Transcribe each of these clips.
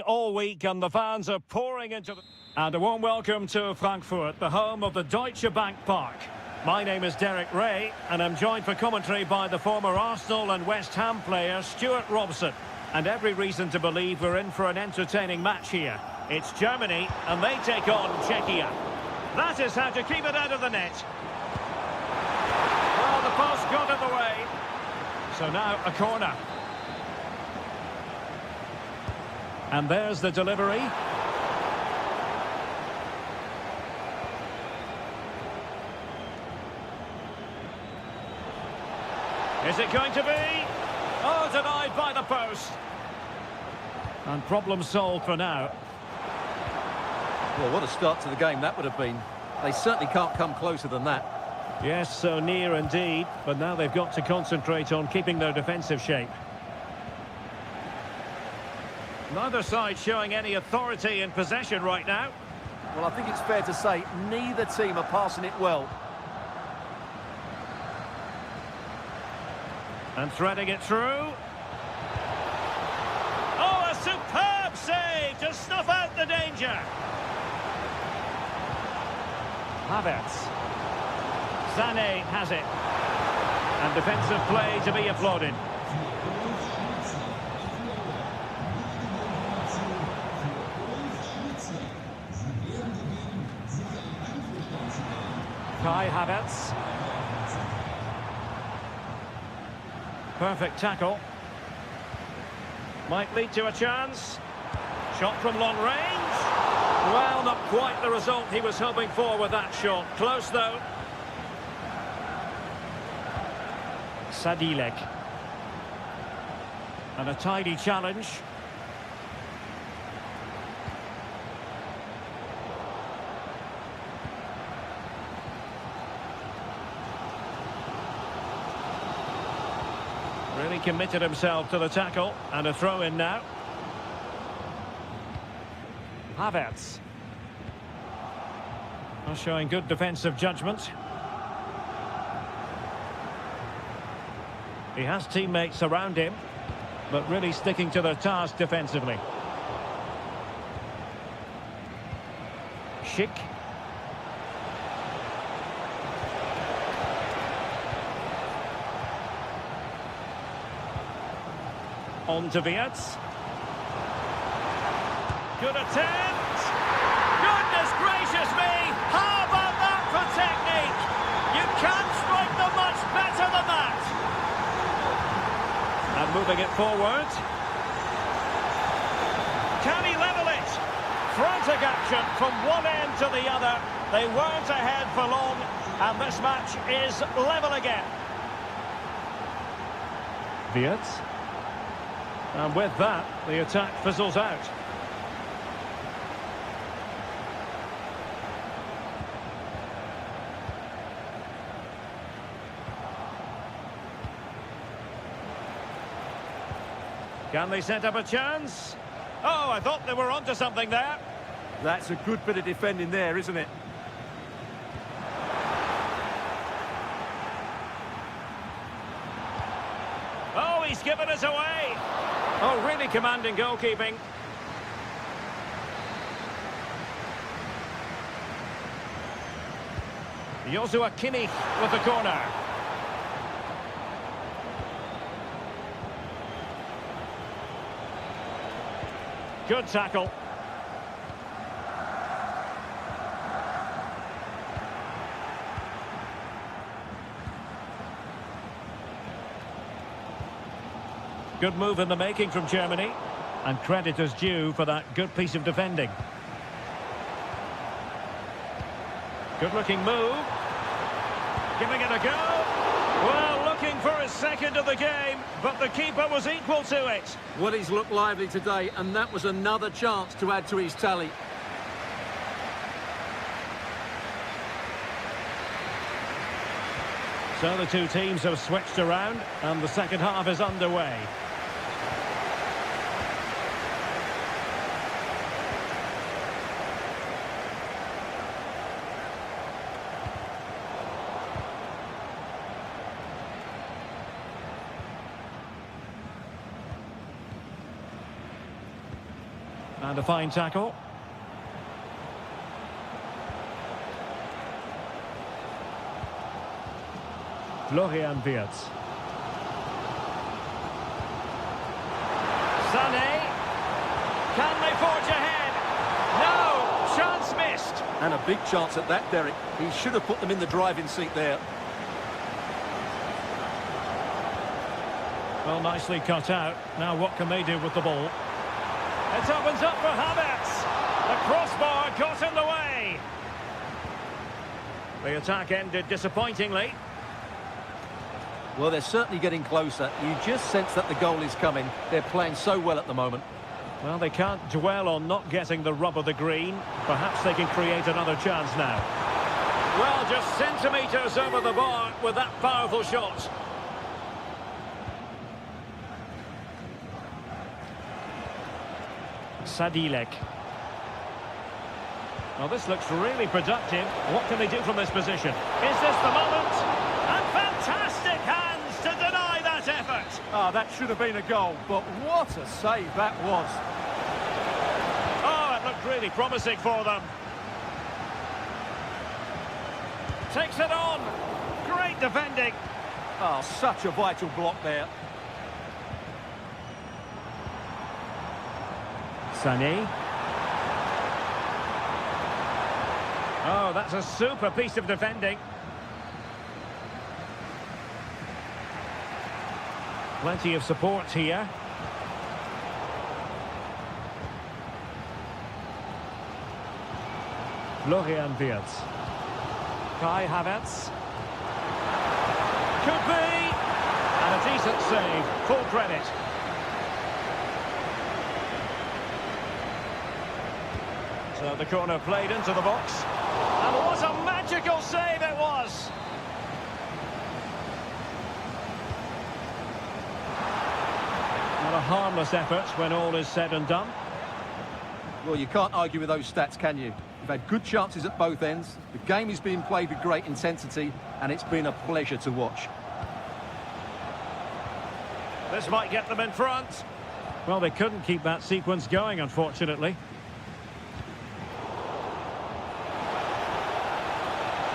All week and the fans are pouring into the... And a warm welcome to Frankfurt, the home of the Deutsche Bank Park. My name is Derek Ray and I'm joined for commentary by the former Arsenal and West Ham player Stuart Robson. And every reason to believe we're in for an entertaining match here. It's Germany and they take on Czechia. That is how to keep it out of the net. Well, the post got in the way. So now a corner. And there's the delivery. Is it going to be? Oh, denied by the post. And problem solved for now. Well, what a start to the game that would have been. They certainly can't come closer than that. Yes, so near indeed. But now they've got to concentrate on keeping their defensive shape. Neither side showing any authority in possession right now. Well, I think it's fair to say neither team are passing it well. And threading it through. Oh, a superb save to snuff out the danger. Havertz. Sané has it. And defensive play to be applauded. Kai Havertz. Perfect tackle. Might lead to a chance. Shot from long range. Well, not quite the result he was hoping for with that shot. Close though. Sadilek. And a tidy challenge. Really committed himself to the tackle. And a throw in now. Havertz. Showing good defensive judgment. He has teammates around him, but really sticking to their task defensively. Schick. On to Wirtz. Good attempt. Goodness gracious me! How about that for technique? You can't strike them much better than that. And moving it forward. Can he level it? Frantic action from one end to the other. They weren't ahead for long, and this match is level again. Wirtz. And with that, the attack fizzles out. Can they set up a chance? Oh, I thought they were onto something there. That's a good bit of defending there, isn't it? Oh, he's given us away. Oh, really commanding goalkeeping. Joshua Kimmich with the corner. Good tackle. Good move in the making from Germany. And credit is due for that good piece of defending. Good looking move. Giving it a go. Well, looking for his second of the game, but the keeper was equal to it. Well, he's looked lively today, and that was another chance to add to his tally. So the two teams have switched around, and the second half is underway. And a fine tackle. Florian Wirtz. Sané. Can they forge ahead? No! Chance missed. And a big chance at that, Derek. He should have put them in the driving seat there. Well, nicely cut out. Now what can they do with the ball? It opens up for Havertz. The crossbar got in the way. The attack ended disappointingly. Well, they're certainly getting closer. You just sense that the goal is coming. They're playing so well at the moment. Well, they can't dwell on not getting the rub of the green. Perhaps they can create another chance now. Well, just centimetres over the bar with that powerful shot. Sadilek. Well, this looks really productive. What can they do from this position? Is this the moment? And fantastic hands to deny that effort. Ah, that should have been a goal, but what a save that was. Oh, it looked really promising for them. Takes it on. Great defending. Oh, such a vital block there. Sané. Oh, that's a super piece of defending. Plenty of support here. Florian Wirtz. Kai Havertz. Could be. And a decent save. Full credit. So the corner played into the box. And what a magical save it was! Not a harmless effort when all is said and done. Well, you can't argue with those stats, can you? You've had good chances at both ends. The game is being played with great intensity, and it's been a pleasure to watch. This might get them in front. Well, they couldn't keep that sequence going, unfortunately.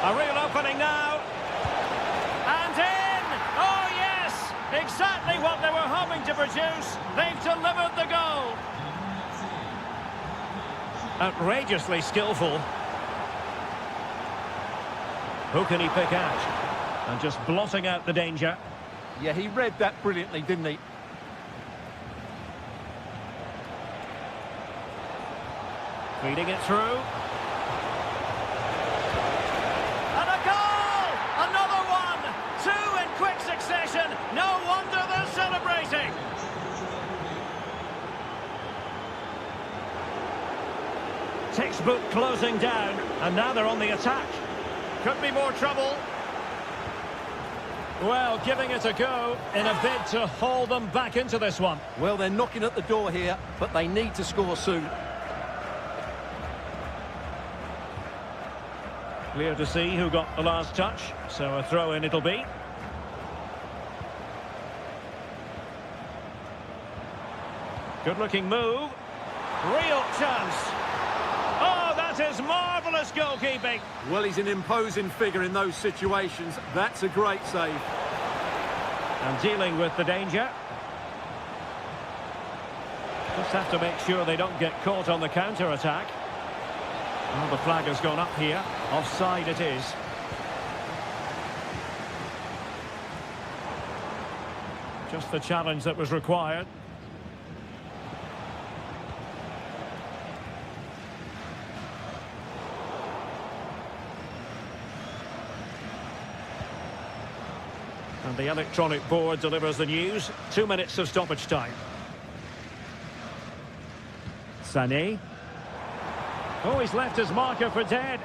A real opening now. And in! Oh, yes! Exactly what they were hoping to produce. They've delivered the goal. Outrageously skillful. Who can he pick out? And just blotting out the danger. Yeah, he read that brilliantly, didn't he? Feeding it through. And a goal! Another one! Two in quick succession. No wonder they're celebrating. Textbook closing down, and now they're on the attack. Could be more trouble. Well, giving it a go in a bid to haul them back into this one. Well, they're knocking at the door here, but they need to score soon. Clear to see who got the last touch, so a throw-in it'll be. Good-looking move. Real chance. Oh, that is marvellous goalkeeping. Well, he's an imposing figure in those situations. That's a great save. And dealing with the danger. Just have to make sure they don't get caught on the counter-attack. Well, the flag has gone up here. Offside it is. Just the challenge that was required. And the electronic board delivers the news. 2 minutes of stoppage time. Sané. Oh, he's left his marker for dead.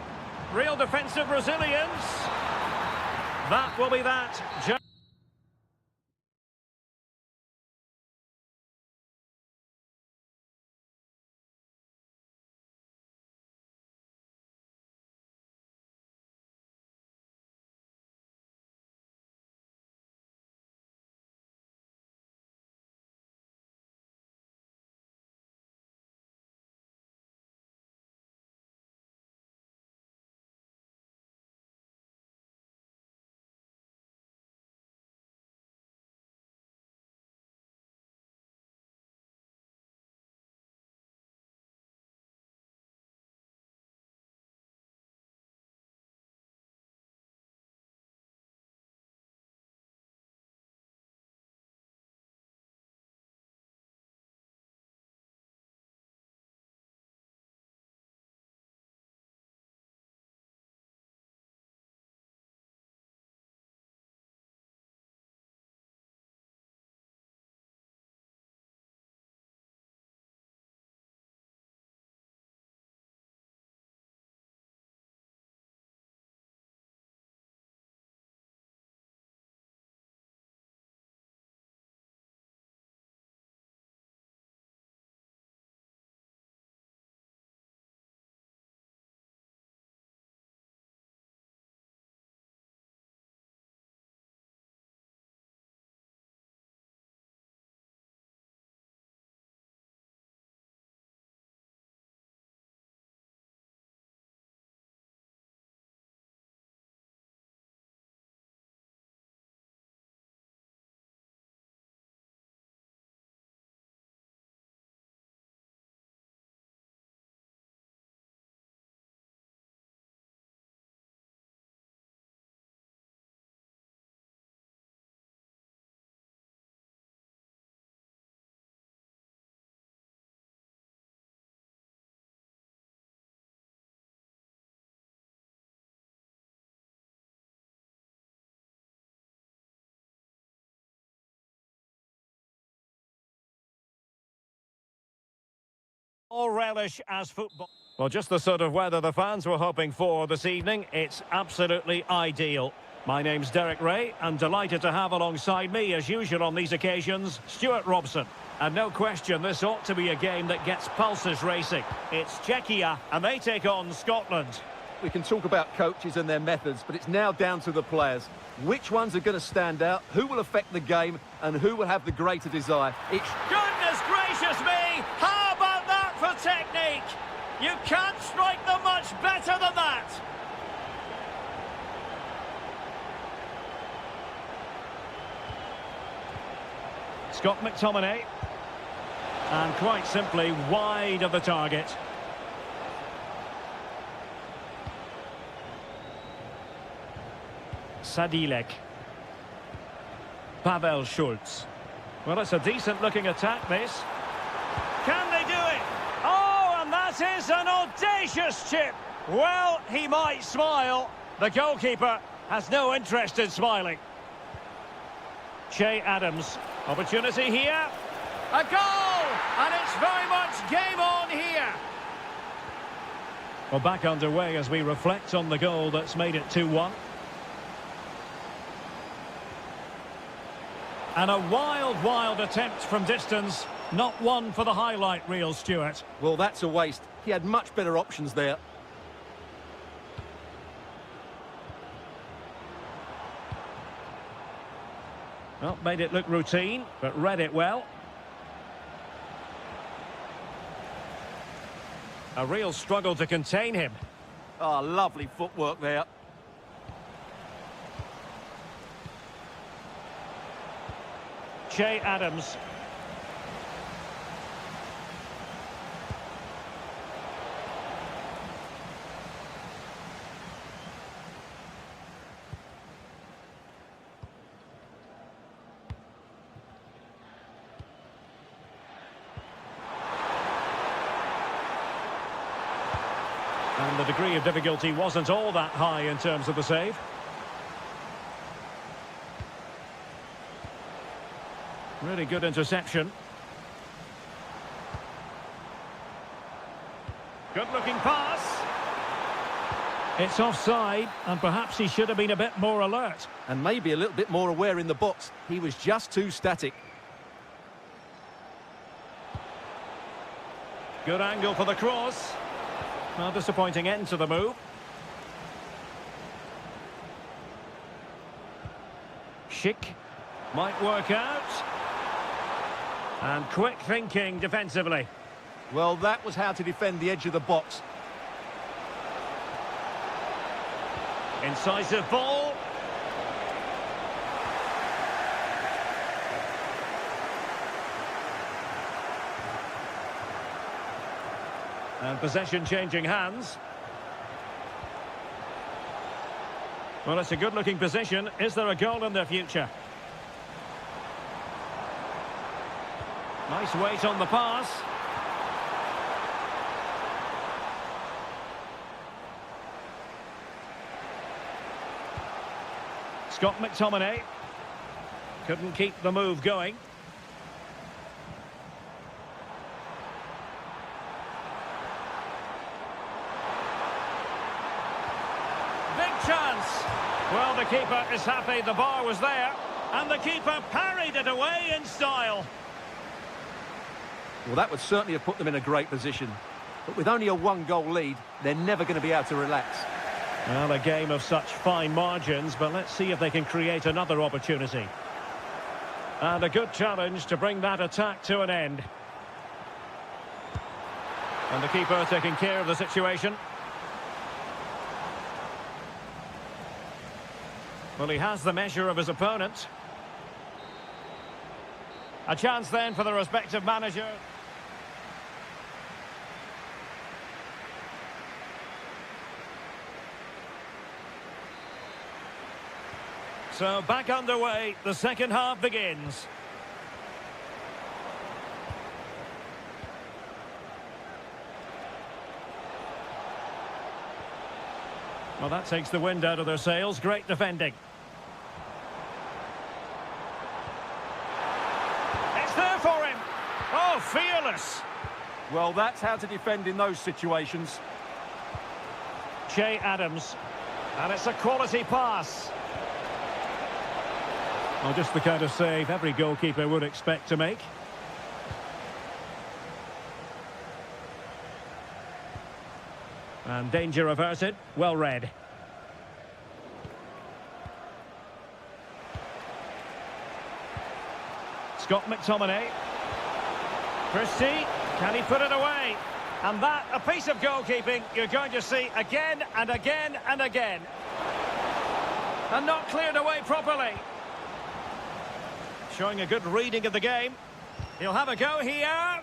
Real defensive resilience. That will be that. All relish as football. Well, just the sort of weather the fans were hoping for this evening. It's absolutely ideal. My name's Derek Ray, and delighted to have alongside me, as usual on these occasions, Stuart Robson. And no question, this ought to be a game that gets pulses racing. It's Czechia, and they take on Scotland. We can talk about coaches and their methods, but it's now down to the players. Which ones are going to stand out, who will affect the game, and who will have the greater desire? It's... Goodness gracious me! How about that for technique? You can't strike them much better than that! Scott McTominay. And quite simply wide of the target. Sadilek. Pavel Schultz. Well, it's a decent-looking attack, this. Can they do it? Oh, and that is an audacious chip. Well, he might smile. The goalkeeper has no interest in smiling. Che Adams. Opportunity here. A goal! And it's very much game on here. Well, back underway as we reflect on the goal that's made it 2-1. And a wild attempt from distance. Not one for the highlight reel, Stuart. Well, that's a waste. He had much better options there. Well, made it look routine, but read it well. A real struggle to contain him. Oh, lovely footwork there. Che Adams. And the degree of difficulty wasn't all that high in terms of the save. Really good interception. Good-looking pass. It's offside, and perhaps he should have been a bit more alert. And maybe a little bit more aware in the box. He was just too static. Good angle for the cross. Well, disappointing end to the move. Schick might work out. And quick thinking defensively. Well, that was how to defend the edge of the box. Incisive ball. And possession changing hands. Well, it's a good-looking position. Is there a goal in their future? Nice weight on the pass. Scott McTominay. Couldn't keep the move going. Chance. Well, the keeper is happy the bar was there, and the keeper parried it away in style. Well, that would certainly have put them in a great position. But with only a one-goal lead, they're never going to be able to relax. Well, a game of such fine margins, but let's see if they can create another opportunity. And a good challenge to bring that attack to an end. And the keeper taking care of the situation. Well, he has the measure of his opponent. A chance then for the respective manager. So back underway, the second half begins. Well, that takes the wind out of their sails. Great defending. It's there for him. Oh, fearless. Well, that's how to defend in those situations. Che Adams. And it's a quality pass. Well, just the kind of save every goalkeeper would expect to make. And danger averted. Well read. Scott McTominay. Christie, can he put it away? And that, a piece of goalkeeping you're going to see again and again and again. And not cleared away properly. Showing a good reading of the game. He'll have a go here.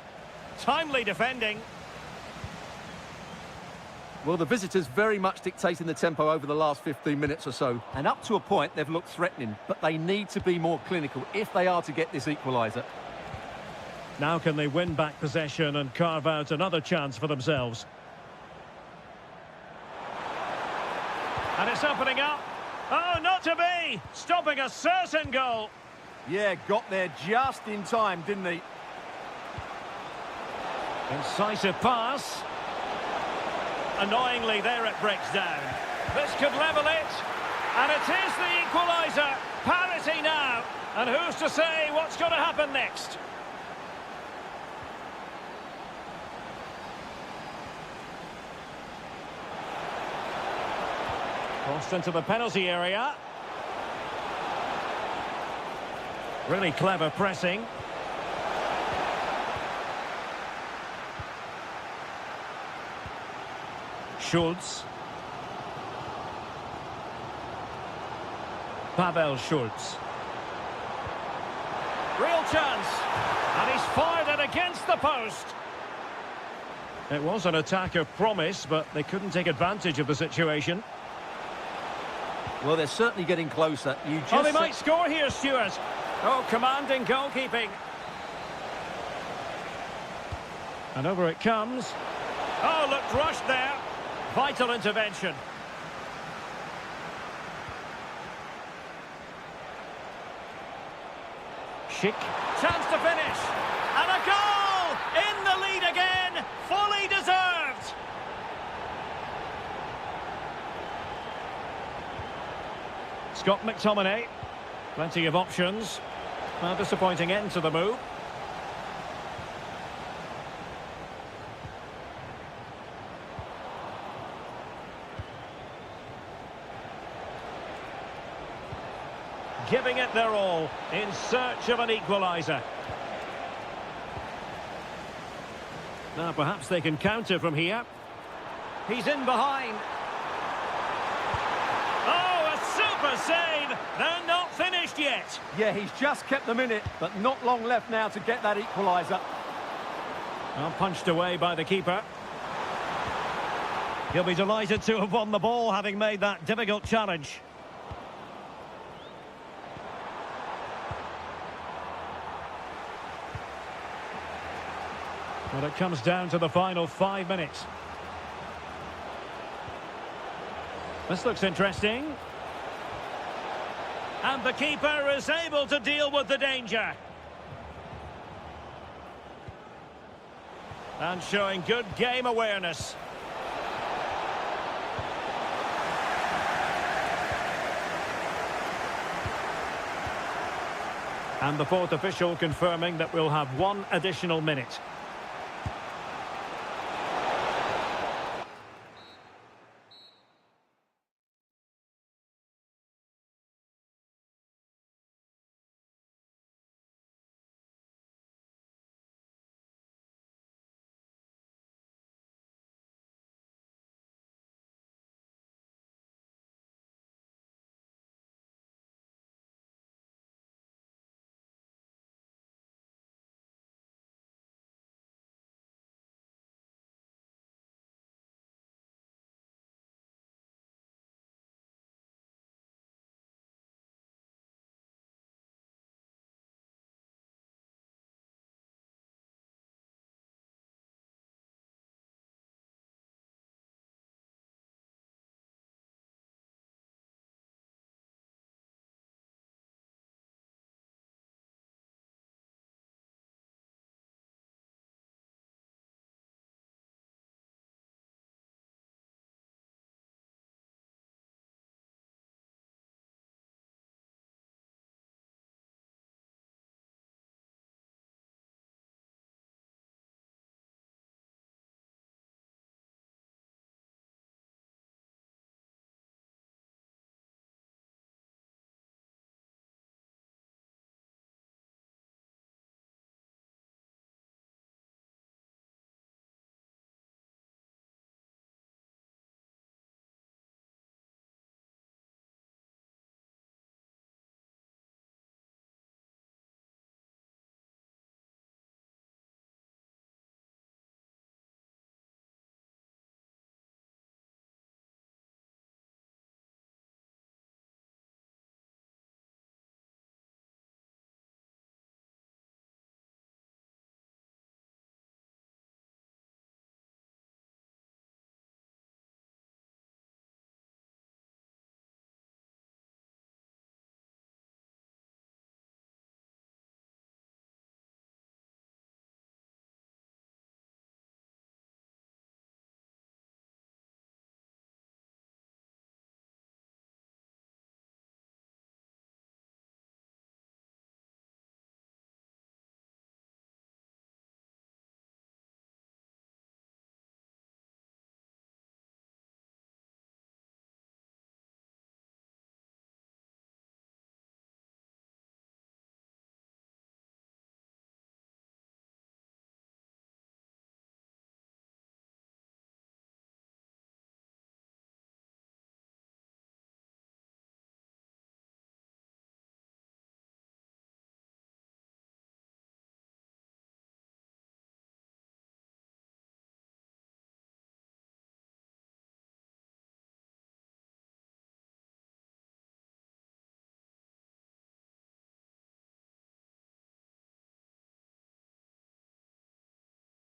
Timely defending. Well, the visitors very much dictating the tempo over the last 15 minutes or so. And up to a point, they've looked threatening. But they need to be more clinical if they are to get this equaliser. Now can they win back possession and carve out another chance for themselves? And it's opening up. Oh, not to be! Stopping a certain goal. Yeah, got there just in time, didn't he? Incisive pass. Annoyingly, there it breaks down. This could level it. And it is the equaliser. Parity now. And who's to say what's going to happen next? Crossed into the penalty area. Really clever pressing. Schultz. Pavel Schultz. Real chance. And he's fired it against the post. It was an attack of promise, but they couldn't take advantage of the situation. Well, they're certainly getting closer. Oh, they might score here, Stuart. Oh, commanding goalkeeping. And over it comes. Oh, looked rushed there. Vital intervention. Schick. Chance to finish. And a goal! In the lead again. Fully deserved. Scott McTominay. Plenty of options. A disappointing end to the move. Giving it their all in search of an equaliser. Now perhaps they can counter from here. He's in behind. Oh, a super save! They're not finished yet. Yeah, he's just kept them in it, but not long left now to get that equaliser. Well, punched away by the keeper. He'll be delighted to have won the ball, having made that difficult challenge. Well, it comes down to the final 5 minutes. This looks interesting. And the keeper is able to deal with the danger. And showing good game awareness. And the fourth official confirming that we'll have 1 additional minute.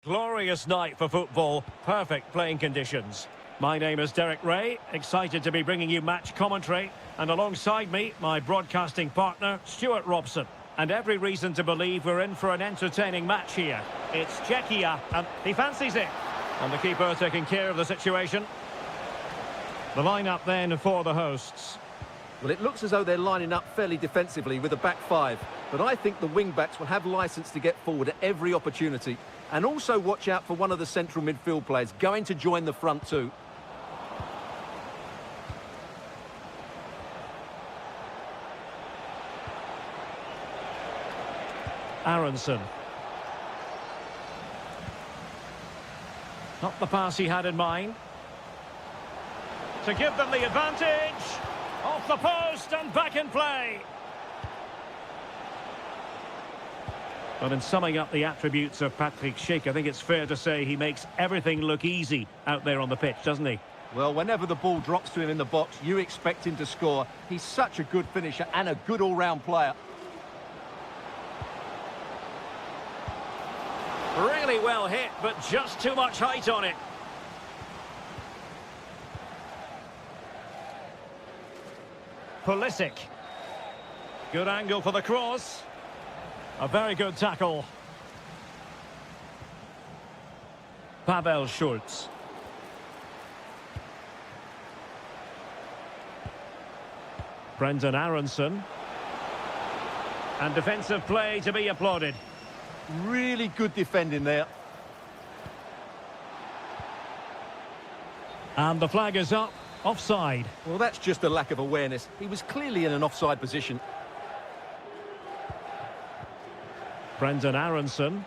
Glorious night for football, perfect playing conditions. My name is Derek Ray, excited to be bringing you match commentary, and alongside me, my broadcasting partner, Stuart Robson. And every reason to believe we're in for an entertaining match here. It's Czechia, and he fancies it. And the keeper taking care of the situation. The lineup then for the hosts. Well, it looks as though they're lining up fairly defensively with a back five, but I think the wing-backs will have licence to get forward at every opportunity. And also watch out for one of the central midfield players going to join the front two. Aronson. Not the pass he had in mind. To give them the advantage. Off the post and back in play. But in summing up the attributes of Patrick Schick, I think it's fair to say he makes everything look easy out there on the pitch, doesn't he? Well, whenever the ball drops to him in the box, you expect him to score. He's such a good finisher and a good all-round player. Really well hit, but just too much height on it. Pulisic. Good angle for the cross. A very good tackle. Pavel Schultz. Brendan Aronson. And defensive play to be applauded. Really good defending there. And the flag is up. Offside. Well, that's just a lack of awareness. He was clearly in an offside position. Brendan Aronson.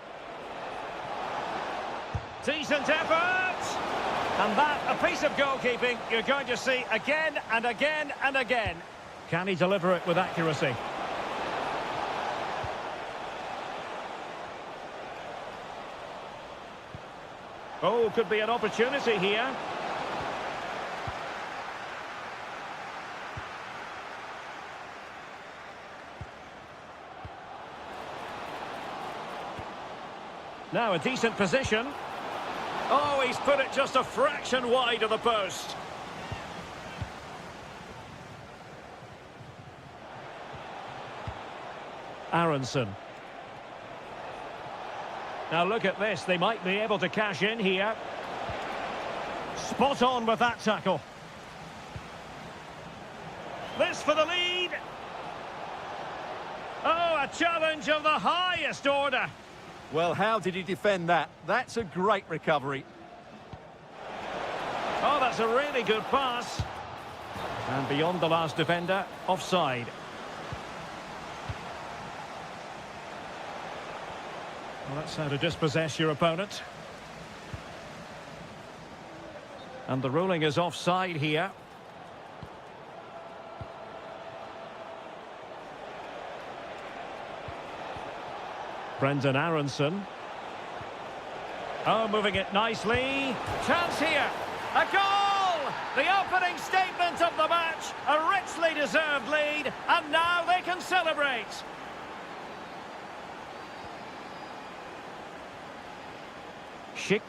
Decent effort! And that, a piece of goalkeeping you're going to see again and again and again. Can he deliver it with accuracy? Oh, could be an opportunity here. Now a decent position. Oh, he's put it just a fraction wide of the post. Aronson. Now look at this, they might be able to cash in here. Spot on with that tackle. This for the lead. Oh, a challenge of the highest order. Well, how did he defend that? That's a great recovery. Oh, that's a really good pass. And beyond the last defender, offside. Well, that's how to dispossess your opponent. And the ruling is offside here. Brendan Aronson. Oh, moving it nicely. Chance here. A goal! The opening statement of the match. A richly deserved lead. And now they can celebrate. Schick.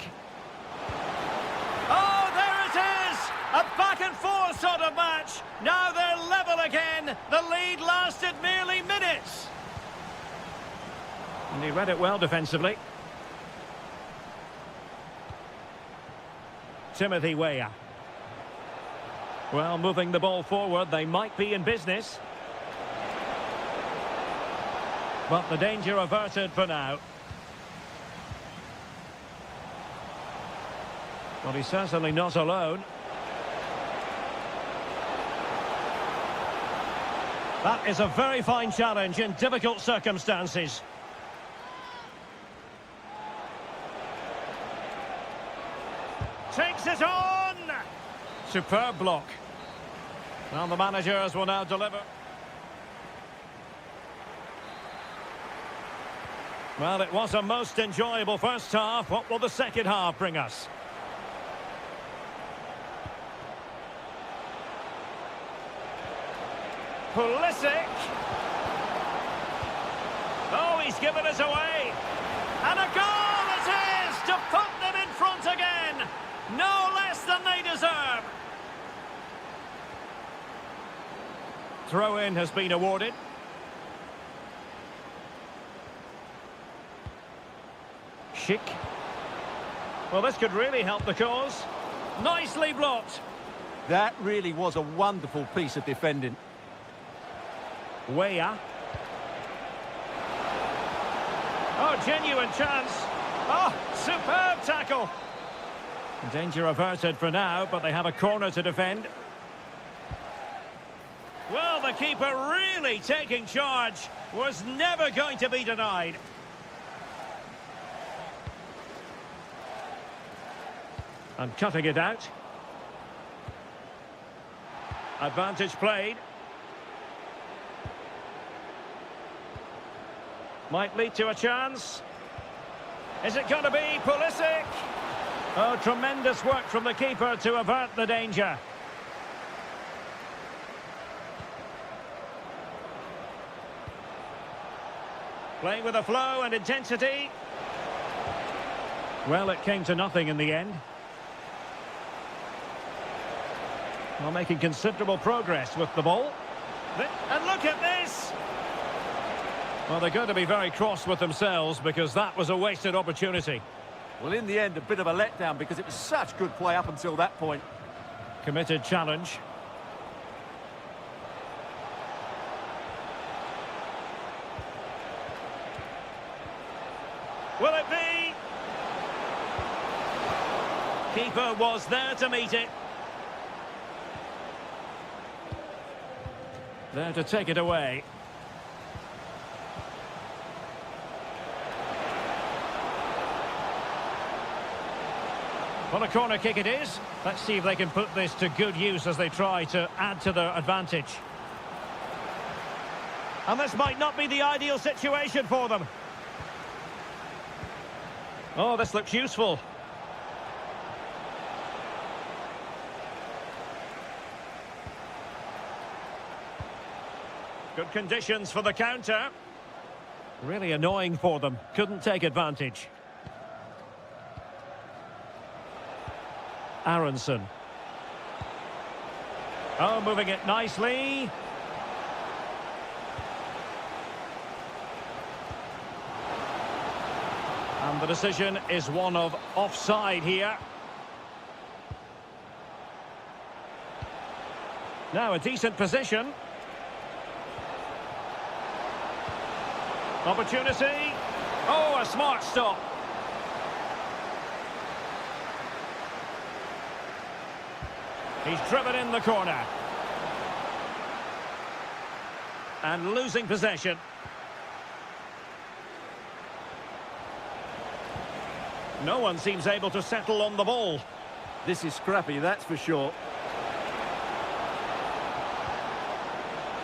Oh, there it is! A back-and-forth sort of match. Now they're level again. The lead lasted merely minutes. And he read it well defensively. Timothy Weah. Well, moving the ball forward, they might be in business. But the danger averted for now. Well, he's certainly not alone. That is a very fine challenge in difficult circumstances. Takes it on! Superb block. Well, the managers will now deliver. Well, it was a most enjoyable first half. What will the second half bring us? Pulisic. Oh, he's given us away. And a goal it is to deserve. Throw-in has been awarded. Schick. Well, this could really help the cause. Nicely blocked. That really was a wonderful piece of defending. Weah. Oh, genuine chance. Oh, superb tackle. Danger averted for now, but they have a corner to defend. Well, the keeper really taking charge. Was never going to be denied. And cutting it out. Advantage played. Might lead to a chance. Is it going to be Pulisic? Oh, tremendous work from the keeper to avert the danger. Playing with a flow and intensity. Well, it came to nothing in the end. Well, making considerable progress with the ball. And look at this! Well, they're going to be very cross with themselves because that was a wasted opportunity. Well, in the end, a bit of a letdown because it was such good play up until that point. Committed challenge. Will it be? Keeper was there to meet it. There to take it away. Well, a corner kick it is. Let's see if they can put this to good use as they try to add to their advantage. And this might not be the ideal situation for them. Oh, this looks useful. Good conditions for the counter. Really annoying for them. Couldn't take advantage. Aronson. Oh, moving it nicely. And the decision is one of offside here. Now a decent position. Opportunity. Oh, a smart stop. He's driven in the corner. And losing possession. No one seems able to settle on the ball. This is scrappy, that's for sure.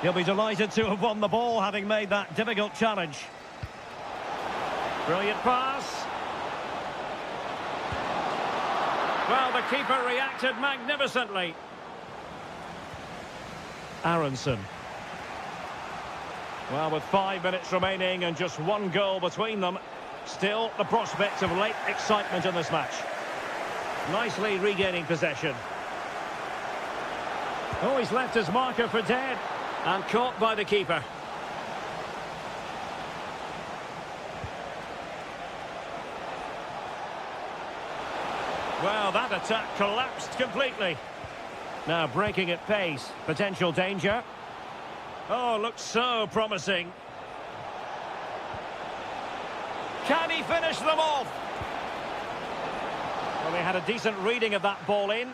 He'll be delighted to have won the ball, having made that difficult challenge. Brilliant pass. Well, the keeper reacted magnificently. Aronson. Well, with 5 minutes remaining and just one goal between them, still the prospect of late excitement in this match. Nicely regaining possession. Oh, he's left his marker for dead. And caught by the keeper. Well, that attack collapsed completely. Now breaking at pace. Potential danger. Oh, looks so promising. Can he finish them off? Well, they had a decent reading of that ball in.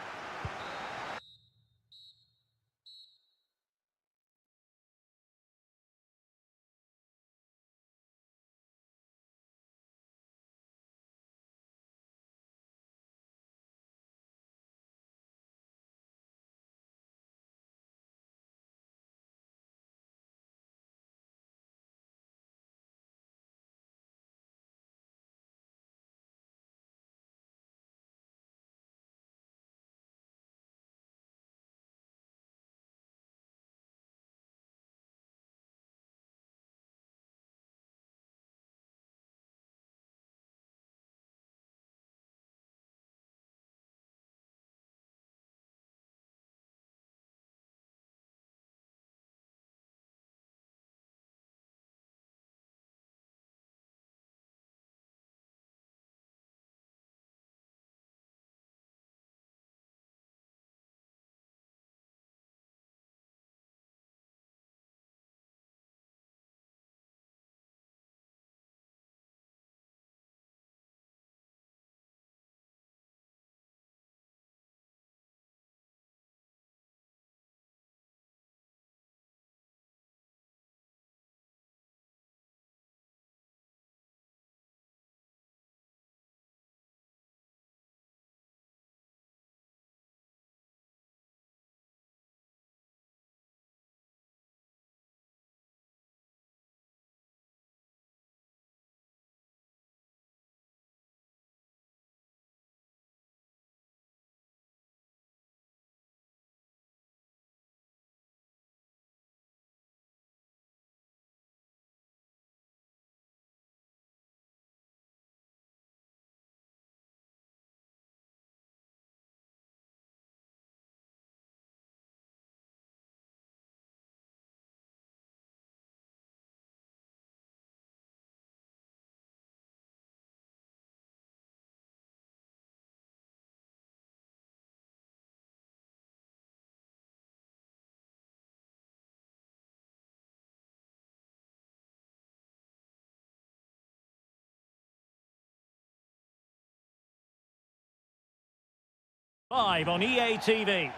Live on EA TV.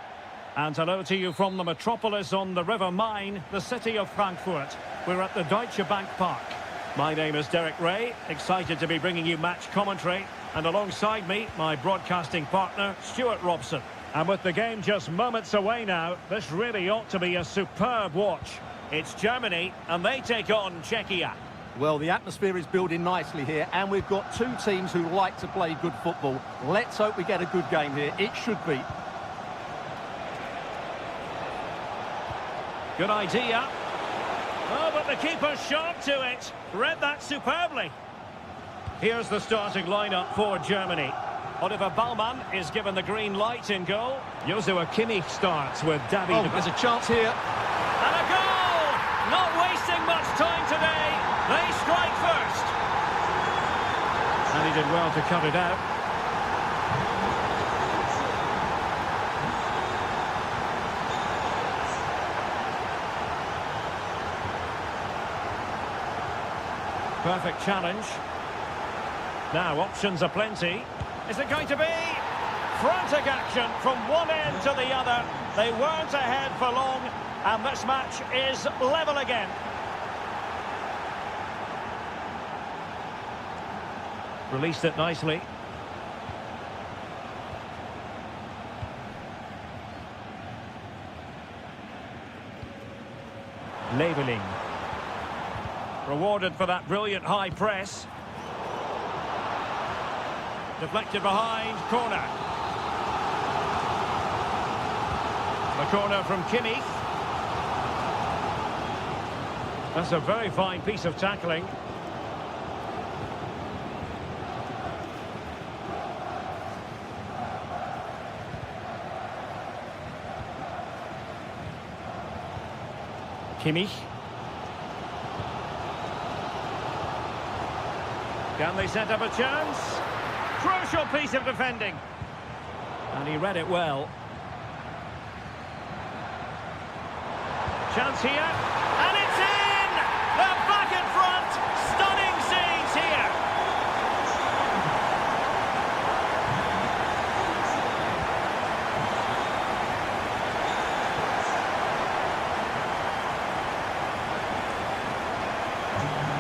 And hello to you from the metropolis on the River Main, the city of Frankfurt. We're at the Deutsche Bank Park. My name is Derek Ray, excited to be bringing you match commentary. And alongside me, my broadcasting partner, Stuart Robson. And with the game just moments away now, this really ought to be a superb watch. It's Germany, and they take on Czechia. Well, the atmosphere is building nicely here, and we've got two teams who like to play good football. Let's hope we get a good game here. It should be. Good idea. Oh, but the keeper's sharp to it. Read that superbly. Here's the starting lineup for Germany. Oliver Baumann is given the green light in goal. Joshua Kimmich starts with David. Oh, there's a chance here. And a goal! Not wasting much time today. They strike first. And he did well to cut it out. Perfect challenge. Now options are plenty. Is it going to be? Frantic action from one end to the other. They weren't ahead for long, and this match is level again. Released it nicely. Leveling. Rewarded for that brilliant high press. Deflected behind, corner. The corner from Kimmich. That's a very fine piece of tackling. Kimmich. Can they set up a chance? Crucial piece of defending. And he read it well. Chance here. And it's in! They're back in front. Stunning scenes here.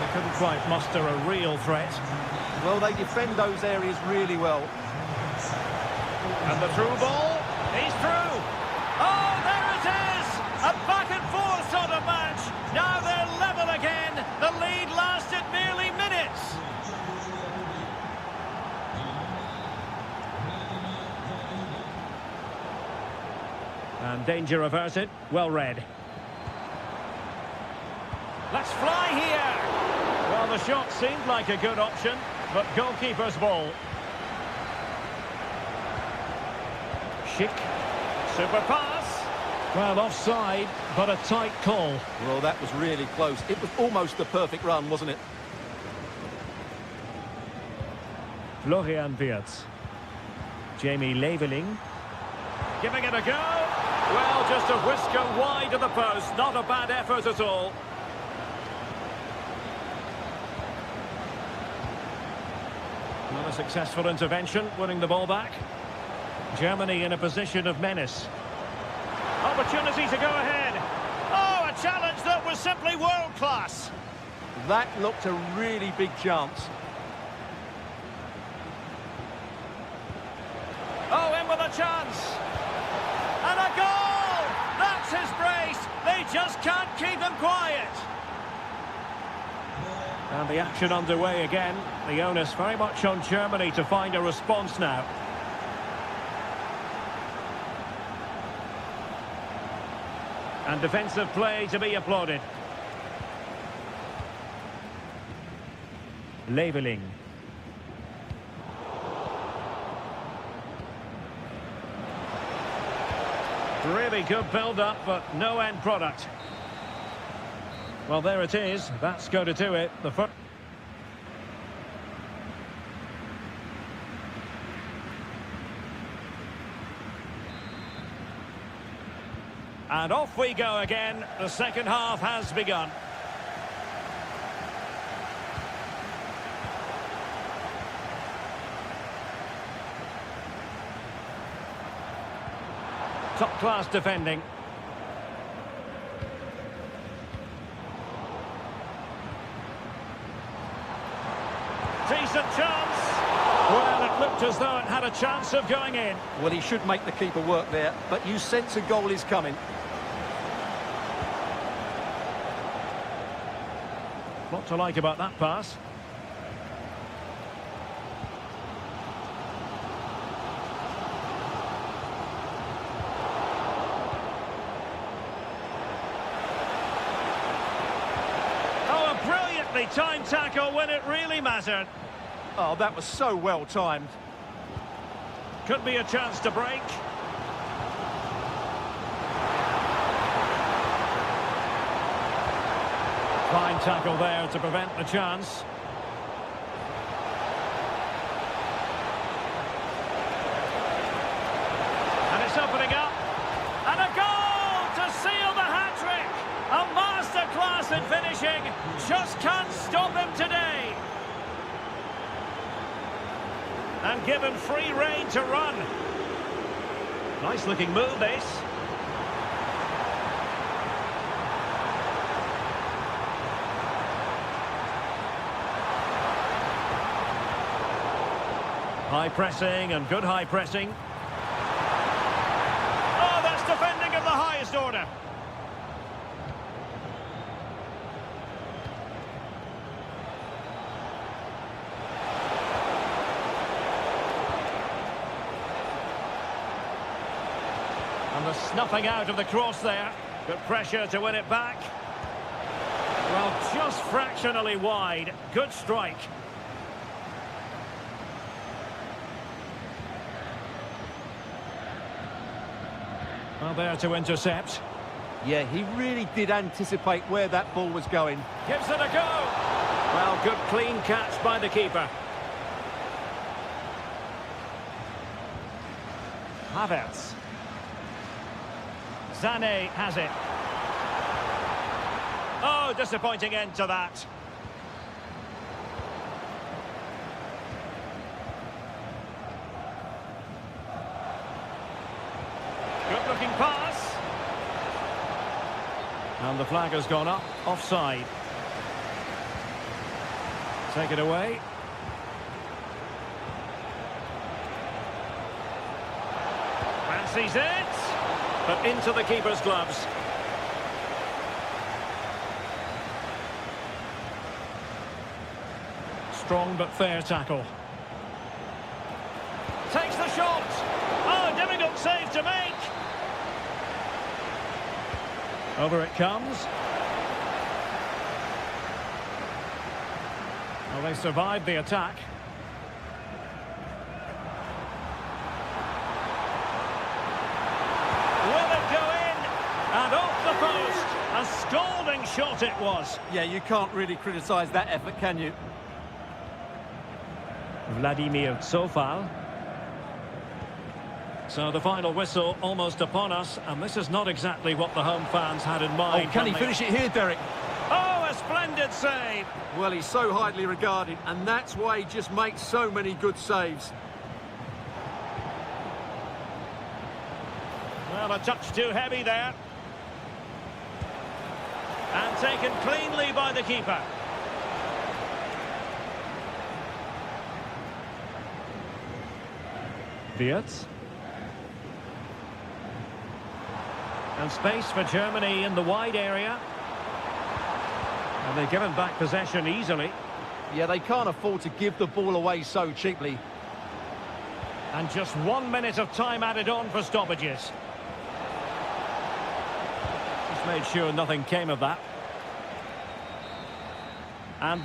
They couldn't quite muster a real threat. Well, they defend those areas really well. And the through ball, he's through. Oh, there it is! A back and forth sort of match. Now they're level again. The lead lasted merely minutes. And danger averted. Well read. Let's fly here. Well, the shot seemed like a good option, but goalkeeper's ball. Schick. Super pass. Well, offside, but a tight call. Well, that was really close. It was almost the perfect run, wasn't it? Florian Wirtz. Jamie Leveling. Giving it a go. Well, just a whisker wide of the post. Not a bad effort at all. Not a successful intervention, winning the ball back. Germany in a position of menace. Opportunity to go ahead. Oh, a challenge that was simply world-class. That looked a really big chance. Oh, in with a chance. And a goal! That's his brace. They just can't keep him quiet. And the action underway again. The onus very much on Germany to find a response now. And defensive play to be applauded. Leveling. Really good build-up, but no end product. Well, there it is. That's going to do it. The first. And off we go again. The second half has begun. Top-class defending. Decent chance. Well, it looked as though it had a chance of going in. Well, he should make the keeper work there, but you sense a goal is coming. What to like about that pass? Oh, a brilliantly timed tackle when it really mattered. Oh, that was so well timed. Could be a chance to break. Fine tackle there to prevent the chance. And it's opening up. And a goal to seal the hat-trick. A masterclass in finishing. Just can't stop him today. And given free rein to run. Nice looking move, this. High pressing and good high pressing. Oh, that's defending of the highest order. And the snuffing out of the cross there. Good pressure to win it back. Well, just fractionally wide. Good strike. Well, there to intercept. Yeah, he really did anticipate where that ball was going. Gives it a go. Well, good clean catch by the keeper. Havertz. Sané has it. Oh, disappointing end to that. Good looking pass. And the flag has gone up, offside. Take it away. Fancies it. But into the keeper's gloves. Strong but fair tackle. Takes the shot. Oh, difficult save to make. Over it comes. Well, they survived the attack. Will it go in? And off the post. A scalding shot it was. Yeah, you can't really criticise that effort, can you? Vladimir Tsofal. So the final whistle almost upon us, and this is not exactly what the home fans had in mind. Oh, can he finish it here, Derek? Oh, a splendid save. Well, he's so highly regarded, and that's why he just makes so many good saves. Well, a touch too heavy there. And taken cleanly by the keeper. Wirtz. And space for Germany in the wide area. And they've given back possession easily. Yeah, they can't afford to give the ball away so cheaply. And just 1 minute of time added on for stoppages. Just made sure nothing came of that. And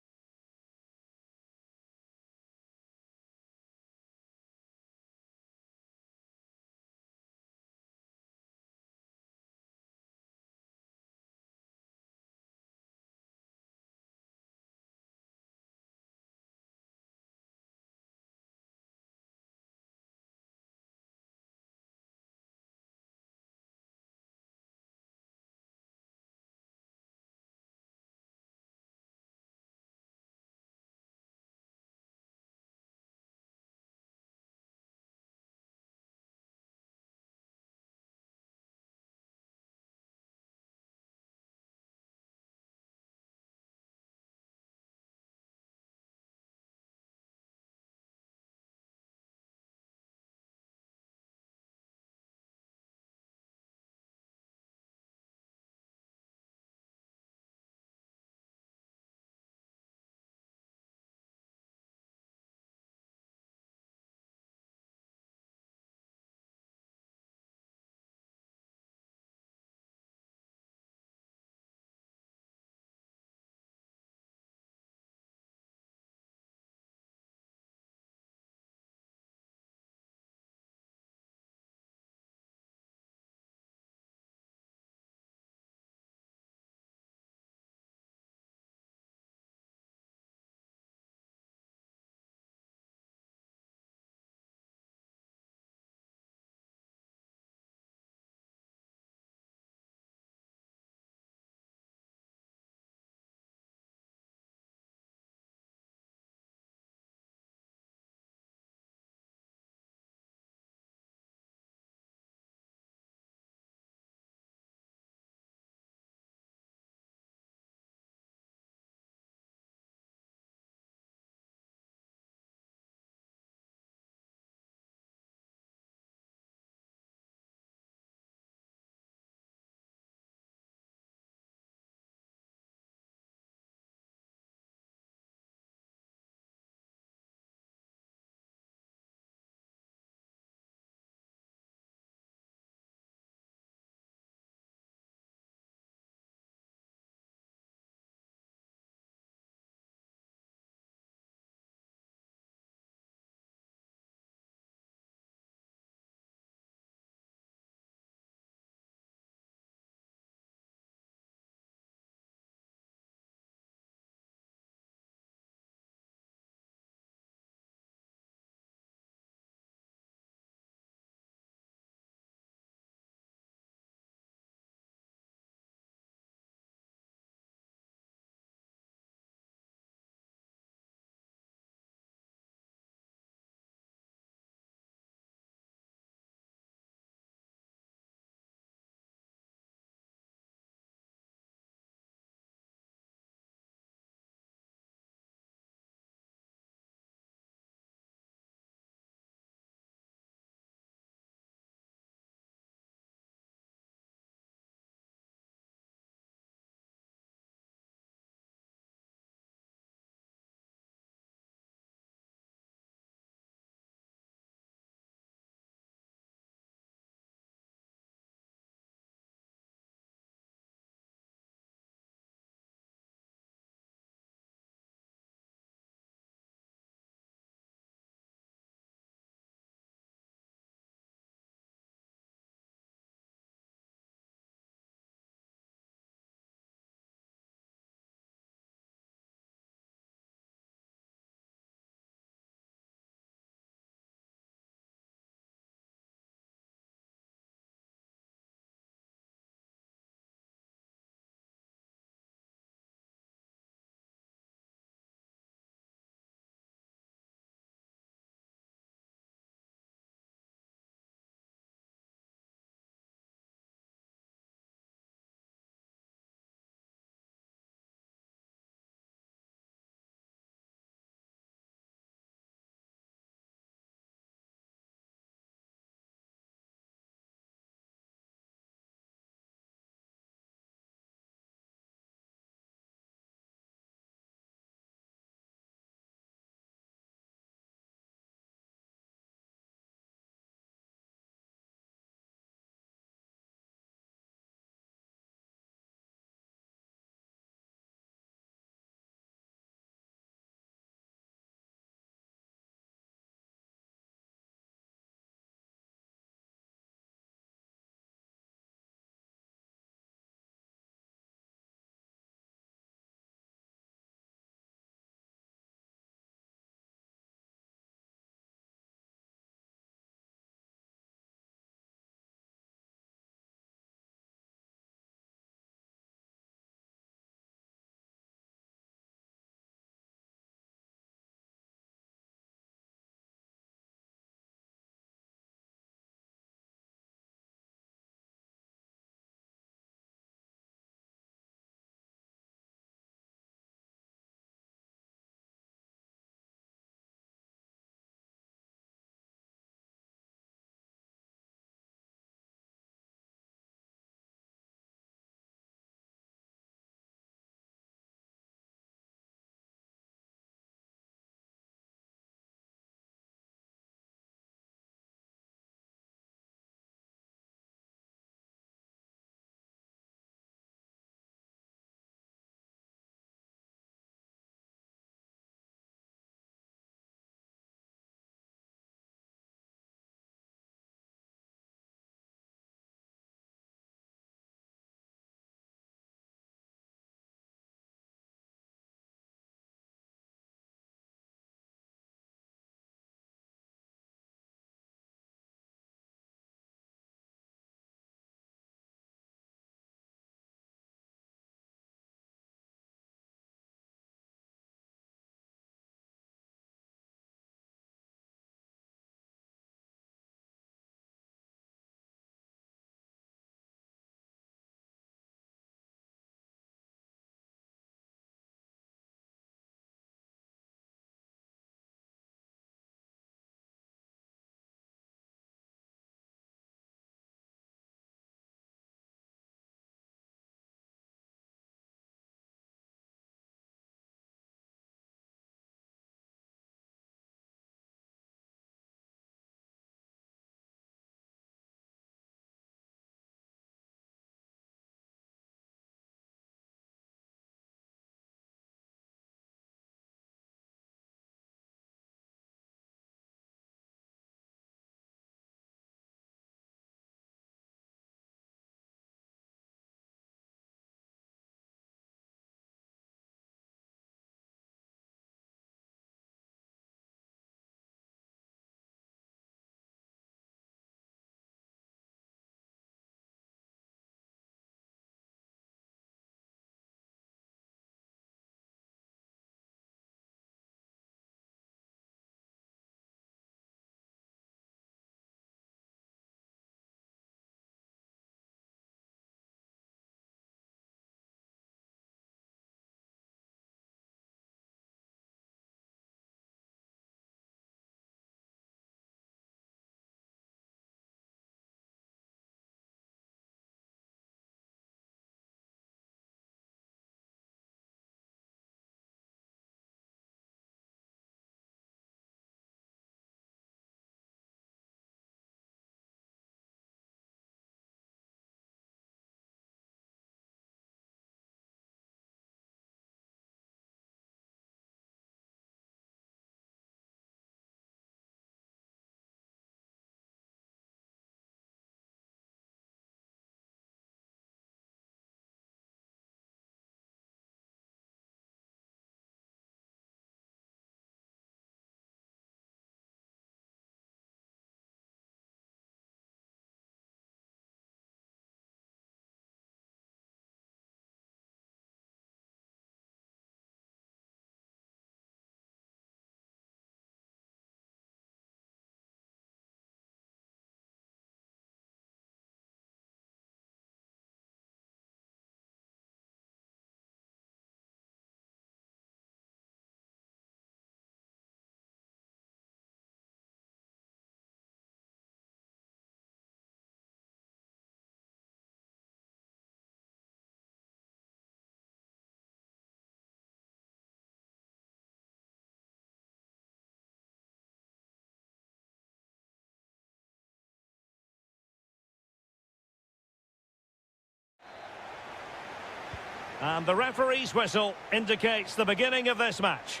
And the referee's whistle indicates the beginning of this match.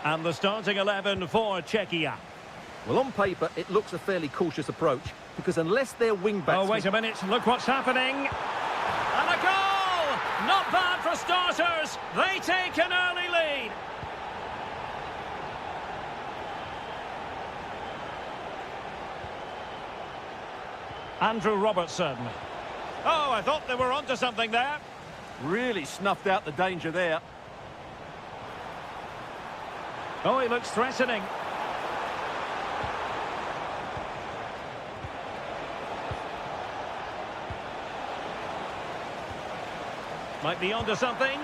And the starting 11 for Czechia. Well, on paper, it looks a fairly cautious approach, because unless their wing-backs... Oh, wait a minute. Look what's happening. And a goal! Not bad for starters. They take an early lead. Andrew Robertson. Oh, I thought they were onto something there. Really snuffed out the danger there. Oh, he looks threatening. Might be onto something.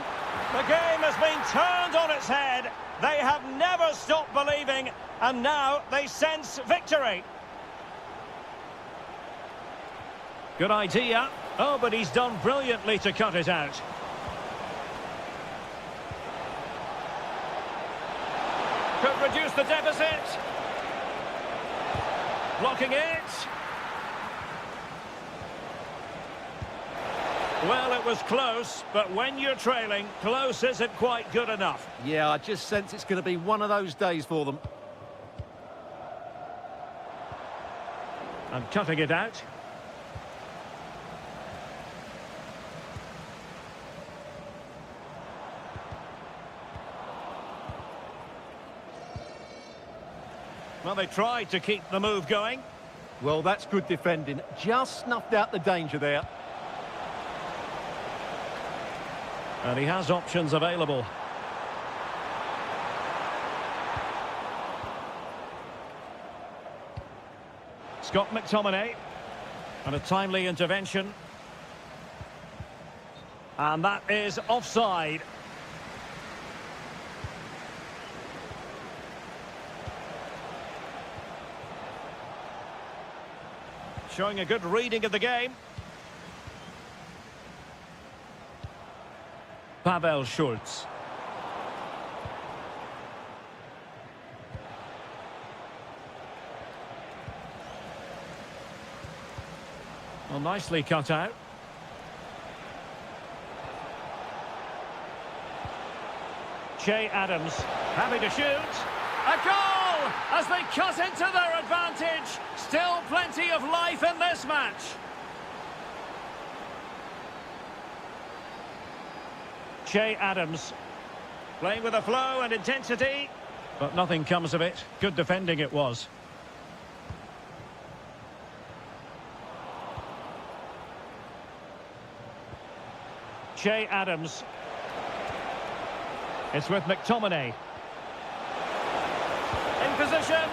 The game has been turned on its head. They have never stopped believing, and now they sense victory. Good idea. Oh, but he's done brilliantly to cut it out. Could reduce the deficit. Blocking it. Well, it was close, but when you're trailing, close isn't quite good enough. Yeah, I just sense it's going to be one of those days for them. And cutting it out. Well, they tried to keep the move going. Well, that's good defending. Just snuffed out the danger there. And he has options available. Scott McTominay. And a timely intervention. And that is offside. Showing a good reading of the game. Pavel Schultz. Well, nicely cut out. Che Adams, happy to shoot. A goal as they cut into their advantage. Still plenty of life in this match. Che Adams, playing with a flow and intensity, but nothing comes of it. Good defending it was. Che Adams. It's with McTominay. In position.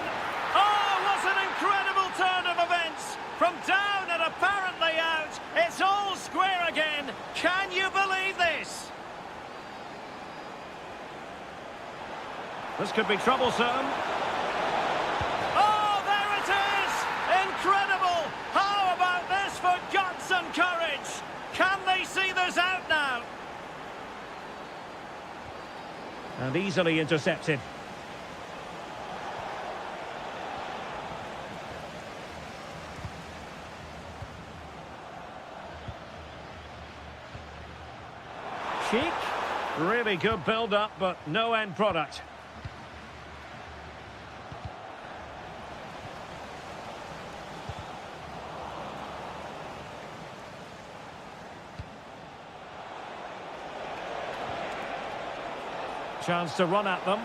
Oh, what an incredible turn of events. From down and apparently out, it's all square again. Can you believe this? This could be troublesome. Oh, there it is! Incredible! How about this for guts and courage? Can they see this out now? And easily intercepted. Cheek. Really good build-up, but no end product. Chance to run at them.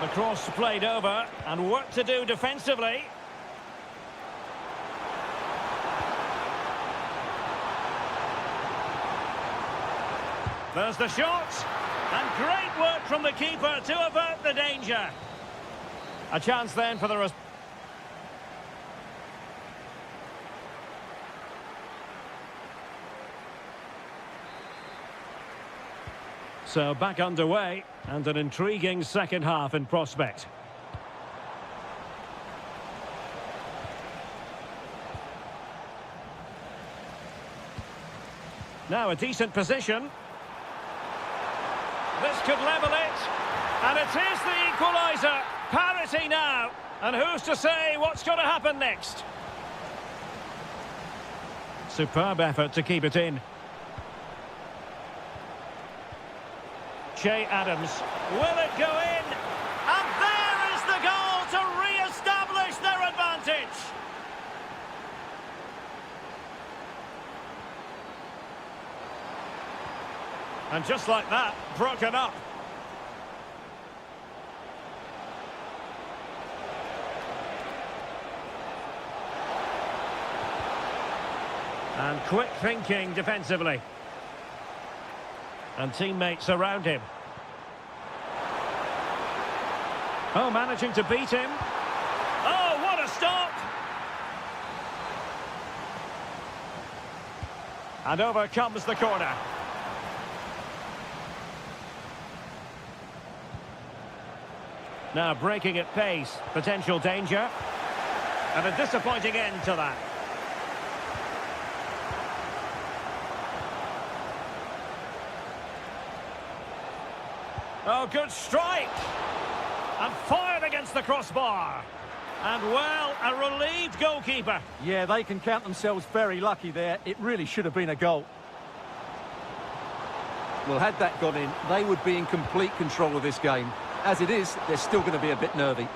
The cross played over, and work to do defensively. There's the shot, and great work from the keeper to avert the danger. A chance then for the... So back underway, and an intriguing second half in prospect. Now a decent position. This could level it, and it is the equaliser. Parity now, and who's to say what's going to happen next? Superb effort to keep it in. Che Adams. Will it go in? And there is the goal to re-establish their advantage. And just like that, broken up. And quick thinking defensively. And teammates around him. Oh, managing to beat him. Oh, what a stop! And over comes the corner. Now breaking at pace, potential danger. And a disappointing end to that. Oh, good strike! And fired against the crossbar. And, well, a relieved goalkeeper. Yeah, they can count themselves very lucky there. It really should have been a goal. Well, had that gone in, they would be in complete control of this game. As it is, they're still going to be a bit nervy.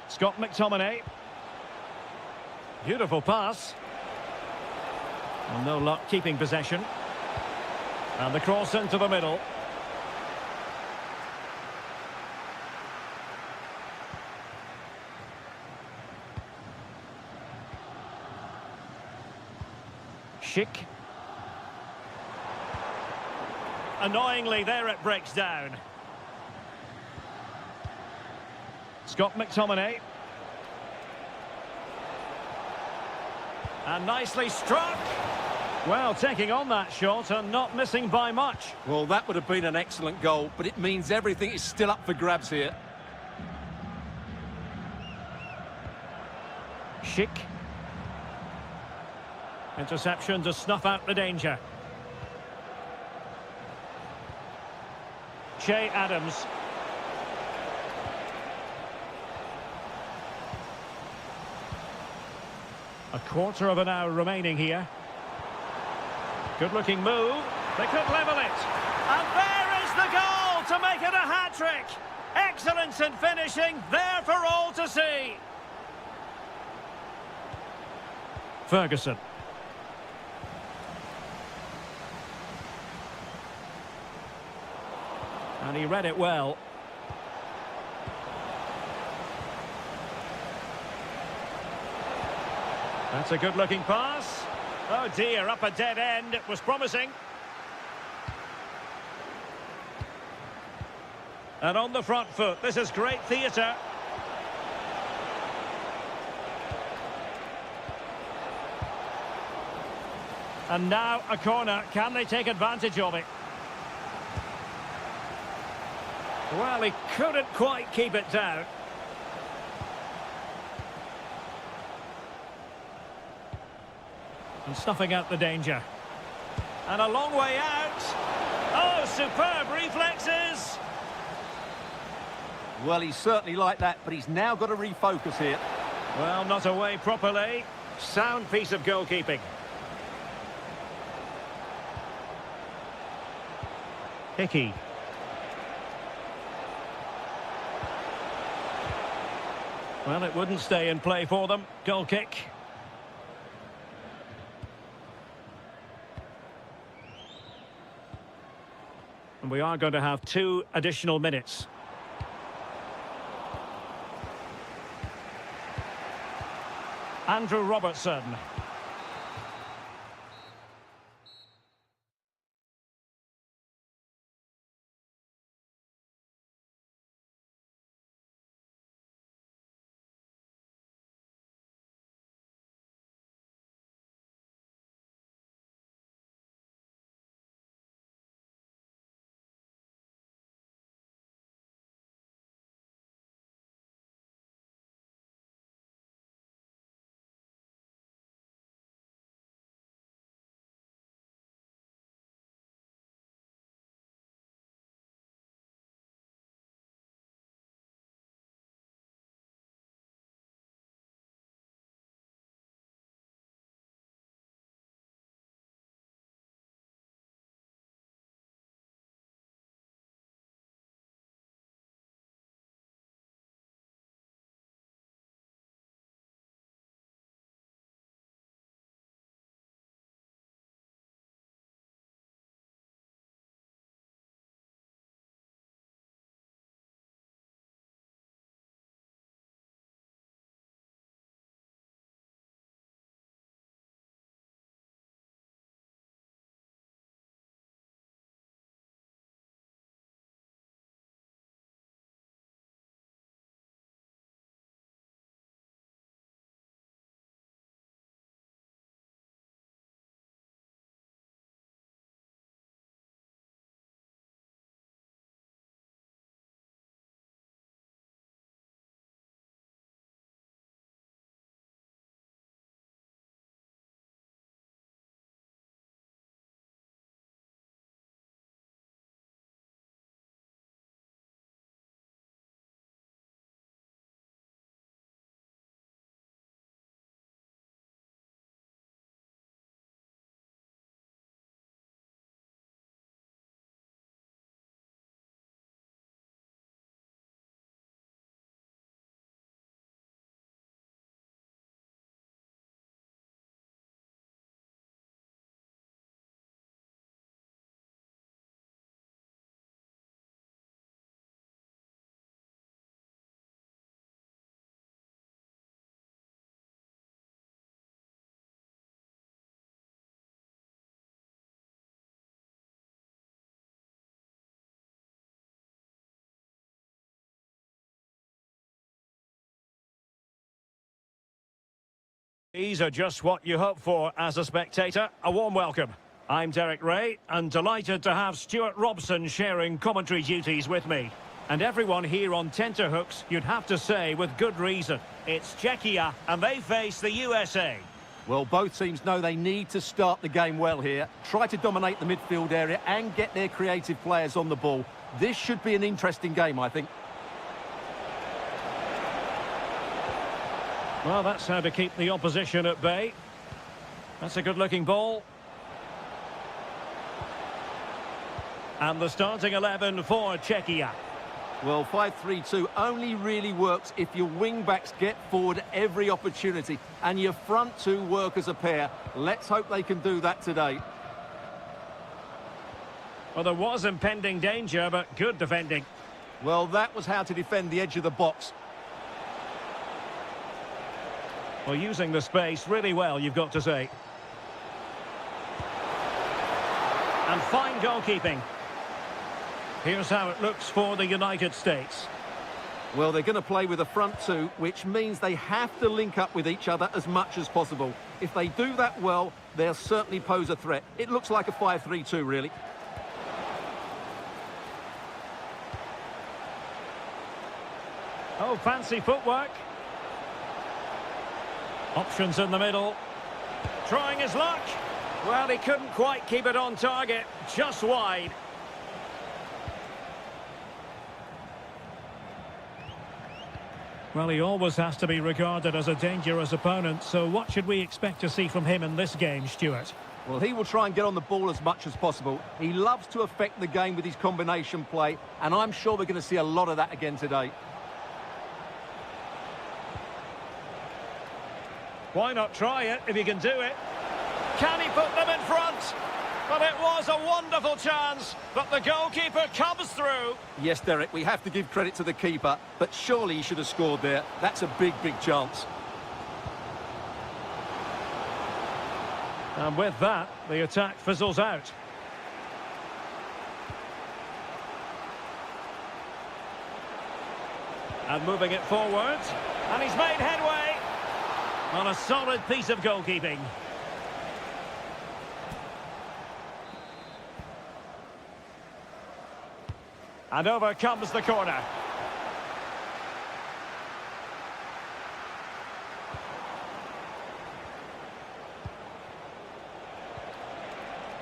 Scott McTominay. Beautiful pass. Well, no luck keeping possession. And the cross into the middle. Schick. Annoyingly, there it breaks down. Scott McTominay. And nicely struck. Well, taking on that shot and not missing by much. Well, that would have been an excellent goal, but it means everything is still up for grabs here. Schick. Interception to snuff out the danger. Che Adams. A quarter of an hour remaining here. Good-looking move. They could level it. And there is the goal to make it a hat-trick. Excellence in finishing, there for all to see. Ferguson. And he read it well. That's a good-looking pass. Oh dear, up a dead end. It was promising. And on the front foot, this is great theatre. And now a corner. Can they take advantage of it? Well, he couldn't quite keep it down. And snuffing out the danger. And a long way out. Oh, superb reflexes. Well, he's certainly like that, but he's now got to refocus here. Well, not away properly. Sound piece of goalkeeping. Hickey. Well, it wouldn't stay in play for them. Goal kick. And we are going to have 2 additional minutes. Andrew Robertson. These are just what you hope for as a spectator. A warm welcome. I'm Derek Ray, and delighted to have Stuart Robson sharing commentary duties with me. And everyone here on tenterhooks, you'd have to say with good reason. It's Czechia, and they face the USA. Well, both teams know they need to start the game well here. Try to dominate the midfield area and get their creative players on the ball. This should be an interesting game, I think. Well, that's how to keep the opposition at bay. That's a good-looking ball. And the starting 11 for Czechia. Well, 5-3-2 only really works if your wing-backs get forward at every opportunity and your front two work as a pair. Let's hope they can do that today. Well, there was impending danger, but good defending. Well, that was how to defend the edge of the box. Well, using the space really well, you've got to say. And fine goalkeeping. Here's how it looks for the United States. Well, they're going to play with a front two, which means they have to link up with each other as much as possible. If they do that well, they'll certainly pose a threat. It looks like a 5-3-2, really. Oh, fancy footwork. Options in the middle. Trying his luck. Well, he couldn't quite keep it on target. Just wide. Well, he always has to be regarded as a dangerous opponent, so what should we expect to see from him in this game, Stuart? Well, he will try and get on the ball as much as possible. He loves to affect the game with his combination play, and I'm sure we're going to see a lot of that again today. Why not try it if he can do it? Can he put them in front? But it was a wonderful chance, but the goalkeeper comes through. Yes, Derek, we have to give credit to the keeper, but surely he should have scored there. That's a big, big chance. And with that, the attack fizzles out. And moving it forward. And he's made headway. On a solid piece of goalkeeping. And over comes the corner.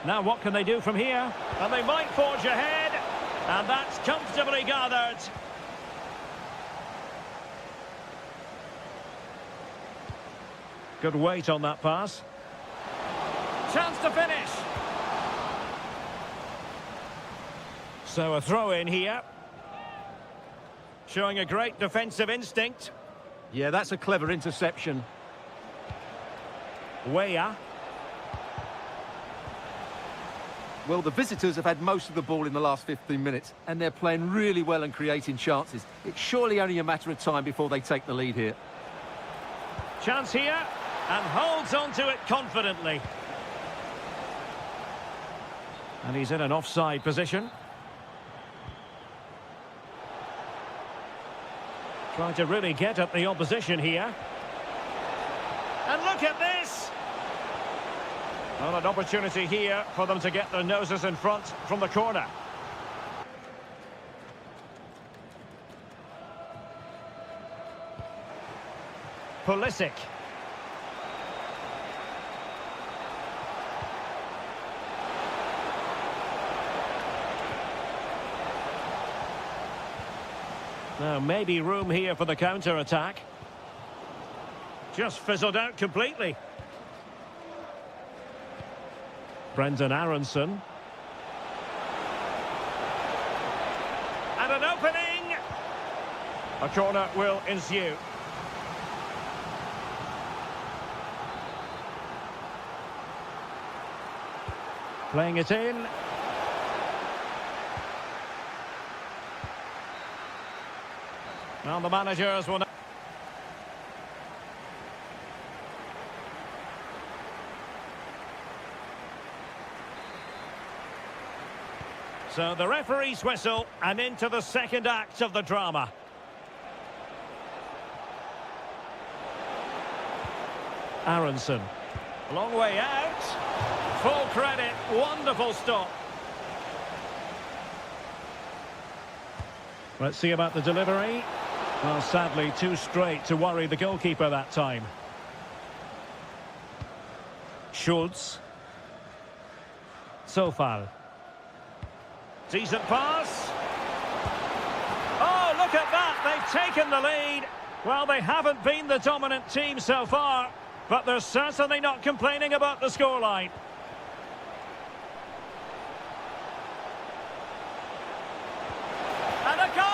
Now what can they do from here? And they might forge ahead. And that's comfortably gathered. Good weight on that pass. Chance to finish. So a throw in here. Showing a great defensive instinct. Yeah, that's a clever interception. Weah. Well, the visitors have had most of the ball in the last 15 minutes, and they're playing really well and creating chances. It's surely only a matter of time before they take the lead here. Chance here. And holds on to it confidently. And he's in an offside position. Trying to really get at the opposition here. And look at this! Well, an opportunity here for them to get their noses in front from the corner. Pulisic. Now, maybe room here for the counter-attack. Just fizzled out completely. Brendan Aronson. And an opening! A corner will ensue. Playing it in. Well, the managers will... So the referee's whistle, and into the second act of the drama. Aronson. A long way out. Full credit. Wonderful stop. Let's see about the delivery. Well, sadly, too straight to worry the goalkeeper that time. Schultz. Sofal. Decent pass. Oh, look at that. They've taken the lead. Well, they haven't been the dominant team so far, but they're certainly not complaining about the scoreline. And a goal!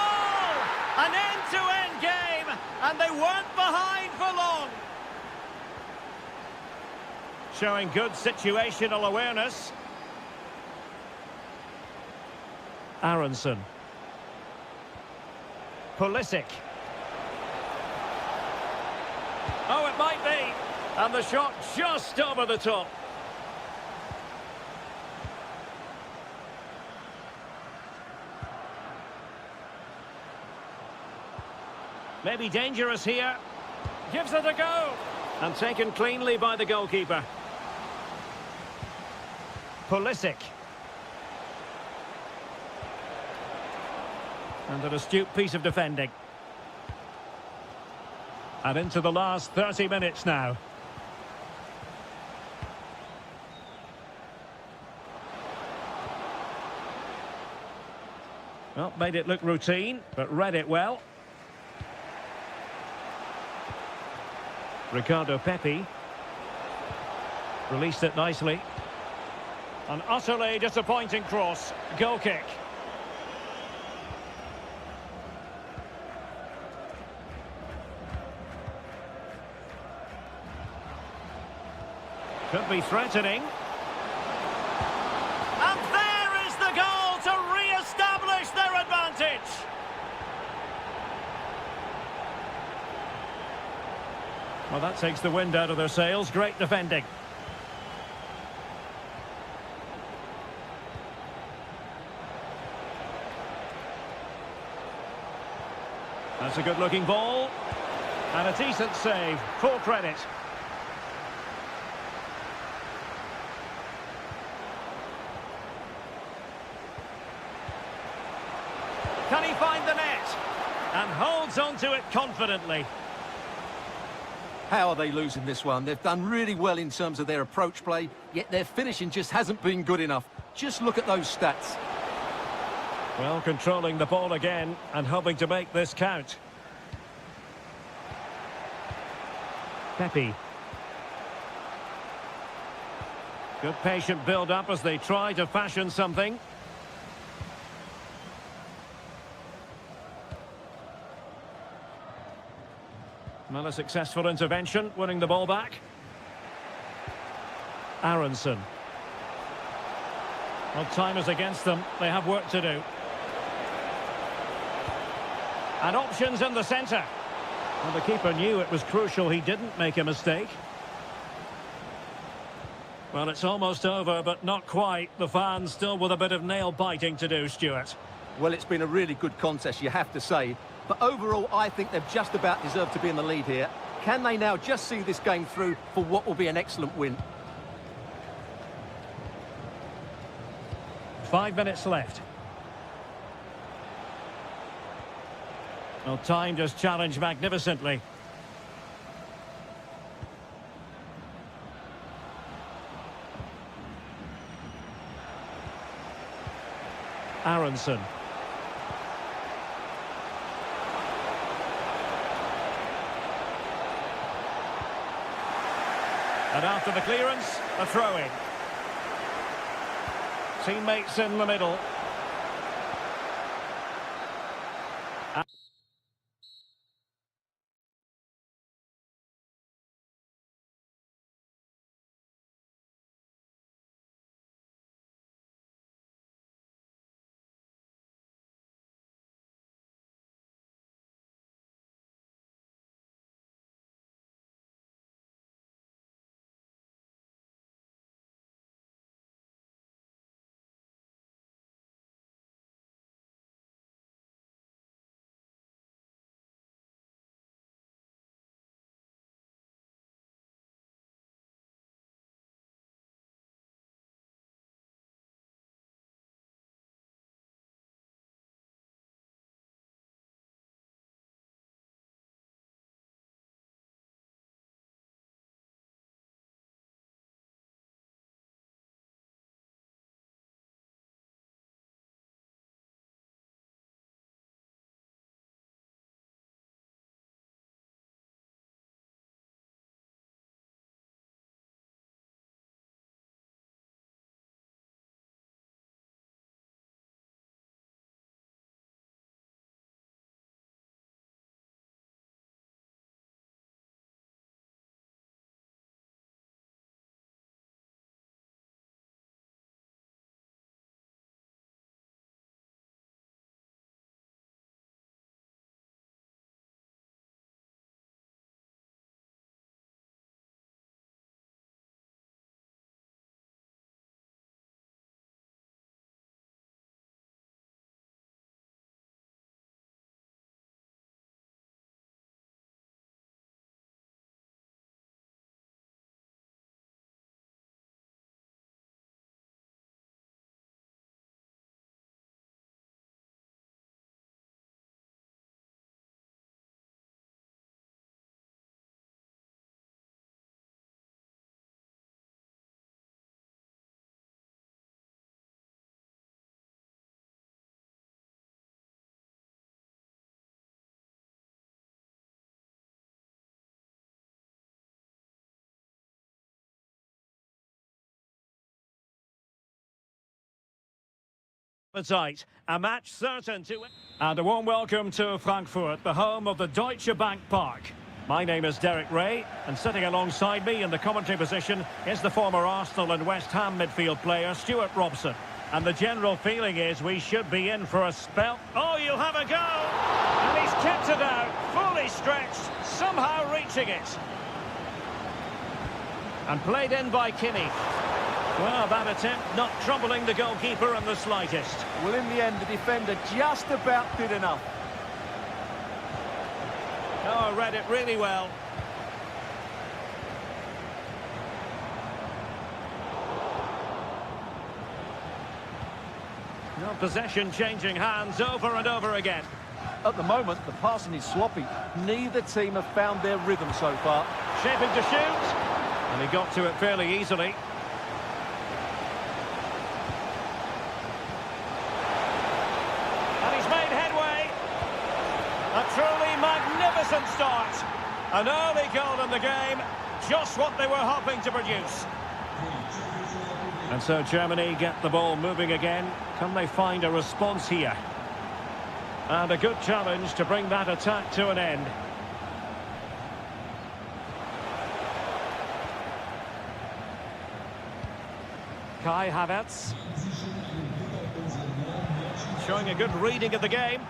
An end-to-end game, and they weren't behind for long. Showing good situational awareness. Aronson. Pulisic. Oh, it might be. And the shot just over the top. Maybe dangerous here. Gives it a go. And taken cleanly by the goalkeeper. Pulisic. And an astute piece of defending. And into the last 30 minutes now. Well, made it look routine, but read it well. Ricardo Pepi. Released it nicely. An utterly disappointing cross. Goal kick. Could be threatening. And there is the goal to re-establish their advantage. Well, that takes the wind out of their sails. Great defending. That's a good-looking ball. And a decent save. Full credit. Can he find the net? And holds on to it confidently. How are they losing this one? They've done really well in terms of their approach play, yet their finishing just hasn't been good enough. Just look at those stats. Well, controlling the ball again and hoping to make this count. Pepi. Good patient build-up as they try to fashion something. Well, a successful intervention, winning the ball back. Aronson. Well, time is against them. They have work to do. And options in the centre. Well, the keeper knew it was crucial he didn't make a mistake. Well, it's almost over, but not quite. The fans still with a bit of nail-biting to do, Stuart. Well, it's been a really good contest, you have to say. But overall, I think they've just about deserved to be in the lead here. Can they now just see this game through for what will be an excellent win? 5 minutes left. Well, time just challenged magnificently. Aronson. And after the clearance, a throw-in. Teammates in the middle. appetite. A match certain to win. And a warm welcome to Frankfurt, the home of the Deutsche Bank Park. My name is Derek Ray, and sitting alongside me in the commentary position is the former Arsenal and West Ham midfield player Stuart Robson. And the general feeling is we should be in for a spell. Oh, you'll have a go! And he's kept it out, fully stretched, somehow reaching it. And played in by Kimmich. Well, that attempt not troubling the goalkeeper in the slightest. Well, in the end, the defender just about did enough. Oh, read it really well. No, possession changing hands over and over again. At the moment, the passing is sloppy. Neither team have found their rhythm so far. Shaping to shoot. And he got to it fairly easily. A truly magnificent start. An early goal in the game, just what they were hoping to produce. And so Germany get the ball moving again. Can they find a response here? And a good challenge to bring that attack to an end. Kai Havertz. Showing a good reading of the game.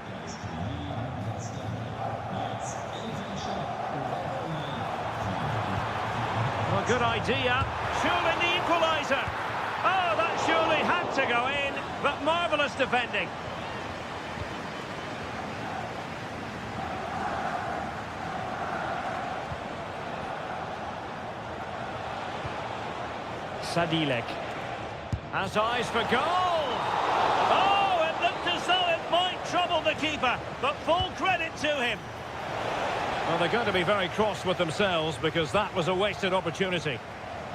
Well, good idea. Surely the equaliser. Oh, that surely had to go in, but marvellous defending. Sadilek has eyes for goal. Oh, it looked as though it might trouble the keeper, but full credit to him. Well, they're going to be very cross with themselves because that was a wasted opportunity.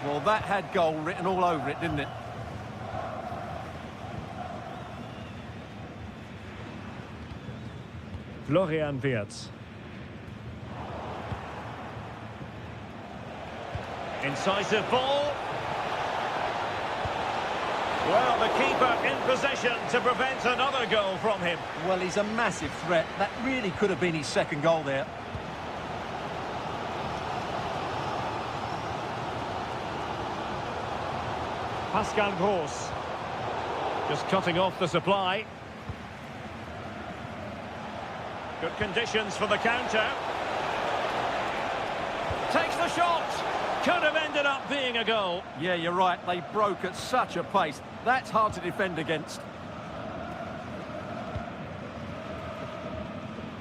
Well, that had goal written all over it, didn't it? Florian Wirtz. Incisive ball. Well, the keeper in possession to prevent another goal from him. Well, he's a massive threat. That really could have been his second goal there. Pascal Gross. Just cutting off the supply. Good conditions for the counter. Takes the shot. Could have ended up being a goal. Yeah, you're right. They broke at such a pace. That's hard to defend against.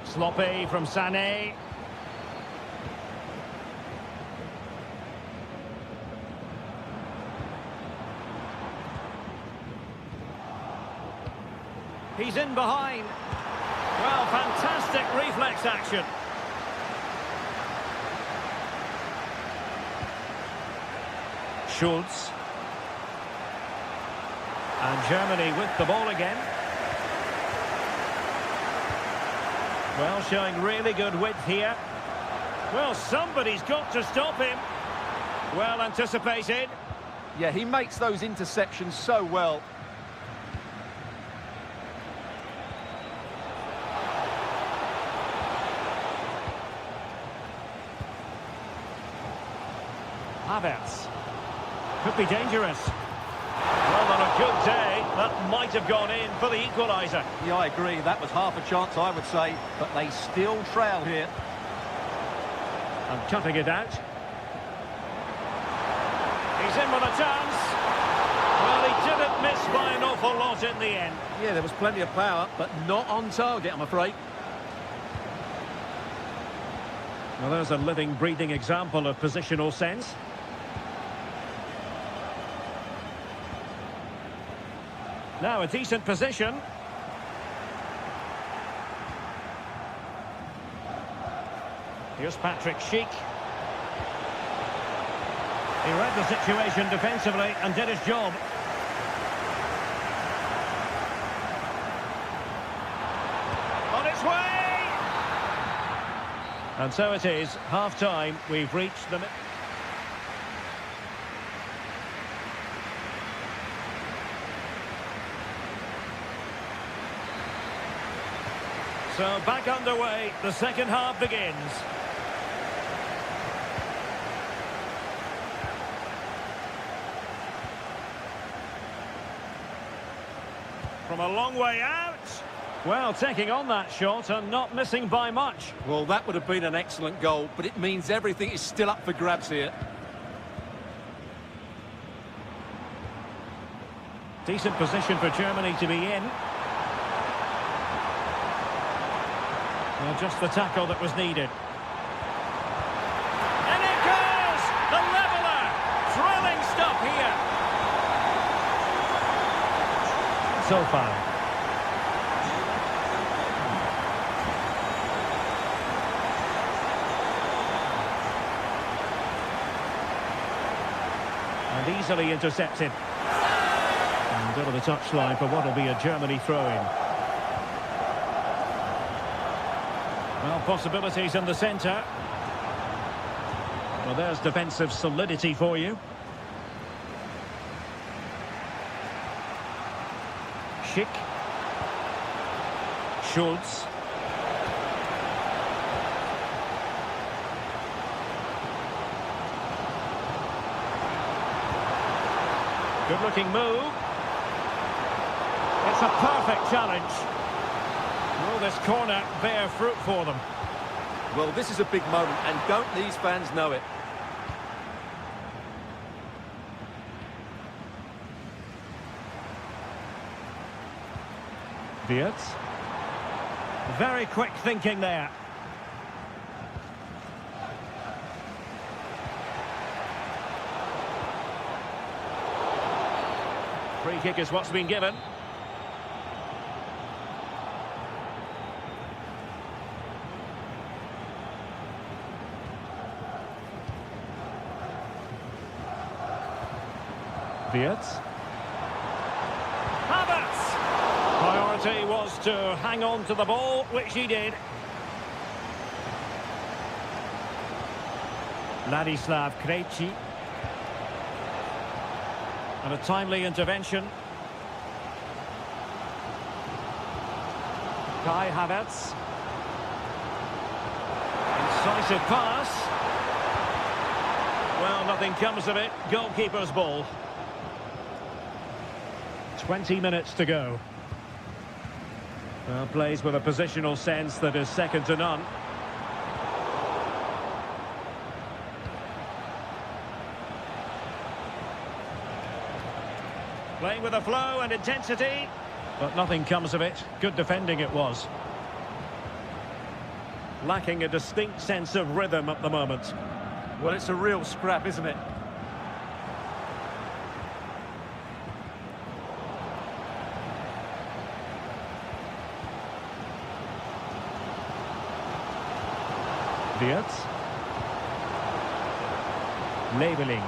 Sloppy from Sané. He's in behind. Well, fantastic reflex action. Schultz. And Germany with the ball again. Well, showing really good width here. Well, somebody's got to stop him. Well anticipated. Yeah, he makes those interceptions so well. Havertz. Could be dangerous. Well, on a good day, that might have gone in for the equaliser. Yeah, I agree. That was half a chance, I would say. But they still trail here. And cutting it out. He's in with a chance. Well, he didn't miss by an awful lot in the end. Yeah, there was plenty of power, but not on target, I'm afraid. Well, there's a living, breathing example of positional sense. Now a decent position. Here's Patrick Schick. He read the situation defensively and did his job. On its way! And so it is, half-time, we've reached the... So back underway, the second half begins. From a long way out. Well, taking on that shot and not missing by much. Well, that would have been an excellent goal, but it means everything is still up for grabs here. Decent position for Germany to be in. Well, just the tackle that was needed. And it goes! The leveller! Thrilling stuff here. So far. And easily intercepted. And over the touchline for what will be a Germany throw-in. Well, possibilities in the centre. Well, there's defensive solidity for you. Schick. Schultz. Good-looking move. It's a perfect challenge. Will this corner bear fruit for them? Well, this is a big moment, and don't these fans know it? Wirtz. Very quick thinking there. Free kick is what's been given. Wirtz. Havertz! Priority was to hang on to the ball, which he did. Ladislav Krejci. And a timely intervention. Kai Havertz. Incisive pass. Well, nothing comes of it. Goalkeeper's ball. 20 minutes to go. Well, plays with a positional sense that is second to none. Playing with a flow and intensity, but nothing comes of it. Good defending it was. Lacking a distinct sense of rhythm at the moment. Well, it's a real scrap, isn't it? Wirtz. Labeling.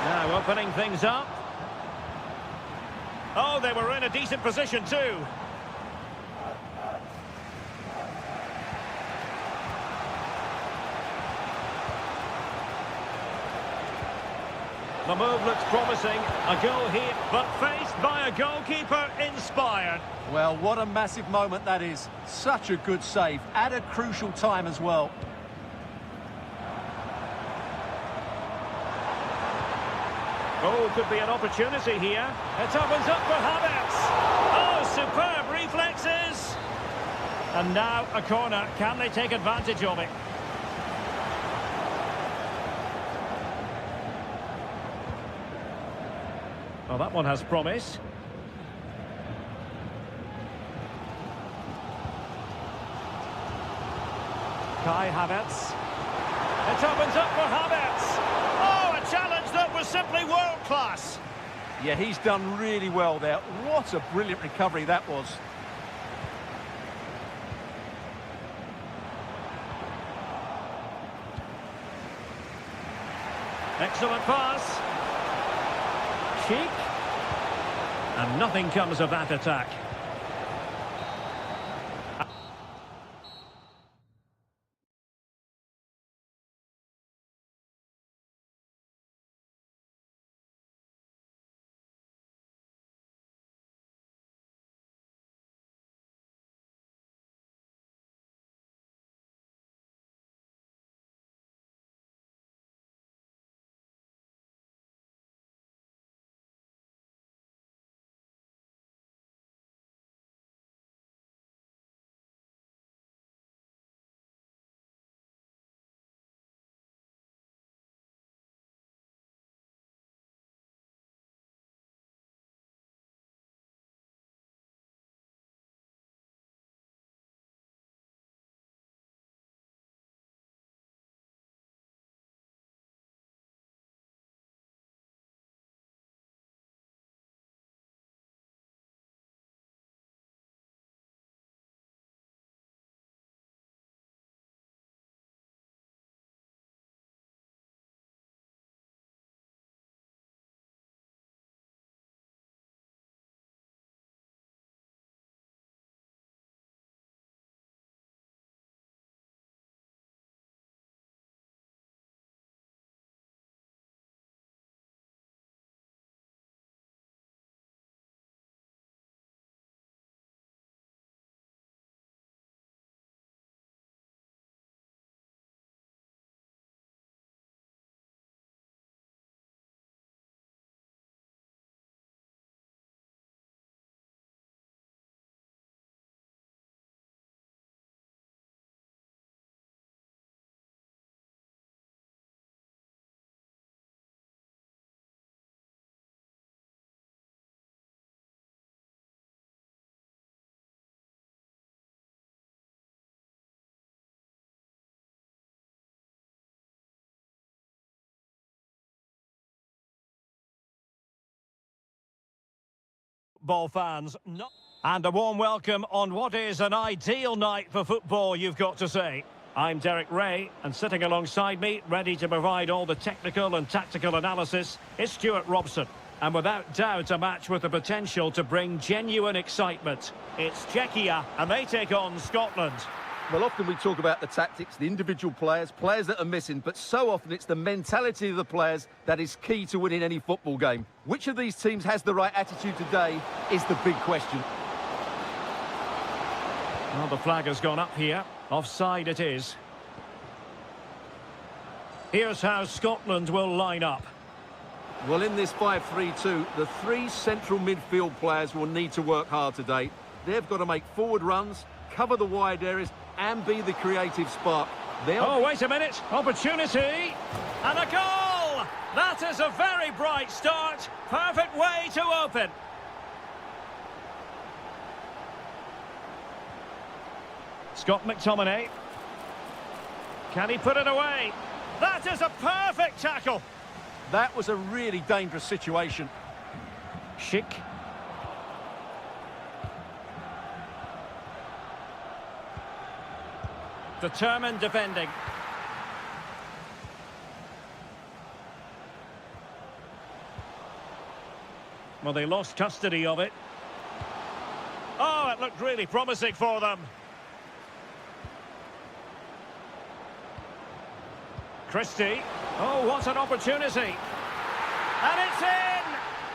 Now opening things up. Oh, they were in a decent position too. The move looks promising. A goal here, but faced by a goalkeeper inspired. Well, what a massive moment that is. Such a good save at a crucial time as well. Oh, could be an opportunity here. It opens up for Havertz. Oh, superb reflexes. And now a corner. Can they take advantage of it? Well, that one has promise. Kai Havertz. It opens up for Havertz. Oh, a challenge that was simply world-class. Yeah, he's done really well there. What a brilliant recovery that was. Excellent pass. Cheek. And nothing comes of that attack. football fans. And a warm welcome on what is an ideal night for football, you've got to say. I'm Derek Ray, and sitting alongside me, ready to provide all the technical and tactical analysis, is Stuart Robson. And without doubt, a match with the potential to bring genuine excitement. It's Czechia, and they take on Scotland. Well, often we talk about the tactics, the individual players that are missing, but so often it's the mentality of the players that is key to winning any football game. Which of these teams has the right attitude today is the big question. Well, the flag has gone up here. Offside it is. Here's how Scotland will line up. Well, in this 5-3-2, the three central midfield players will need to work hard today. They've got to make forward runs, cover the wide areas, and be the creative spark. Oh, wait a minute. Opportunity. And a goal! That is a very bright start. Perfect way to open. Scott McTominay. Can he put it away? That is a perfect tackle. That was a really dangerous situation. Schick. Determined defending. Well, they lost custody of it. Oh, it looked really promising for them. Christie. Oh, what an opportunity. And it's in!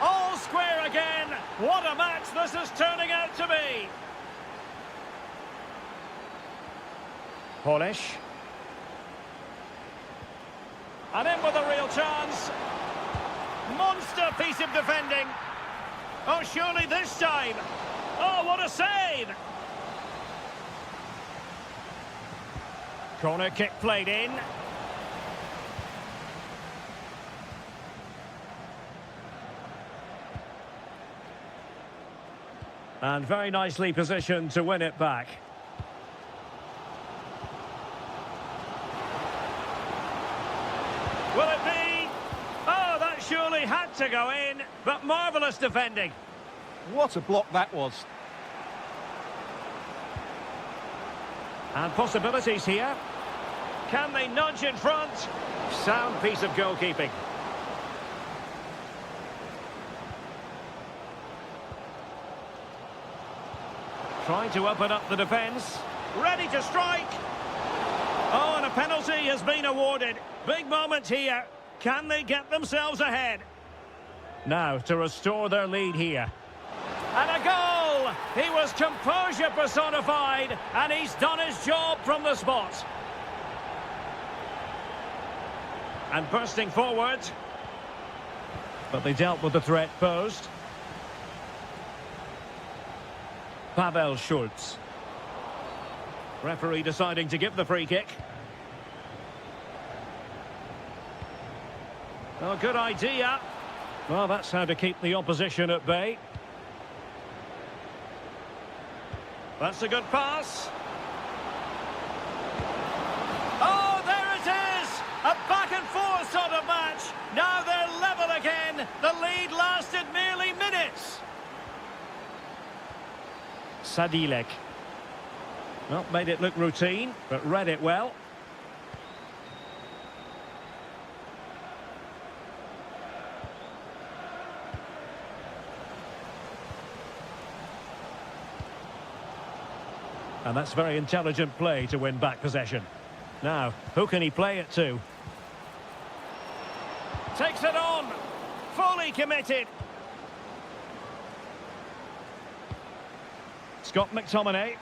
All square again. What a match this is turning out to be. Polish. And in with a real chance. Monster piece of defending. Oh, surely this time. Oh, what a save. Corner kick played in. And very nicely positioned to win it back. Will it be? Oh, that surely had to go in, but marvellous defending. What a block that was. And possibilities here. Can they nudge in front? Sound piece of goalkeeping. Trying to open up the defence. Ready to strike. Oh, and a penalty has been awarded. Big moment here. Can they get themselves ahead? Now to restore their lead here. And a goal! He was composure personified, and he's done his job from the spot. And bursting forward. But they dealt with the threat posed. Pavel Schultz. Referee deciding to give the free kick. Oh, good idea. Well, that's how to keep the opposition at bay. That's a good pass. Oh, there it is! A back and forth sort of match. Now they're level again. The lead lasted merely minutes. Sadilek. Well, made it look routine, but read it well. And that's very intelligent play to win back possession. Now, who can he play it to? Takes it on. Fully committed. Scott McTominay.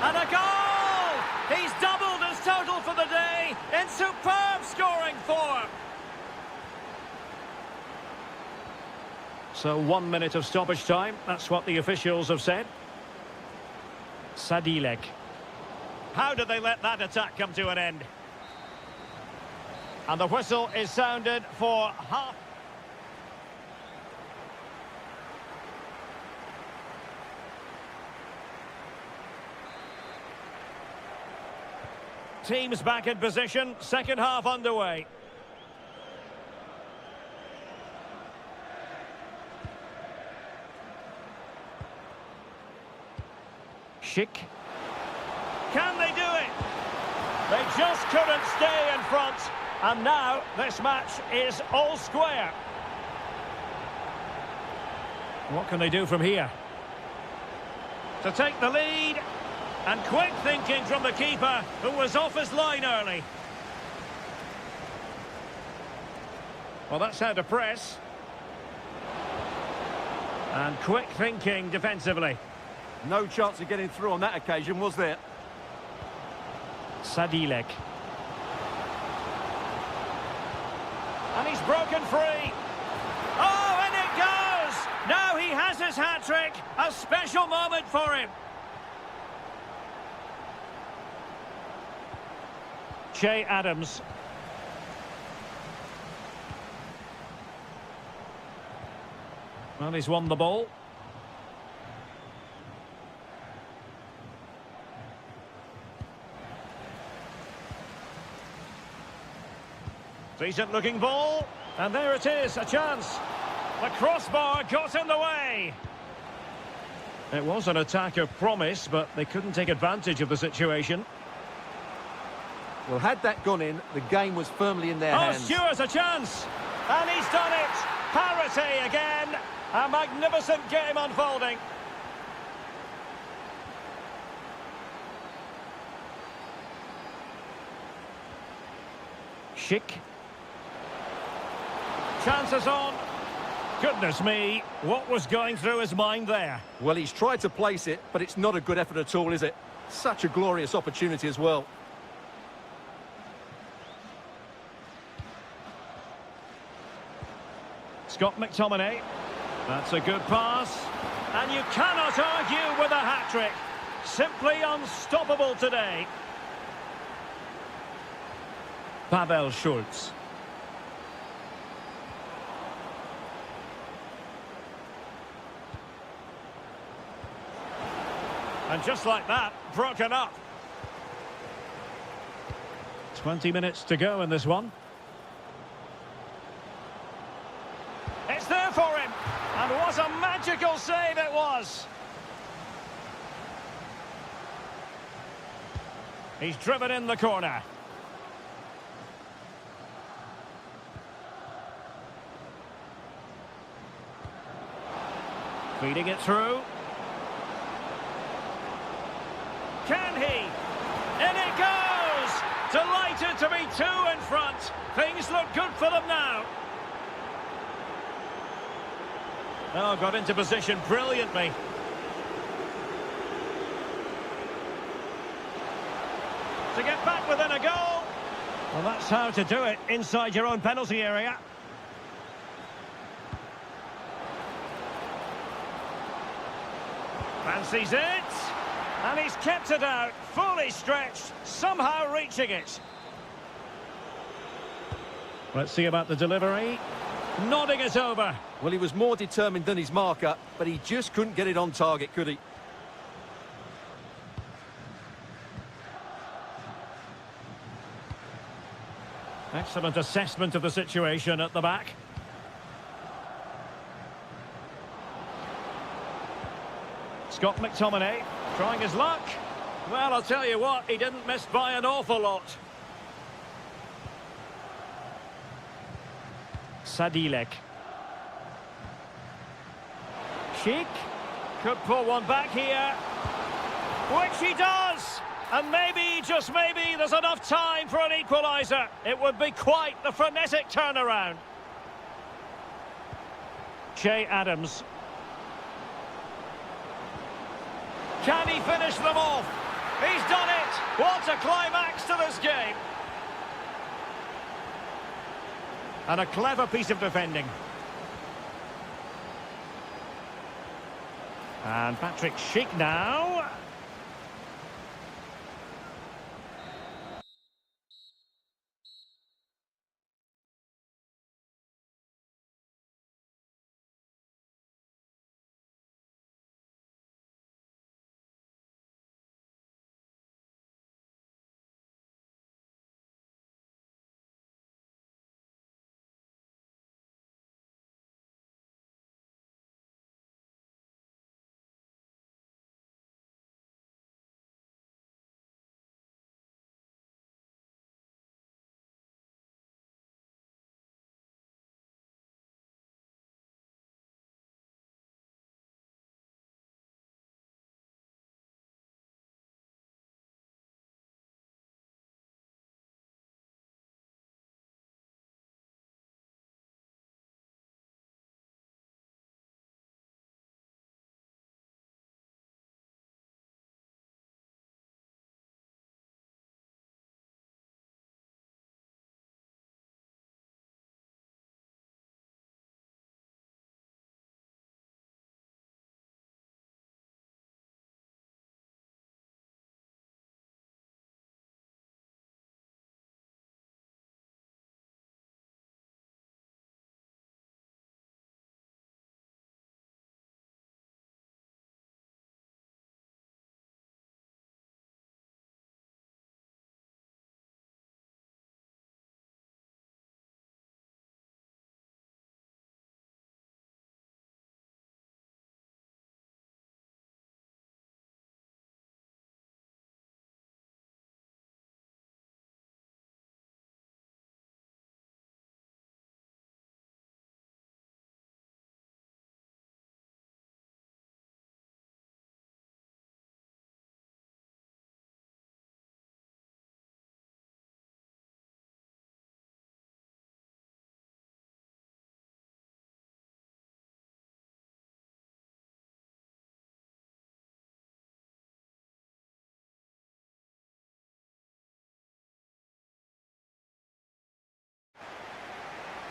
And a goal! He's doubled his total for the day in superb scoring form. So 1 minute of stoppage time. That's what the officials have said. Sadilek. How did they let that attack come to an end? And the whistle is sounded for half. teams back in position. Second half underway. Schick. Can they do it? They just couldn't stay in front. And now this match is all square. What can they do from here? To take the lead. And quick thinking from the keeper, who was off his line early. Well, that's how to press. And quick thinking defensively. No chance of getting through on that occasion, was there? Sadilek. And he's broken free. Oh, and it goes! Now he has his hat-trick. A special moment for him. Che Adams. Well, he's won the ball. Decent looking ball. And there it is, a chance. The crossbar got in the way. It was an attack of promise, but they couldn't take advantage of the situation. Well, had that gone in, the game was firmly in their hands. Oh, Stewart's a chance. And he's done it. Parity again. A magnificent game unfolding. Schick. Chances on. Goodness me, what was going through his mind there? Well, he's tried to place it, but it's not a good effort at all, is it? Such a glorious opportunity as well. Scott McTominay. That's a good pass. And you cannot argue with a hat-trick. Simply unstoppable today. Pavel Schulz. And just like that, broken up. 20 minutes to go in this one. It's there for him. And what a magical save it was. He's driven in the corner. Feeding it through. Can he? In it goes! Delighted to be two in front. Things look good for them now. Oh, got into position brilliantly. To get back within a goal. Well, that's how to do it inside your own penalty area. Fancies it. And he's kept it out, fully stretched, somehow reaching it. Let's see about the delivery. Nodding it over. Well, he was more determined than his marker, but he just couldn't get it on target, could he? Excellent assessment of the situation at the back. Scott McTominay trying his luck. Well, I'll tell you what, he didn't miss by an awful lot. Sadilek. Schick could pull one back here, which he does. And maybe, just maybe, there's enough time for an equaliser. It would be quite the frenetic turnaround. Che Adams. Can he finish them off? He's done it! What a climax to this game! And a clever piece of defending. And Patrick Schick now.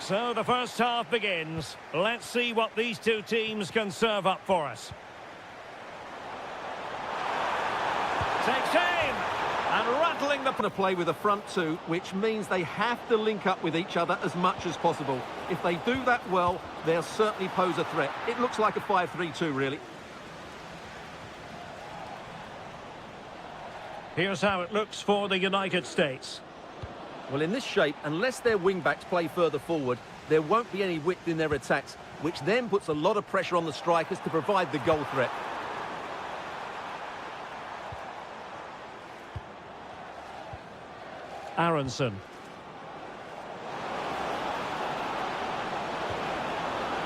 So the first half begins. Let's see what these two teams can serve up for us. Takes aim and rattling the play with a front two, which means they have to link up with each other as much as possible. If they do that well, they'll certainly pose a threat. It looks like a 5-3-2, really. Here's how it looks for the United States. Well, in this shape, unless their wing-backs play further forward, there won't be any width in their attacks, which then puts a lot of pressure on the strikers to provide the goal threat. Aronson.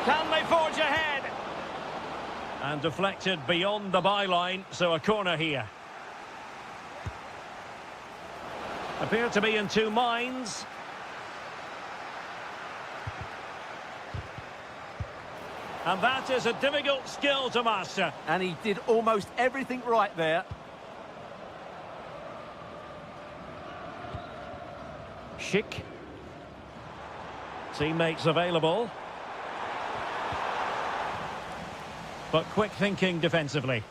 Can they forge ahead? And deflected beyond the byline, so a corner here. Appear to be in two minds. And that is a difficult skill to master. And he did almost everything right there. Schick. Teammates available. But quick thinking defensively.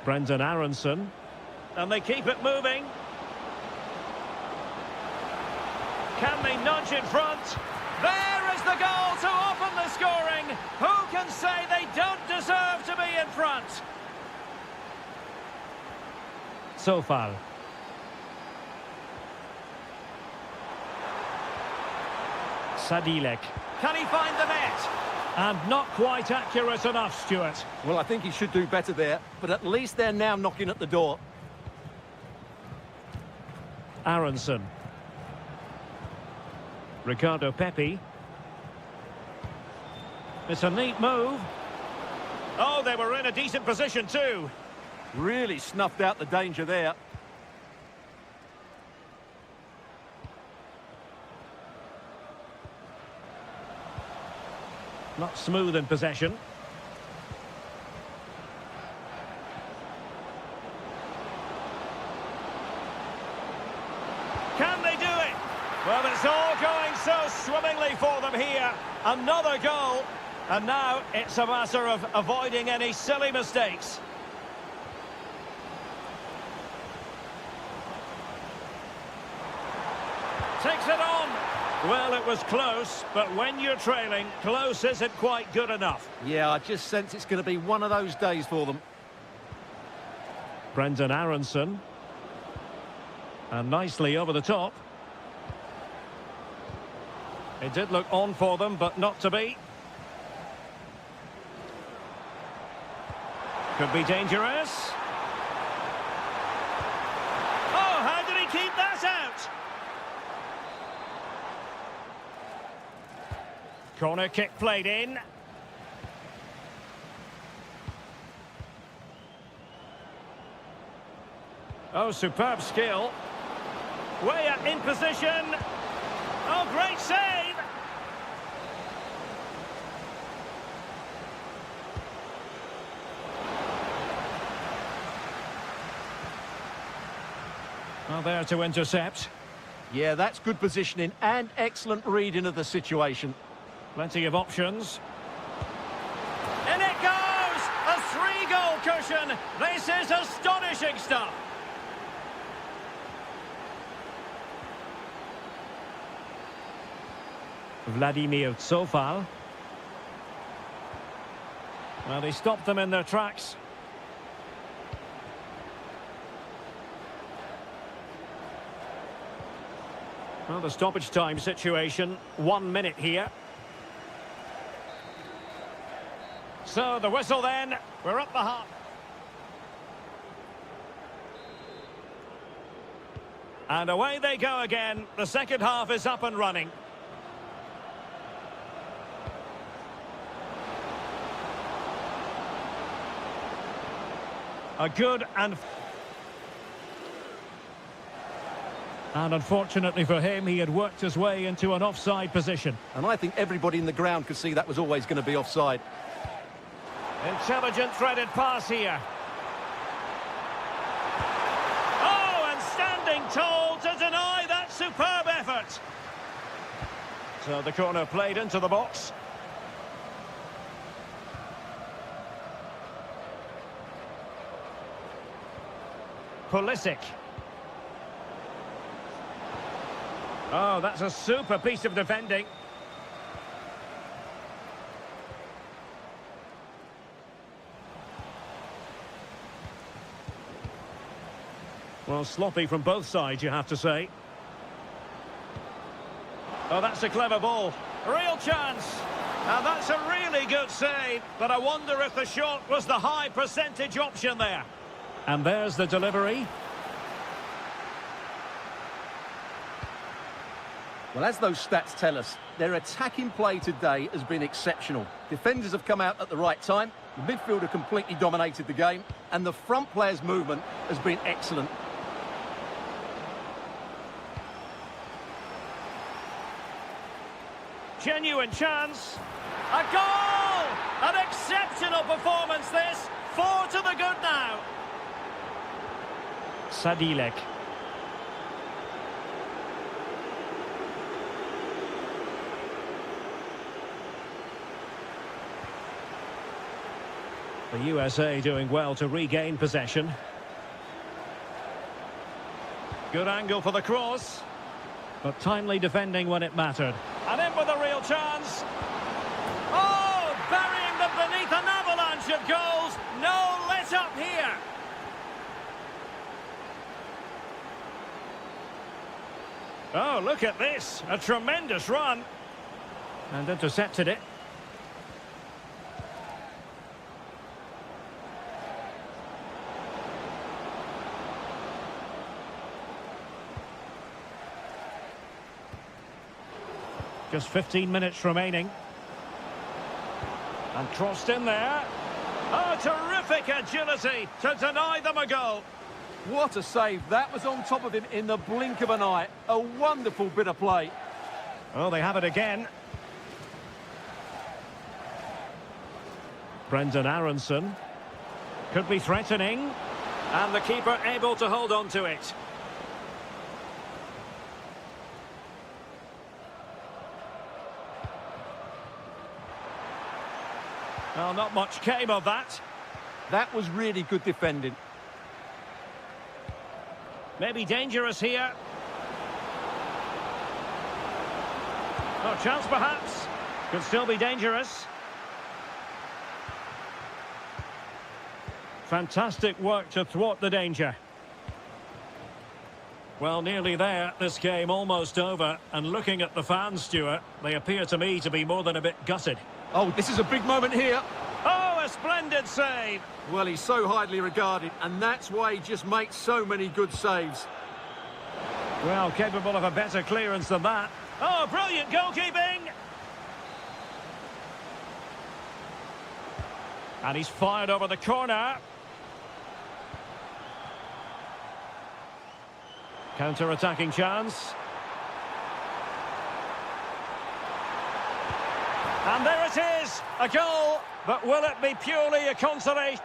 Brendan Aronson. And they keep it moving. Can they nudge in front? There is the goal to open the scoring. Who can say they don't deserve to be in front? Sofal. Sadilek. Can he find the net? And not quite accurate enough, Stuart. Well, I think he should do better there, but at least they're now knocking at the door. Aronson. Ricardo Pepi. It's a neat move. Oh, they were in a decent position too. Really snuffed out the danger there. Not smooth in possession. Can they do it? Well, it's all going so swimmingly for them here. Another goal. And now it's a matter of avoiding any silly mistakes. Takes it on. Well, it was close, but when you're trailing, close isn't quite good enough. Yeah, I just sense it's going to be one of those days for them. Brendan Aronson. And nicely over the top. It did look on for them, but not to be. Could be dangerous. Oh, how did he keep that out? Corner kick played in. Oh, superb skill. Way up in position. Oh, great save. Well, there to intercept. Yeah, that's good positioning and excellent reading of the situation. Plenty of options. In it goes! A 3-goal cushion. This is astonishing stuff. Vladimir Sofal. Well, they stopped them in their tracks. Well, the stoppage time situation, 1 minute here. So, the whistle then, we're up the half. And away they go again, the second half is up and running. A good and unfortunately for him, he had worked his way into an offside position. And I think everybody in the ground could see that was always going to be offside. Intelligent threaded pass here. Oh, and standing tall to deny that superb effort. So the corner played into the box. Pulisic. Oh, that's a super piece of defending. Well, sloppy from both sides, you have to say. Oh, that's a clever ball. Real chance. Now, that's a really good save, but I wonder if the shot was the high percentage option there. And there's the delivery. Well, as those stats tell us, their attacking play today has been exceptional. Defenders have come out at the right time, the midfielder completely dominated the game, and the front player's movement has been excellent. Genuine chance. A goal! An exceptional performance this. 4 to the good now. Sadilek. The USA doing well to regain possession. Good angle for the cross. But timely defending when it mattered. And in with a real chance. Oh, burying them beneath an avalanche of goals. No let up here. Oh, look at this. A tremendous run. And intercepted it. Just 15 minutes remaining. And crossed in there. Oh, terrific agility to deny them a goal. What a save. That was on top of him in the blink of an eye. A wonderful bit of play. Oh, they have it again. Brendan Aronson. Could be threatening. And the keeper able to hold on to it. Well, not much came of that. That was really good defending. Maybe dangerous here. No chance perhaps. Could still be dangerous. Fantastic work to thwart the danger. Well, nearly there. This game almost over. And looking at the fans, Stuart, they appear to me to be more than a bit gutted. Oh, this is a big moment here. Oh, a splendid save. Well, he's so highly regarded, and that's why he just makes so many good saves. Well, capable of a better clearance than that. Oh, brilliant goalkeeping. And he's fired over the corner. Counter-attacking chance. And there it is, a goal, but will it be purely a consolation?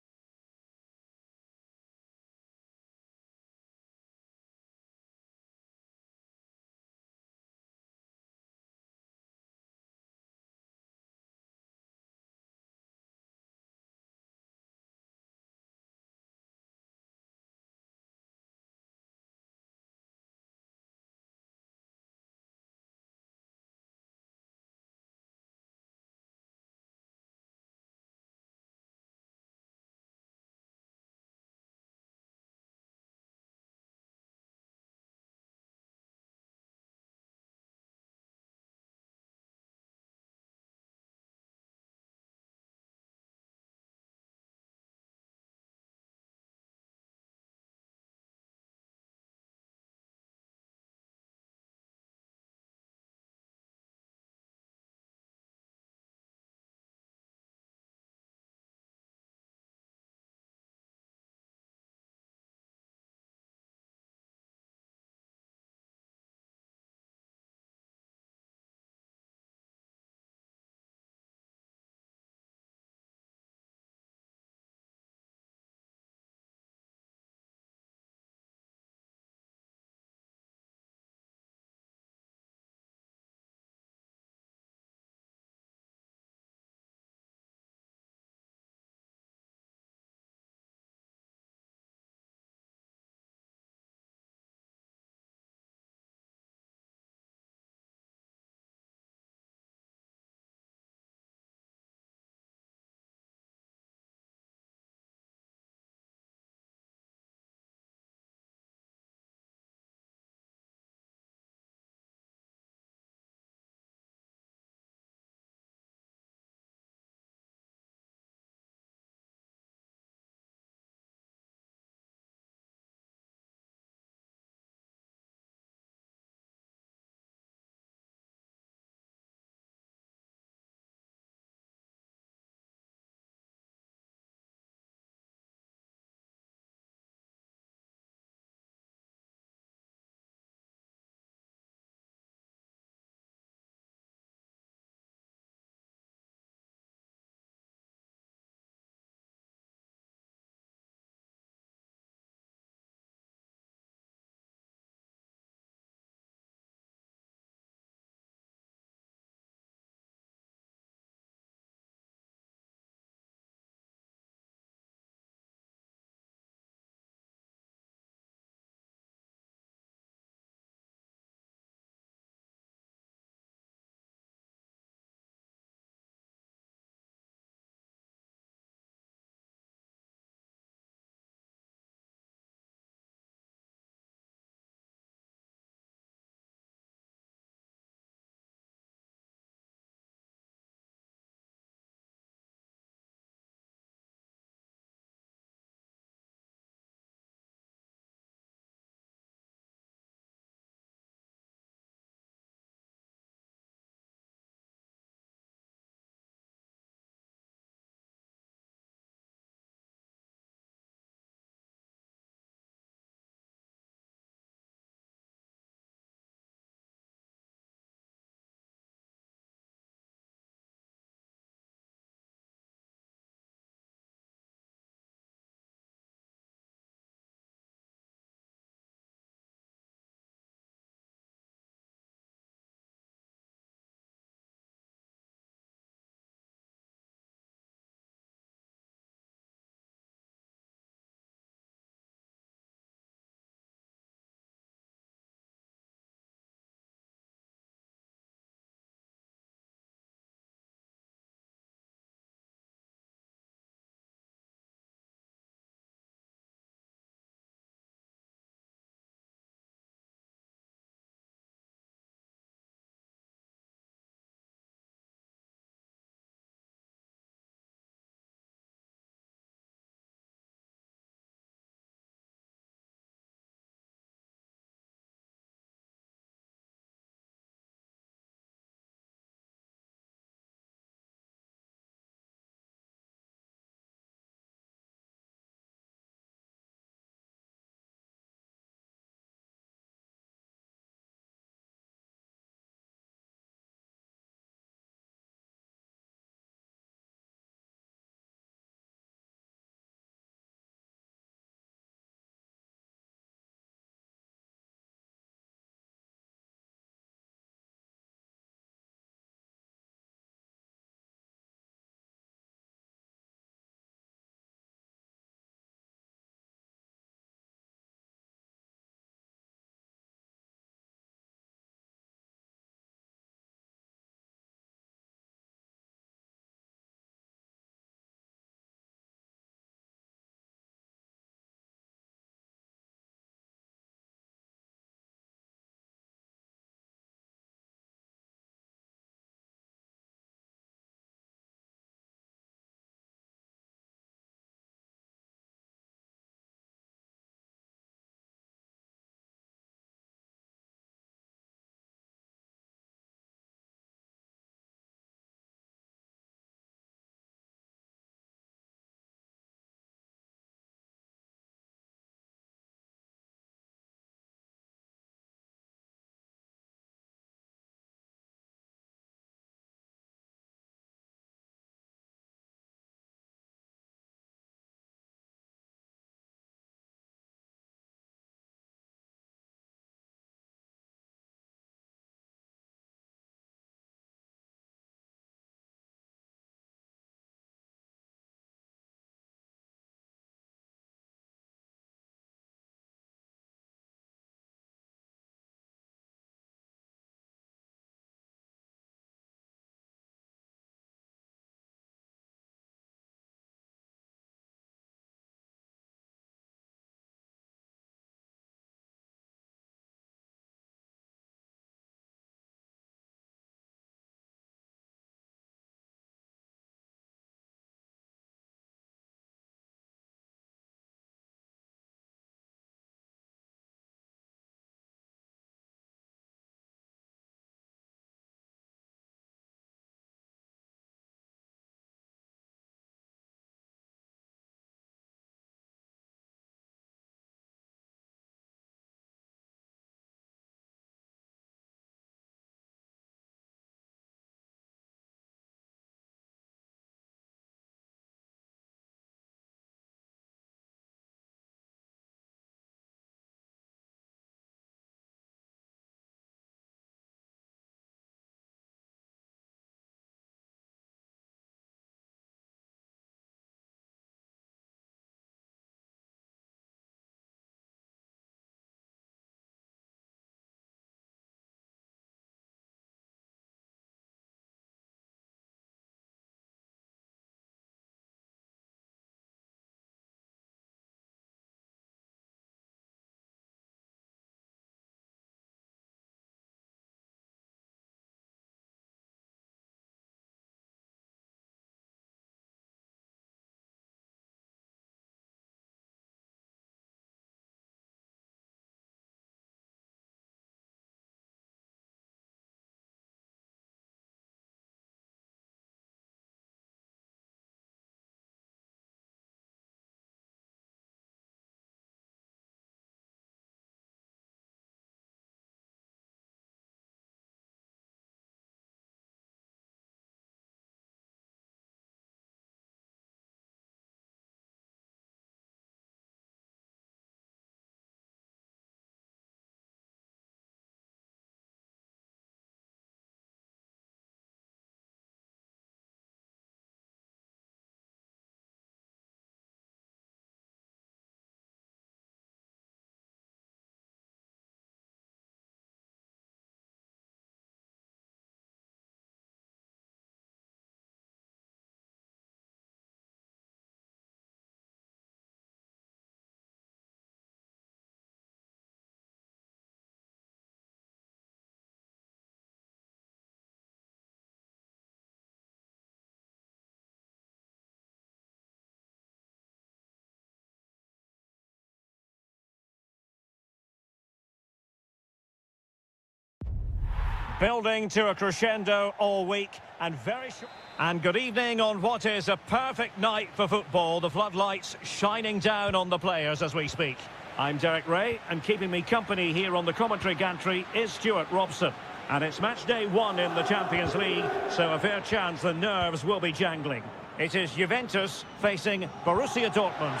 Building to a crescendo all week and very short. And good evening on what is a perfect night for football. The floodlights shining down on the players as we speak. I'm Derek Ray, and keeping me company here on the commentary gantry is Stuart Robson. And it's match day 1 in the Champions League, so a fair chance the nerves will be jangling. It is Juventus facing Borussia Dortmund.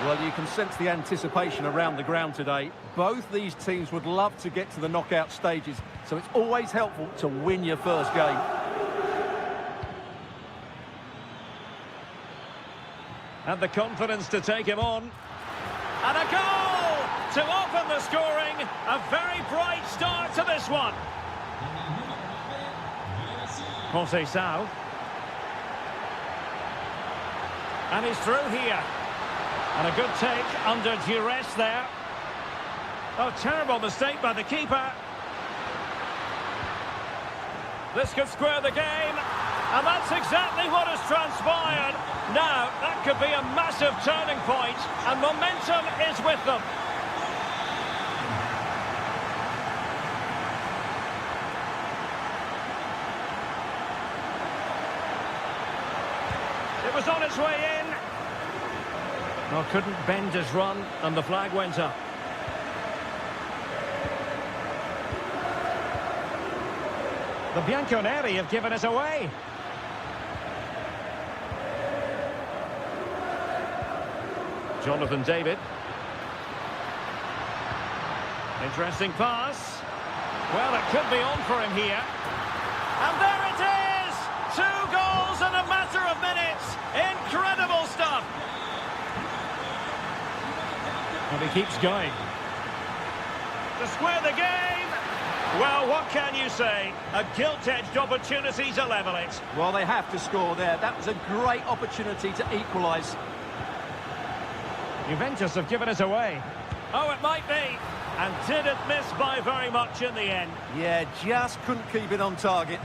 Well, you can sense the anticipation around the ground today. Both these teams would love to get to the knockout stages, so it's always helpful to win your first game. And the confidence to take him on. And a goal to open the scoring. A very bright start to this one. Jose Sao. And he's through here. And a good take under duress there. Oh, terrible mistake by the keeper. This could square the game. And that's exactly what has transpired. Now, that could be a massive turning point, and momentum is with them. It was on its way in. Well, couldn't bend his run, and the flag went up. The Bianconeri have given us away. Jonathan David. Interesting pass. Well, it could be on for him here. And there it is! 2 goals in a matter of minutes. Incredible stuff. And he keeps going. To square the game. Well, what can you say? A gilt-edged opportunity to level it. Well, they have to score there. That was a great opportunity to equalise. Juventus have given us away. Oh, it might be. And didn't miss by very much in the end. Yeah, just couldn't keep it on target.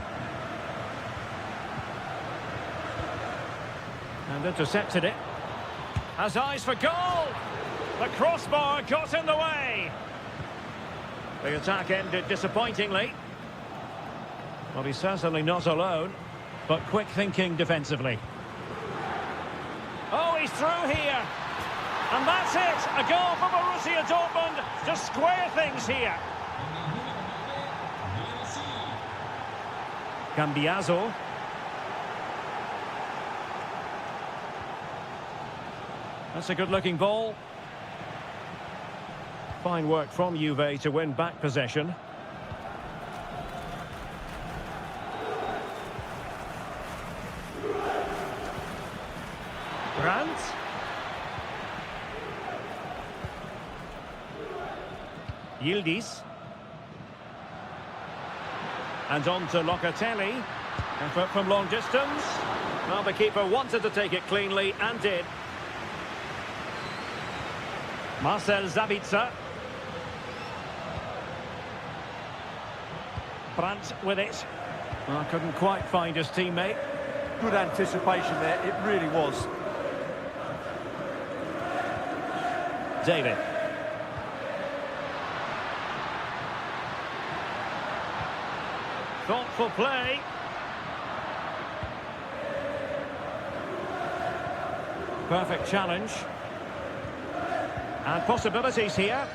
And intercepted it. Has eyes for goal. The crossbar got in the way. The attack ended disappointingly. Well, he's certainly not alone, but quick thinking defensively. Oh, he's through here. And that's it. A goal for Borussia Dortmund to square things here. Cambiaso. That's a good-looking ball. Fine work from Juve to win back possession. Brandt. Yildiz. And on to Locatelli. Effort from long distance. Well, the keeper wanted to take it cleanly and did. Marcel Sabitzer. Brandt with it. Well, couldn't quite find his teammate. Good anticipation there, it really was. David. Thoughtful play. Perfect challenge. And possibilities here.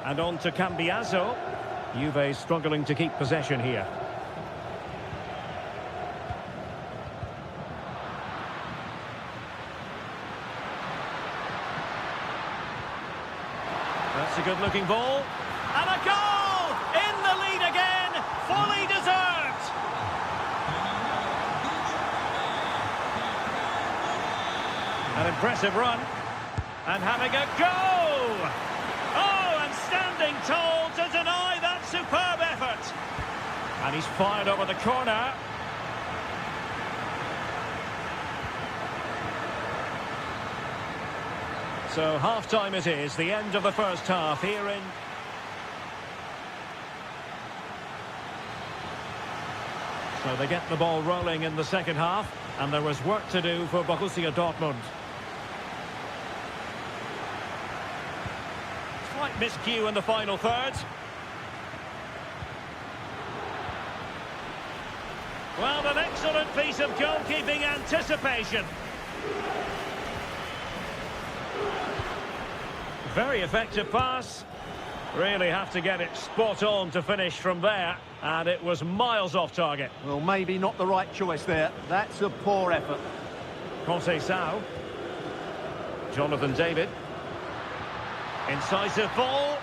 And on to Cambiaso. Juve struggling to keep possession here. That's a good-looking ball. And a goal! In the lead again! Fully deserved! An impressive run. And having a go! Oh, and standing tall to deny that superb effort. And he's fired over the corner. So half-time it is, the end of the first half here in... So they get the ball rolling in the second half, and there was work to do for Borussia Dortmund. miscue in the final third. Well, an excellent piece of goalkeeping anticipation. Very effective pass. Really have to get it spot on to finish from there. And it was miles off target. Well, maybe not the right choice there. That's a poor effort. Conceição. Jonathan David. Incisive ball.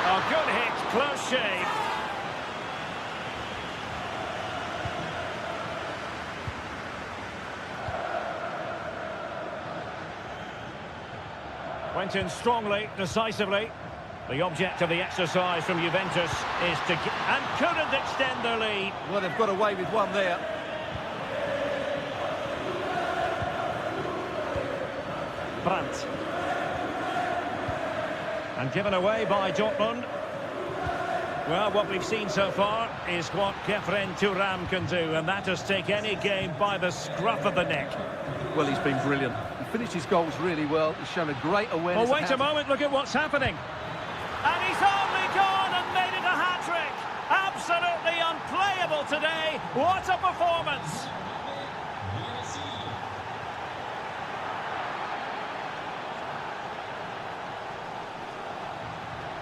Oh, good hit. Close shave. Went in strongly, decisively. The object of the exercise from Juventus is to... and couldn't extend their lead. Well, they've got away with one there. Brandt. And given away by Dortmund. Well, what we've seen so far is what Kefren Thuram can do, and that is take any game by the scruff of the neck. Well, he's been brilliant. He finished his goals really well. He's shown a great awareness. Oh, wait a moment, look at what's happening. And he's only gone and made it a hat-trick. Absolutely unplayable today. What a performance.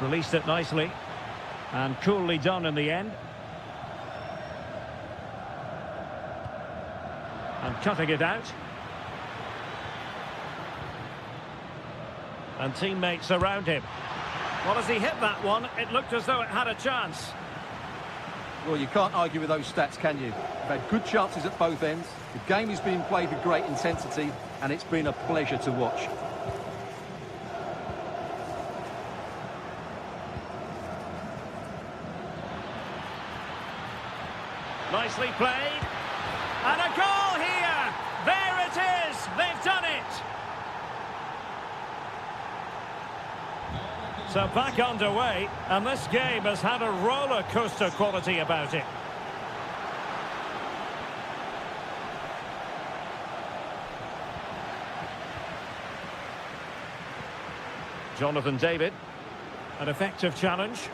Released it nicely. And coolly done in the end. And cutting it out. And teammates around him. Well, as he hit that one, it looked as though it had a chance. Well, you can't argue with those stats, can you? They've had good chances at both ends. The game is being played with great intensity, and it's been a pleasure to watch. Nicely played. And a goal here! There it is! They've done it! So back underway, and this game has had a roller coaster quality about it. Jonathan David, an effective challenge.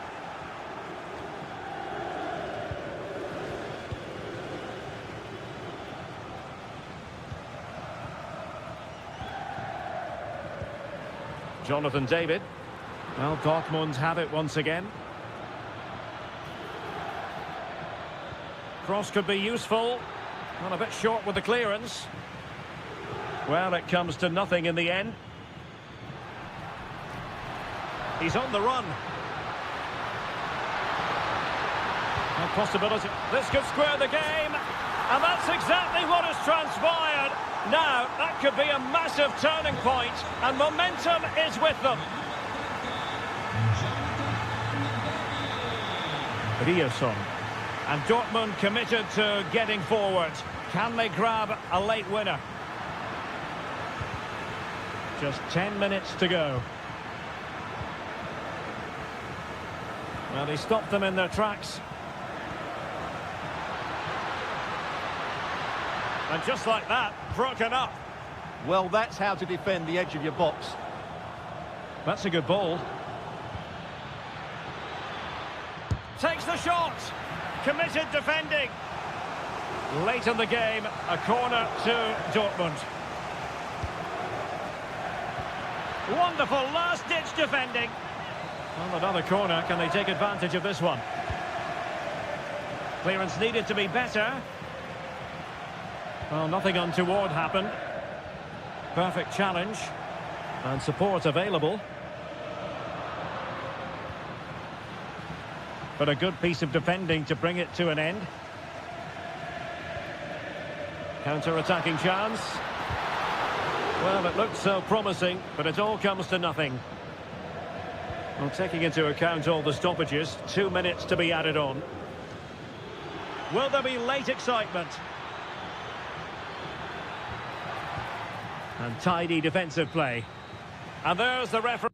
Jonathan David. Well, Dortmund have it once again. Cross could be useful. Well, a bit short with the clearance. Well, it comes to nothing in the end. He's on the run. A possibility. This could square the game. And that's exactly what has transpired. Now, that could be a massive turning point, and momentum is with them. Ryerson. And Dortmund committed to getting forward. Can they grab a late winner? Just 10 minutes to go. Well, he stopped them in their tracks. And just like that, broken up. Well, that's how to defend the edge of your box. That's a good ball. Takes the shot. Committed defending. Late in the game, a corner to Dortmund. Wonderful last-ditch defending. Well, another corner. Can they take advantage of this one? Clearance needed to be better. Well, nothing untoward happened. Perfect challenge. And support available. But a good piece of defending to bring it to an end. Counter-attacking chance. Well, it looked so promising, but it all comes to nothing. Well, taking into account all the stoppages, 2 minutes to be added on. Will there be late excitement? And tidy defensive play. And there's the referee.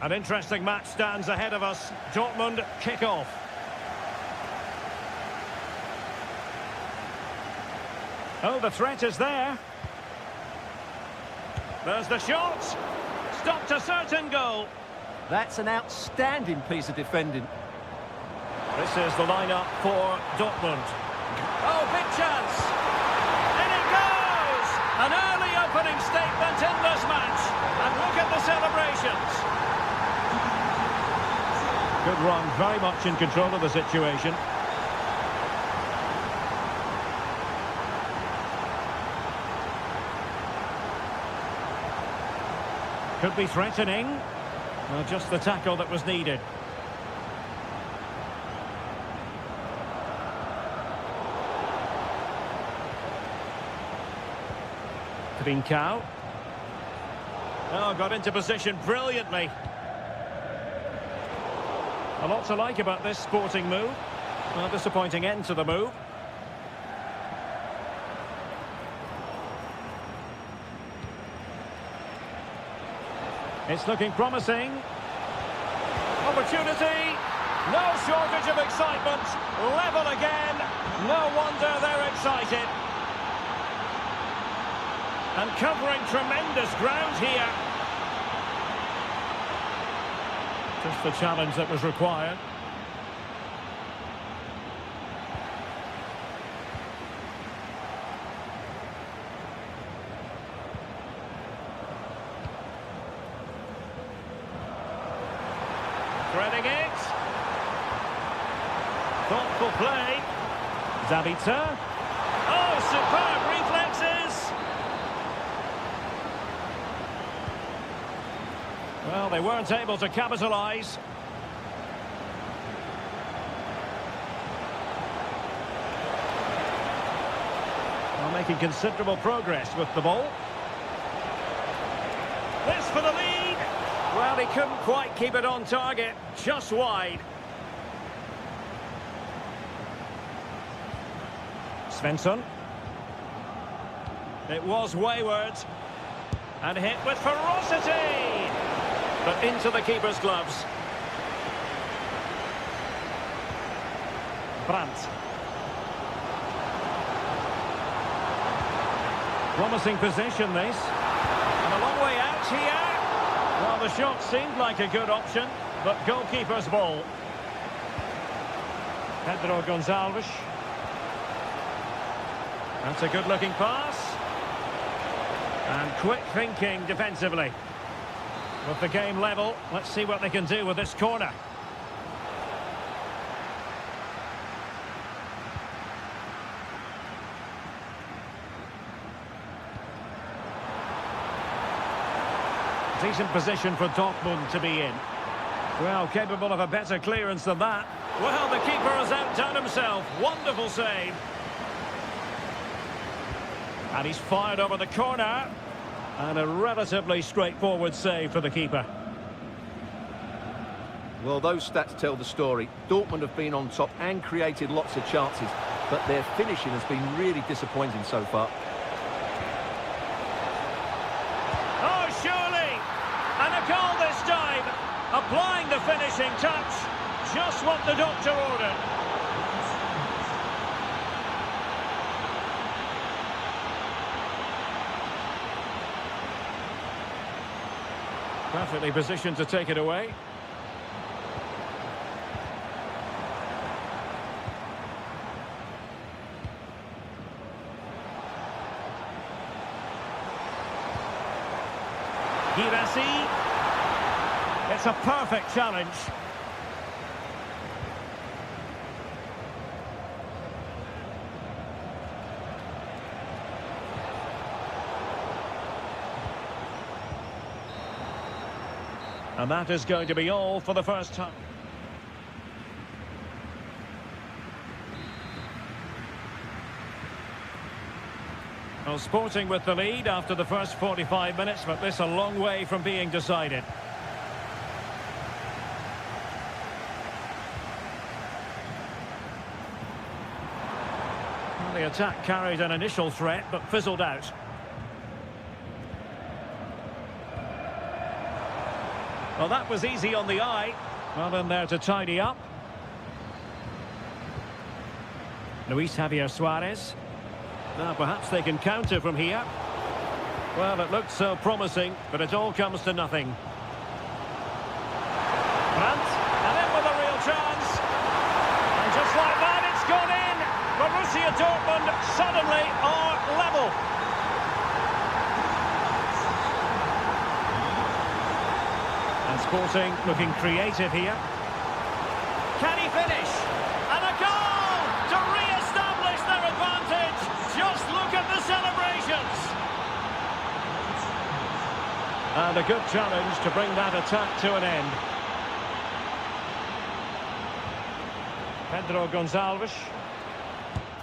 An interesting match stands ahead of us. Dortmund kick off. Oh, the threat is there. There's the shot. Stopped a certain goal. That's an outstanding piece of defending. This is the lineup for Dortmund. Oh, big chance. In it goes! An early opening statement in this match. And look at the celebrations. Good run, very much in control of the situation. Could be threatening. Well, just the tackle that was needed. Trincao. Oh, got into position brilliantly. A lot to like about this sporting move. Well, disappointing end to the move. It's looking promising. Opportunity. No shortage of excitement. Level again. No wonder they're excited. And covering tremendous ground here. Just the challenge that was required. Threading it. Thoughtful play. Zabitzer. Oh, superb reflexes. Well, they weren't able to capitalise. Well, making considerable progress with the ball. This for the lead. Well, he couldn't quite keep it on target, just wide. Svensson. It was wayward. And hit with ferocity. But into the keeper's gloves. Brandt. Promising position, this. And a long way out here. Well, the shot seemed like a good option, but goalkeeper's ball. Pedro Gonçalves. That's a good-looking pass. And quick thinking defensively. With the game level, let's see what they can do with this corner. Decent position for Dortmund to be in. Well, capable of a better clearance than that. Well, the keeper has outdone himself. Wonderful save. And he's fired over the corner. And a relatively straightforward save for the keeper. Well, those stats tell the story. Dortmund have been on top and created lots of chances, but their finishing has been really disappointing so far. Oh, surely! And a goal this time! Applying the finishing touch. Just what the doctor ordered. Perfectly positioned to take it away. Girassi. It's a perfect challenge. And that is going to be all for the first time. Well, Sporting with the lead after the first 45 minutes, but this a long way from being decided. Well, the attack carried an initial threat, but fizzled out. Well, that was easy on the eye. Well in there to tidy up. Luis Javier Suarez. Now perhaps they can counter from here. Well, it looked so promising, but it all comes to nothing. Brandt, and in with a real chance. And just like that, it's gone in. Borussia Dortmund suddenly are level. And Sporting looking creative here. Can he finish? And a goal to re-establish their advantage. Just look at the celebrations. And a good challenge to bring that attack to an end. Pedro Gonçalves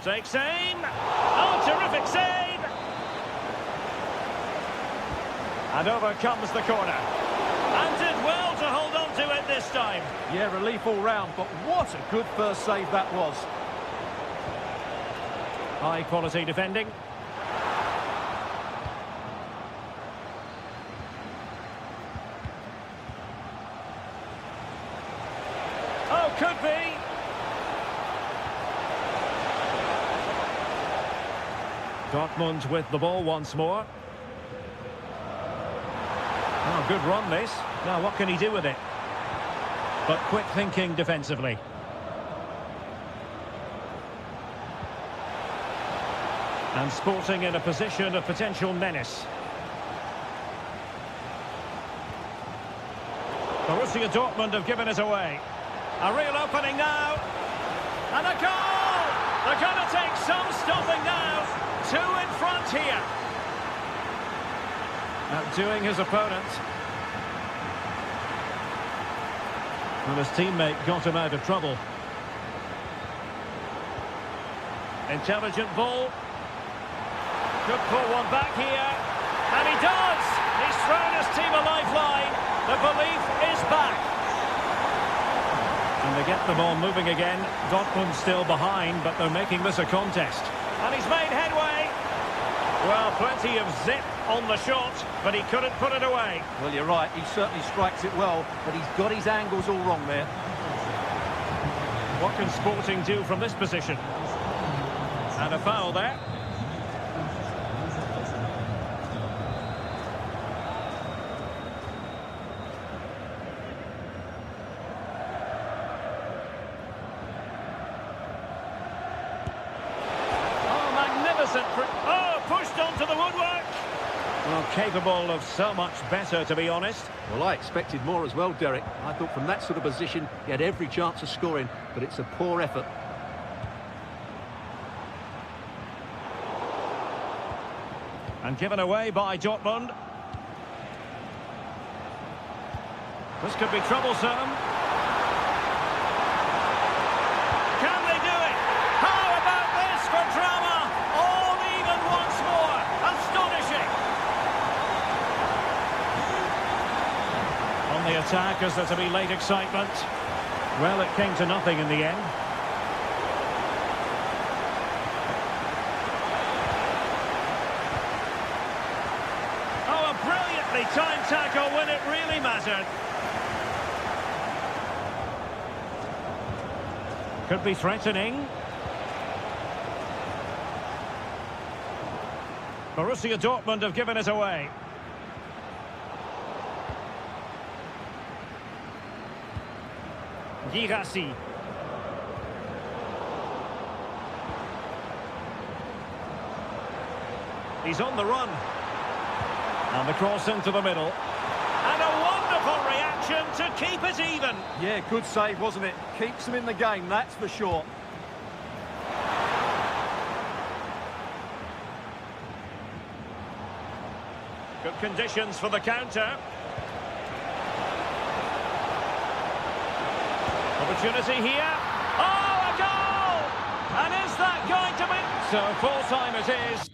takes aim. Oh, terrific save! And over comes the corner. And did well to hold on to it this time. Yeah, relief all round, but what a good first save that was. High quality defending. Oh, could be. Dortmund with the ball once more. Oh, good run this. Now what can he do with it? But quick thinking defensively. And Sporting in a position of potential menace. Borussia Dortmund have given it away. A real opening now. And a goal! They're going to take some stopping now. Two in front here. Outdoing his opponent. And his teammate got him out of trouble. Intelligent ball. Could pull one back here. And he does! He's thrown his team a lifeline. The belief is back. And they get the ball moving again. Dortmund still behind, but they're making this a contest. And he's made headway. Well, plenty of zip on the shot, but he couldn't put it away. Well, you're right. He certainly strikes it well, but he's got his angles all wrong there. What can Sporting do from this position? And a foul there. Oh, pushed onto the woodwork. Well, capable of so much better, to be honest. Well, I expected more as well, Derek. I thought from that sort of position, he had every chance of scoring, but it's a poor effort. And given away by Dortmund. This could be troublesome. Can they do it? How about this for drama? All even once more. Astonishing. On the attack, is there to be late excitement? Well, it came to nothing in the end. Oh, a brilliantly timed tackle when it really mattered. Could be threatening. Borussia Dortmund have given it away. Girassi. He's on the run. And the cross into the middle. And a wonderful reaction to keep it even. Yeah, good save, wasn't it? Keeps them in the game, that's for sure. Good conditions for the counter. Opportunity here. Oh, a goal! And is that going to be... So full time it is.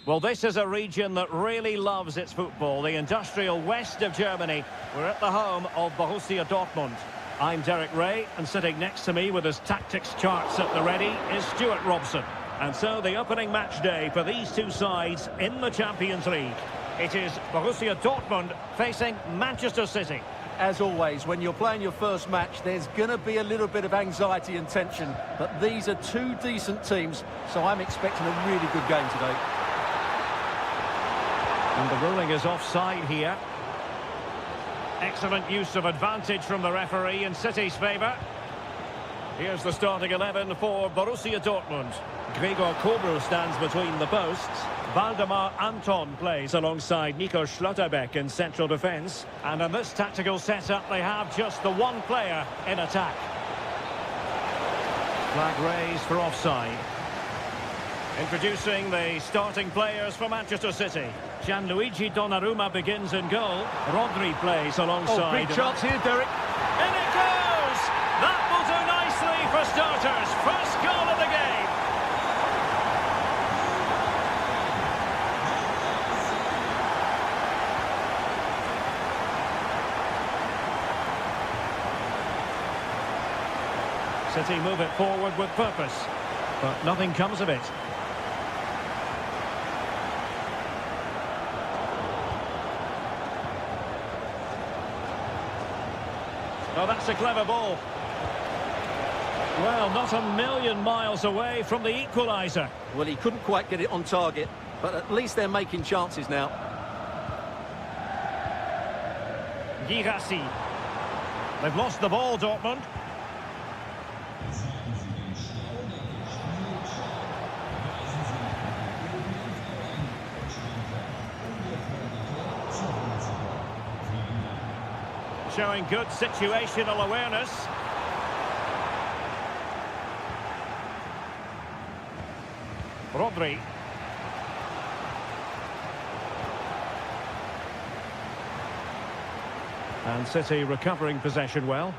Well, this is a region that really loves its football, the industrial west of Germany. We're at the home of Borussia Dortmund. I'm Derek Ray, and sitting next to me with his tactics charts at the ready is Stuart Robson. And so the opening match day for these two sides in the Champions League. It is Borussia Dortmund facing Manchester City. As always, when you're playing your first match, there's going to be a little bit of anxiety and tension. But these are two decent teams, so I'm expecting a really good game today. And the ruling is offside here. Excellent use of advantage from the referee in City's favour. Here's the starting 11 for Borussia Dortmund. Gregor Kobel stands between the posts. Waldemar Anton plays alongside Nico Schlotterbeck in central defence. And in this tactical setup, they have just the one player in attack. Flag raised for offside. Introducing the starting players for Manchester City. Gianluigi Donnarumma begins in goal. Rodri plays alongside. Oh, big chance here, Derek. In it goes! That will do nicely for starters. First goal of the game. City move it forward with purpose, but nothing comes of it. Oh, that's a clever ball. Well, not a million miles away from the equaliser. Well, he couldn't quite get it on target, but at least they're making chances now. Girassi. They've lost the ball, Dortmund. Showing good situational awareness. Rodri. And City recovering possession well.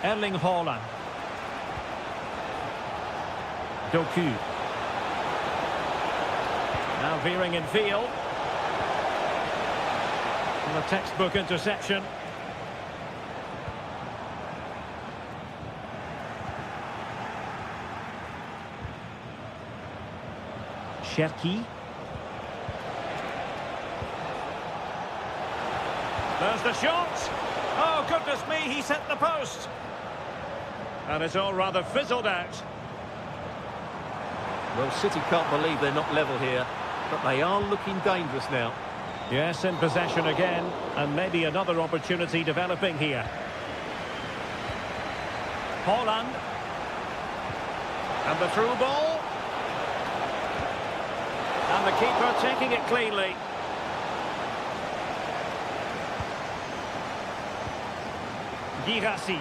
Erling Haaland. Doku. Now veering in field. And a textbook interception. Cherki. There's the shot. Oh, goodness me, he hit the post. And it's all rather fizzled out. Well, City can't believe they're not level here, but they are looking dangerous now. Yes, in possession again, and maybe another opportunity developing here. Haaland. And the through ball. And the keeper taking it cleanly. Girassi.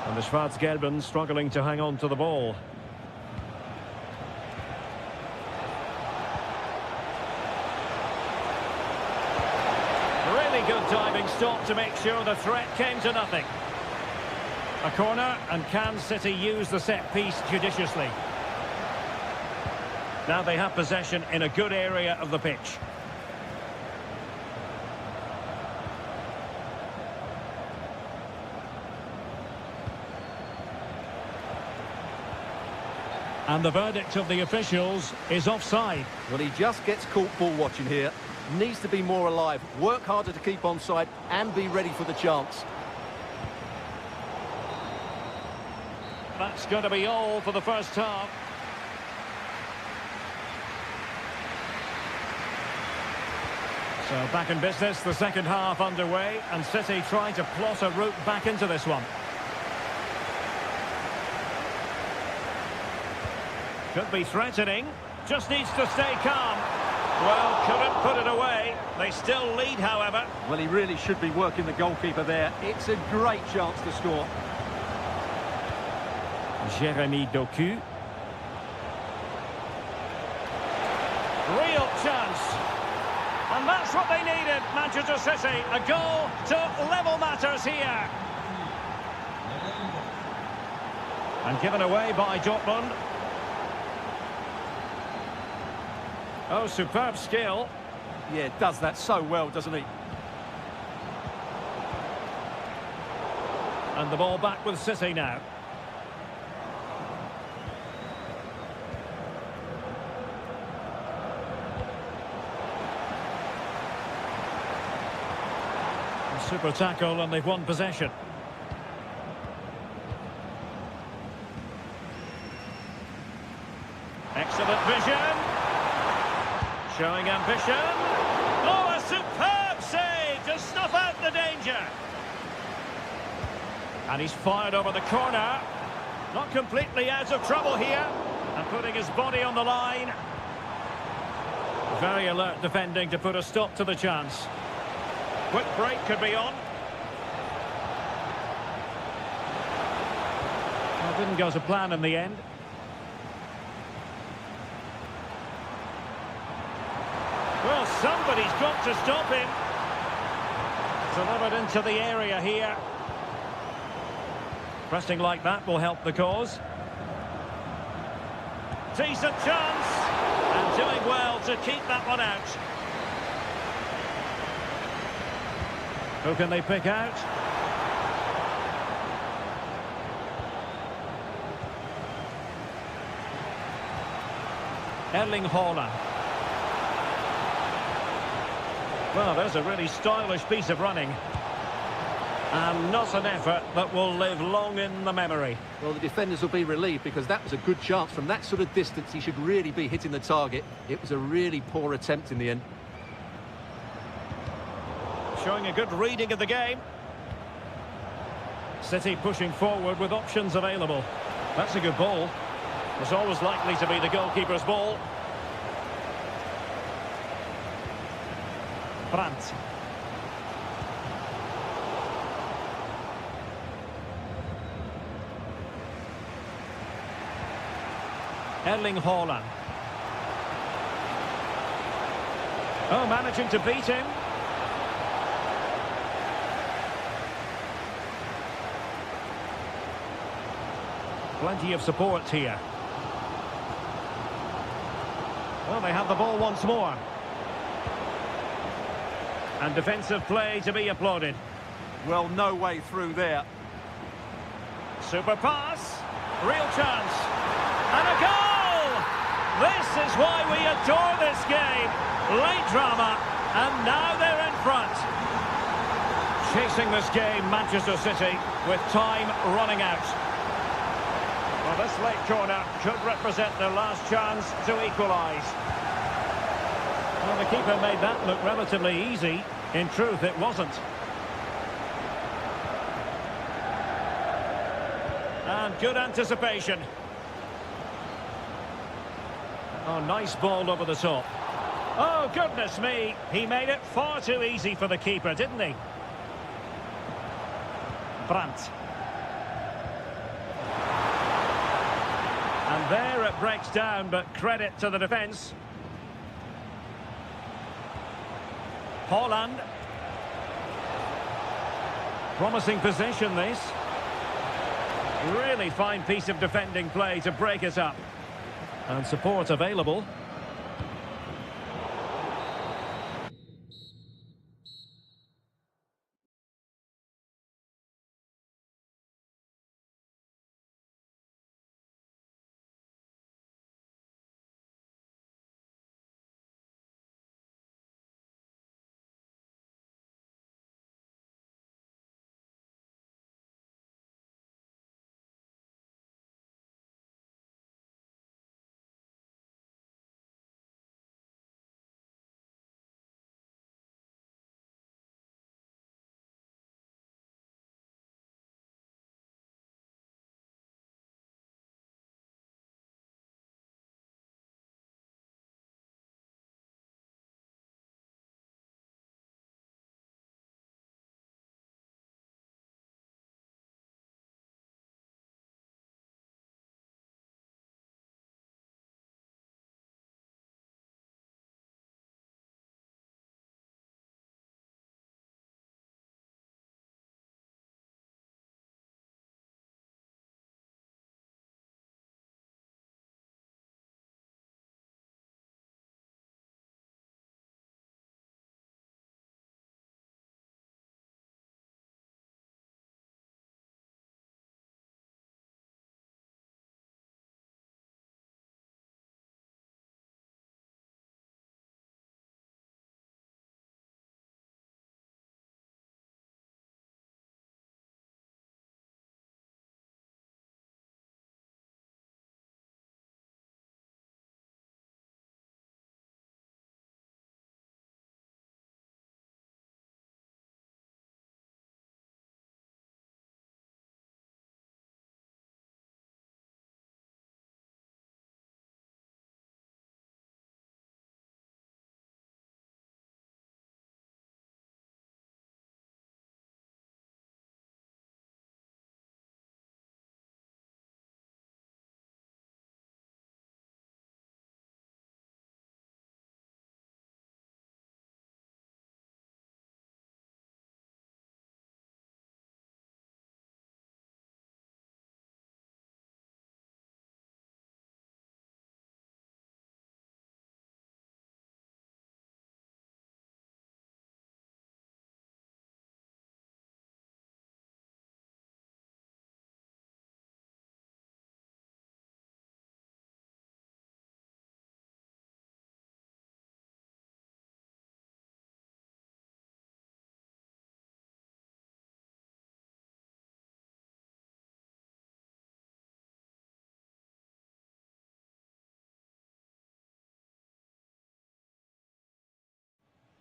And the Schwarz-Gelben struggling to hang on to the ball. Really good diving stop to make sure the threat came to nothing. A corner, and can City use the set piece judiciously? Now they have possession in a good area of the pitch. And the verdict of the officials is offside. Well, he just gets caught ball watching here. Needs to be more alive, work harder to keep onside, and be ready for the chance. That's going to be all for the first half. So back in business, the second half underway, and City trying to plot a route back into this one. Could be threatening, just needs to stay calm. Well, couldn't put it away. They still lead, however. Well, he really should be working the goalkeeper there. It's a great chance to score. Jeremy Doku. Real chance. And that's what they needed, Manchester City. A goal to level matters here. And given away by Dortmund. Oh, superb skill. Yeah, does that so well, doesn't he? And the ball back with City now. A super tackle and they've won possession. Excellent vision. Showing ambition. Oh, a superb save to snuff out the danger. And he's fired over the corner. Not completely out of trouble here. And putting his body on the line. Very alert defending to put a stop to the chance. Quick break could be on. Well, didn't go to plan in the end. Well, somebody's got to stop him. Delivered into the area here. Pressing like that will help the cause. Decent chance. And doing well to keep that one out. Who can they pick out? Erling Haaland. Well, there's a really stylish piece of running. And not an effort that will live long in the memory. Well, the defenders will be relieved because that was a good chance. From that sort of distance, he should really be hitting the target. It was a really poor attempt in the end. Showing a good reading of the game. City pushing forward with options available. That's a good ball. It's always likely to be the goalkeeper's ball. Brandt. Erling Haaland. Oh, managing to beat him. Plenty of support here. Well, they have the ball once more. And defensive play to be applauded. Well, no way through there. Super pass. Real chance. And a goal! This is why we adore this game. Late drama. And now they're in front. Chasing this game, Manchester City, with time running out. Well, this late corner could represent their last chance to equalise. Well, the keeper made that look relatively easy. In truth, it wasn't. And good anticipation. Oh, nice ball over the top. Oh, goodness me. He made it far too easy for the keeper, didn't he? Brandt. And there it breaks down, but credit to the defence. Haaland. Promising possession, this. Really fine piece of defending play to break it up. And support available.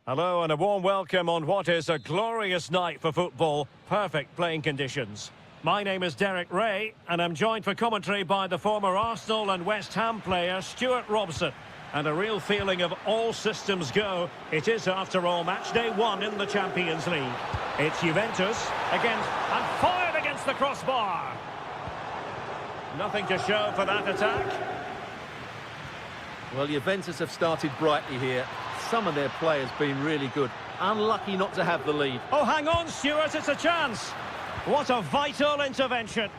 Hello and a warm welcome on what is a glorious night for football. Perfect playing conditions. My name is Derek Ray and I'm joined for commentary by the former Arsenal and West Ham player Stuart Robson. And a real feeling of all systems go. It is, after all, match day 1 in the Champions League. It's Juventus against and fired against the crossbar. Nothing to show for that attack. Well, Juventus have started brightly here. Some of their players been really good. Unlucky not to have the lead. Oh, hang on, Stuart, it's a chance. What a vital intervention.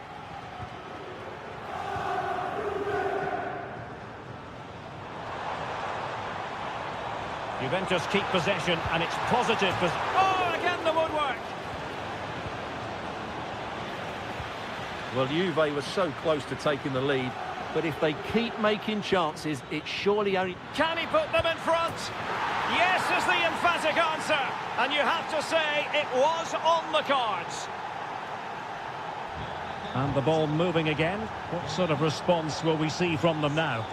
Juventus keep possession, and it's positive. Oh, again the woodwork. Well, Juve was so close to taking the lead, but if they keep making chances, it's surely only... Can he put them in front? Yes is the emphatic answer. And you have to say it was on the cards. And the ball moving again. What sort of response will we see from them now?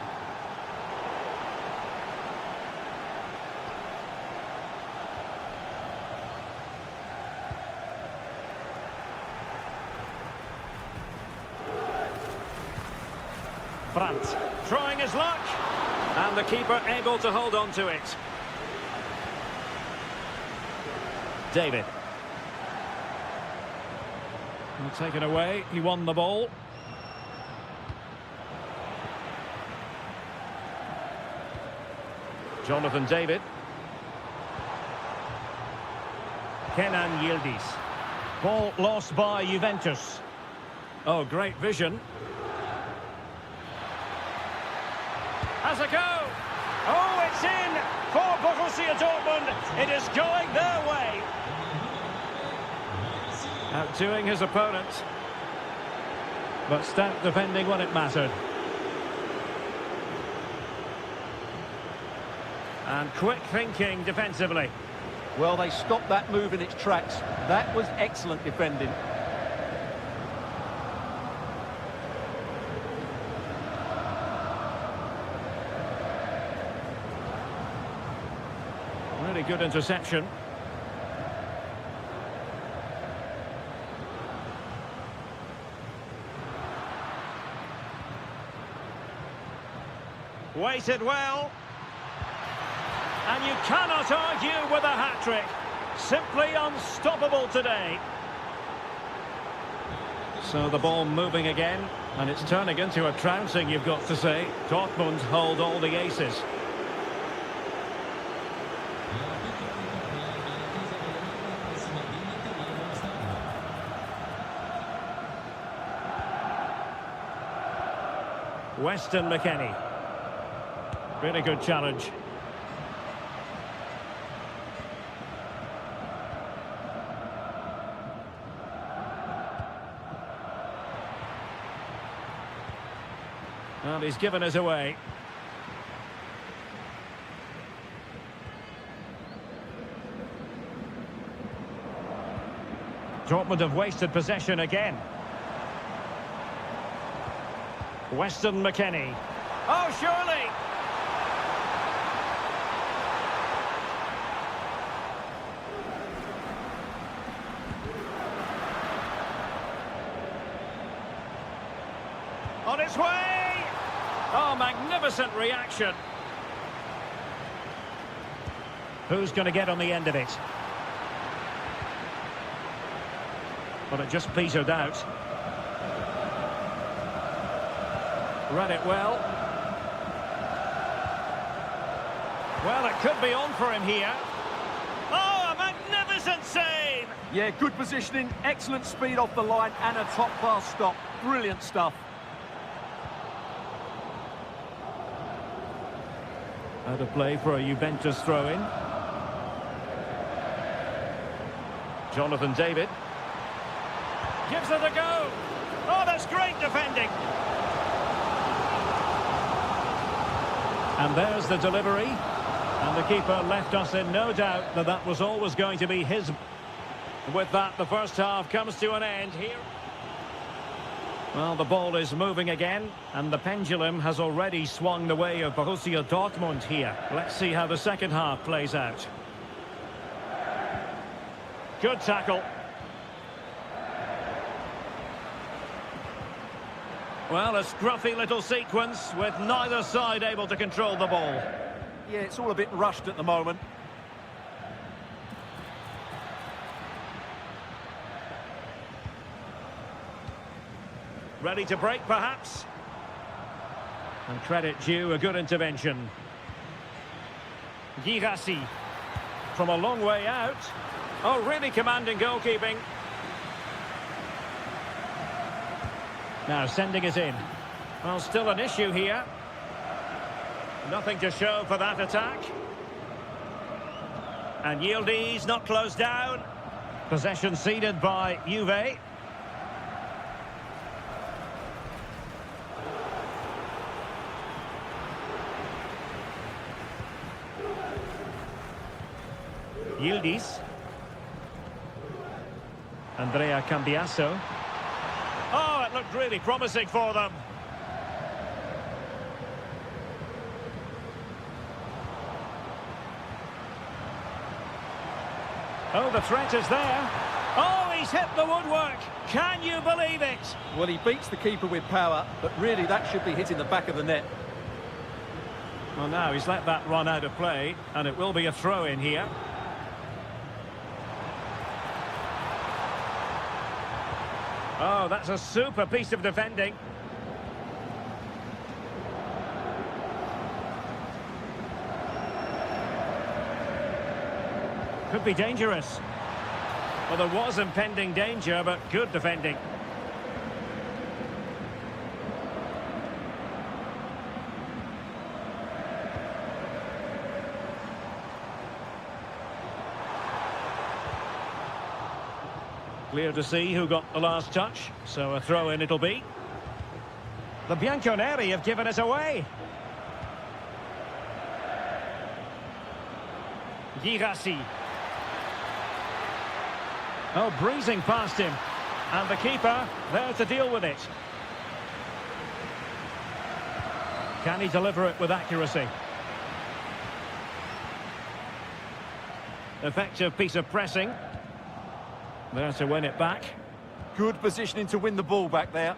Brandt trying his luck, and the keeper able to hold on to it. David. And taken away, he won the ball. Jonathan David. Kenan Yildiz. Ball lost by Juventus. Oh, great vision. Has a go. Oh, it's in for Borussia Dortmund. It is going their way. Outdoing his opponent. But stout defending when it mattered. And quick thinking defensively. Well, they stopped that move in its tracks. That was excellent defending. Really good interception. Weighted well. And you cannot argue with a hat-trick. Simply unstoppable today. So the ball moving again. And it's turning into a trouncing, you've got to say. Dortmund hold all the aces. Weston McKennie. Really good challenge. And he's given us away. Dortmund have wasted possession again. Weston McKennie. Oh, surely! On its way! Oh, magnificent reaction. Who's going to get on the end of it? Well, it just petered out. Read it well. Well, it could be on for him here. Oh, a magnificent save! Yeah, good positioning, excellent speed off the line, and a top-class stop. Brilliant stuff. Out of play for a Juventus throw-in. Jonathan David. Gives it a go. Oh, that's great defending. And there's the delivery. And the keeper left us in no doubt that that was always going to be his. With that, the first half comes to an end here. Well, the ball is moving again, and the pendulum has already swung the way of Borussia Dortmund here. Let's see how the second half plays out. Good tackle. Well, a scruffy little sequence with neither side able to control the ball. Yeah, it's all a bit rushed at the moment. Ready to break, perhaps? And credit due, a good intervention. Girassi from a long way out. Oh, really commanding goalkeeping. Now sending it in. Well, still an issue here. Nothing to show for that attack. And Yildiz not closed down. Possession ceded by Juve. Yildiz. Andrea Cambiasso. Oh, it looked really promising for them. Oh, the threat is there. Oh, he's hit the woodwork. Can you believe it? Well, he beats the keeper with power, but really that should be hitting the back of the net. Well, now he's let that run out of play, and it will be a throw-in here. Oh, that's a super piece of defending. Could be dangerous. Well, there was impending danger, but good defending. Clear to see who got the last touch, so a throw-in it'll be. The Bianconeri have given us away. Girassi. Oh, breezing past him. And the keeper there to deal with it. Can he deliver it with accuracy? Effective piece of pressing. There to win it back. Good positioning to win the ball back there.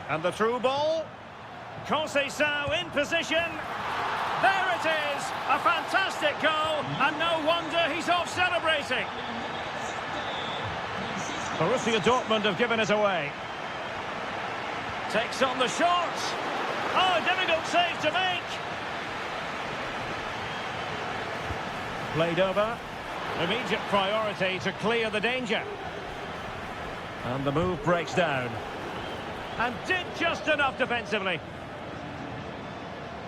And the through ball. Conceição in position. There it is. A fantastic goal. And no wonder he's off celebrating. Borussia Dortmund have given it away. Takes on the shot. Oh, difficult save to make. Played over. Immediate priority to clear the danger. And the move breaks down. And did just enough defensively.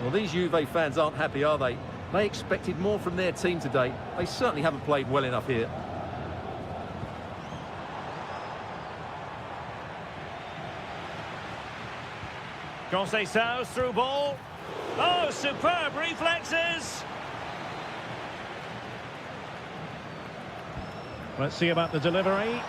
Well, these Juve fans aren't happy, are they? They expected more from their team today. They certainly haven't played well enough here. Conceição's through ball. Oh, superb reflexes. Let's see about the delivery.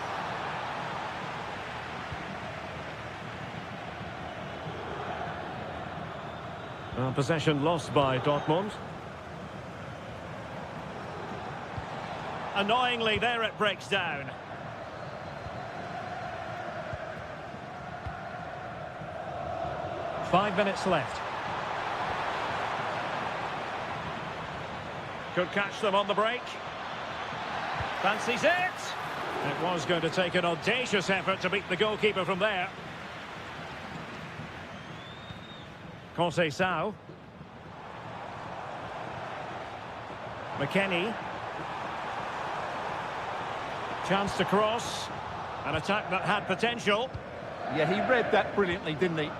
Possession lost by Dortmund. Annoyingly, there it breaks down. Five minutes left. Could catch them on the break. Fancies it. It was going to take an audacious effort to beat the goalkeeper from there. Conceição. McKennie. Chance to cross. An attack that had potential. Yeah, he read that brilliantly, didn't he?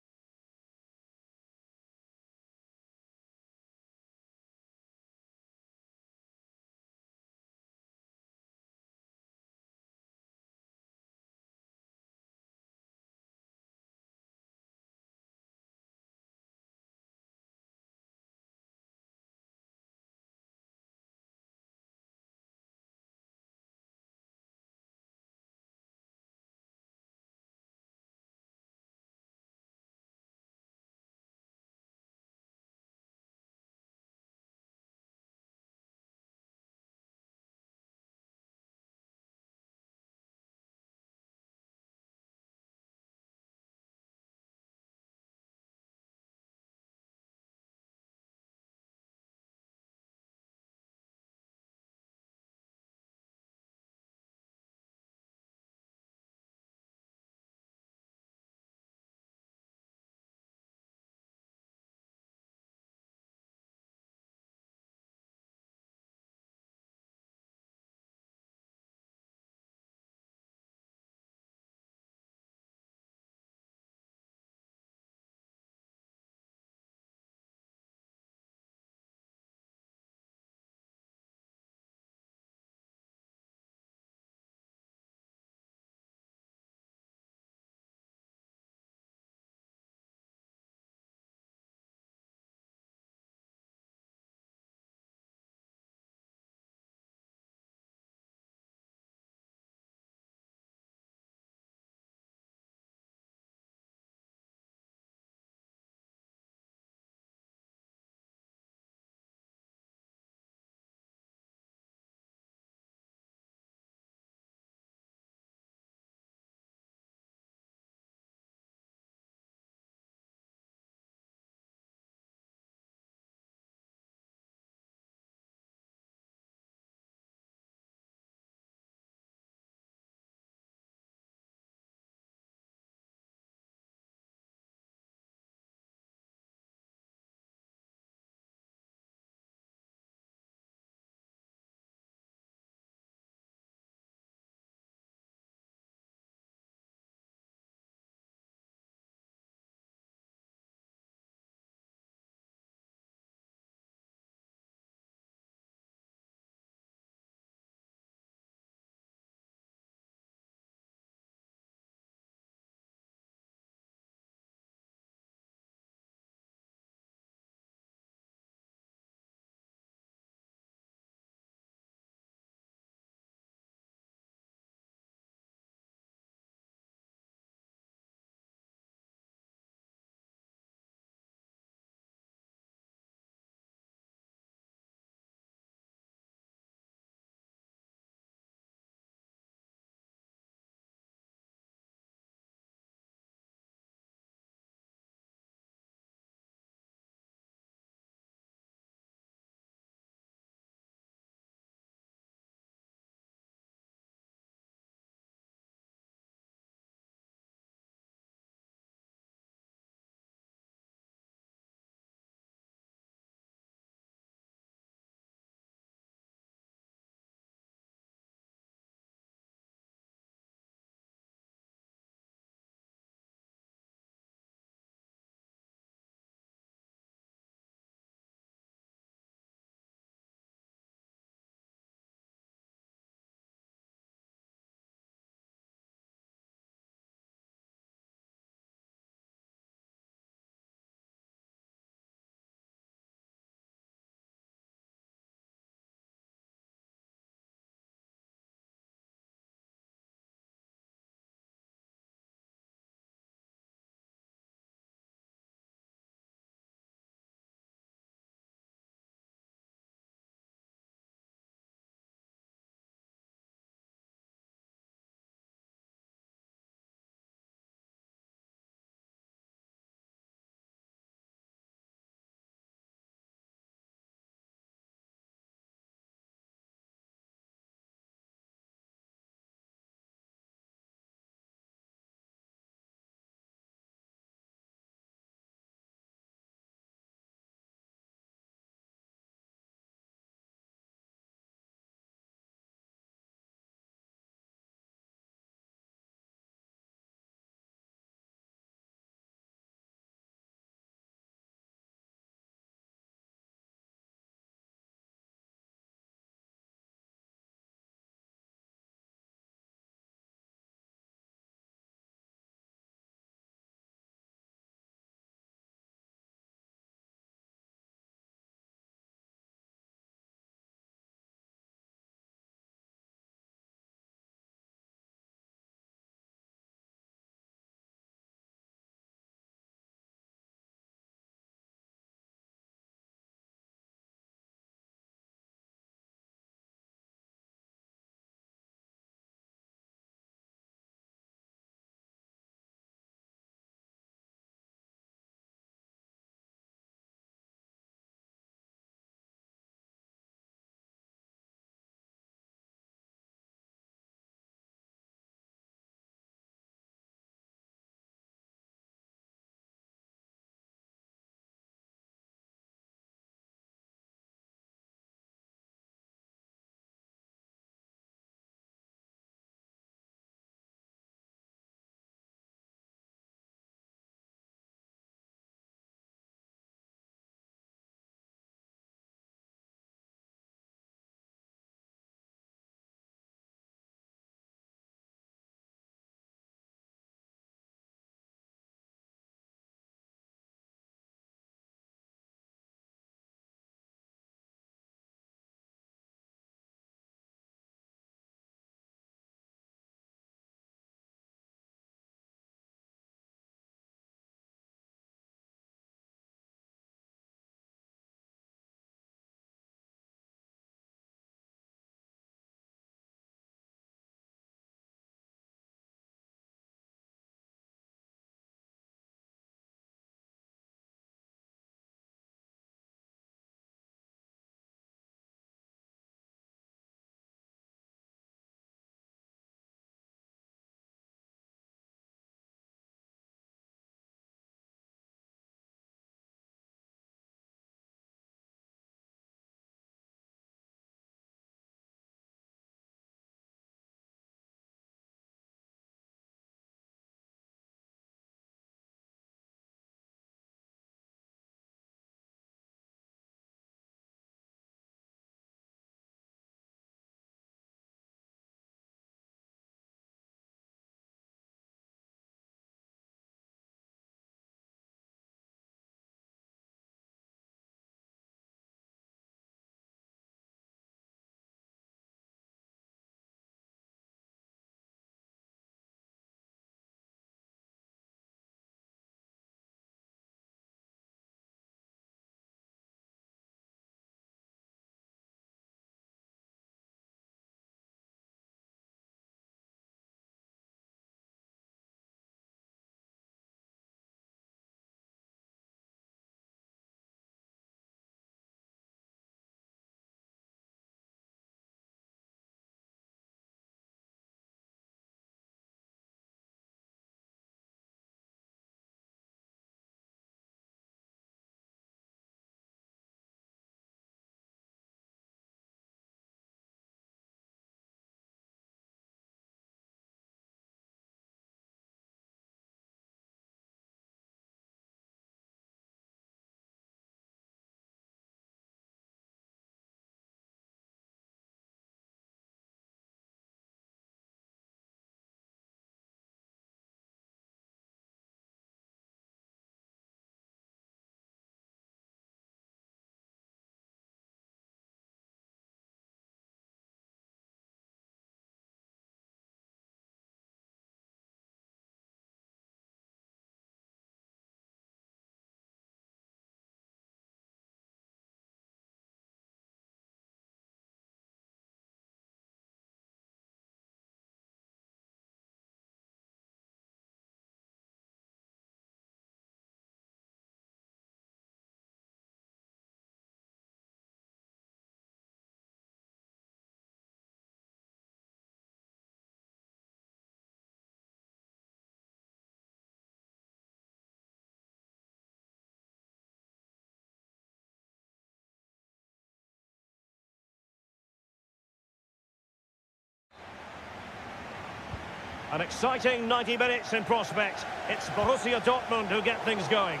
An exciting 90 minutes in prospect. It's Borussia Dortmund who get things going.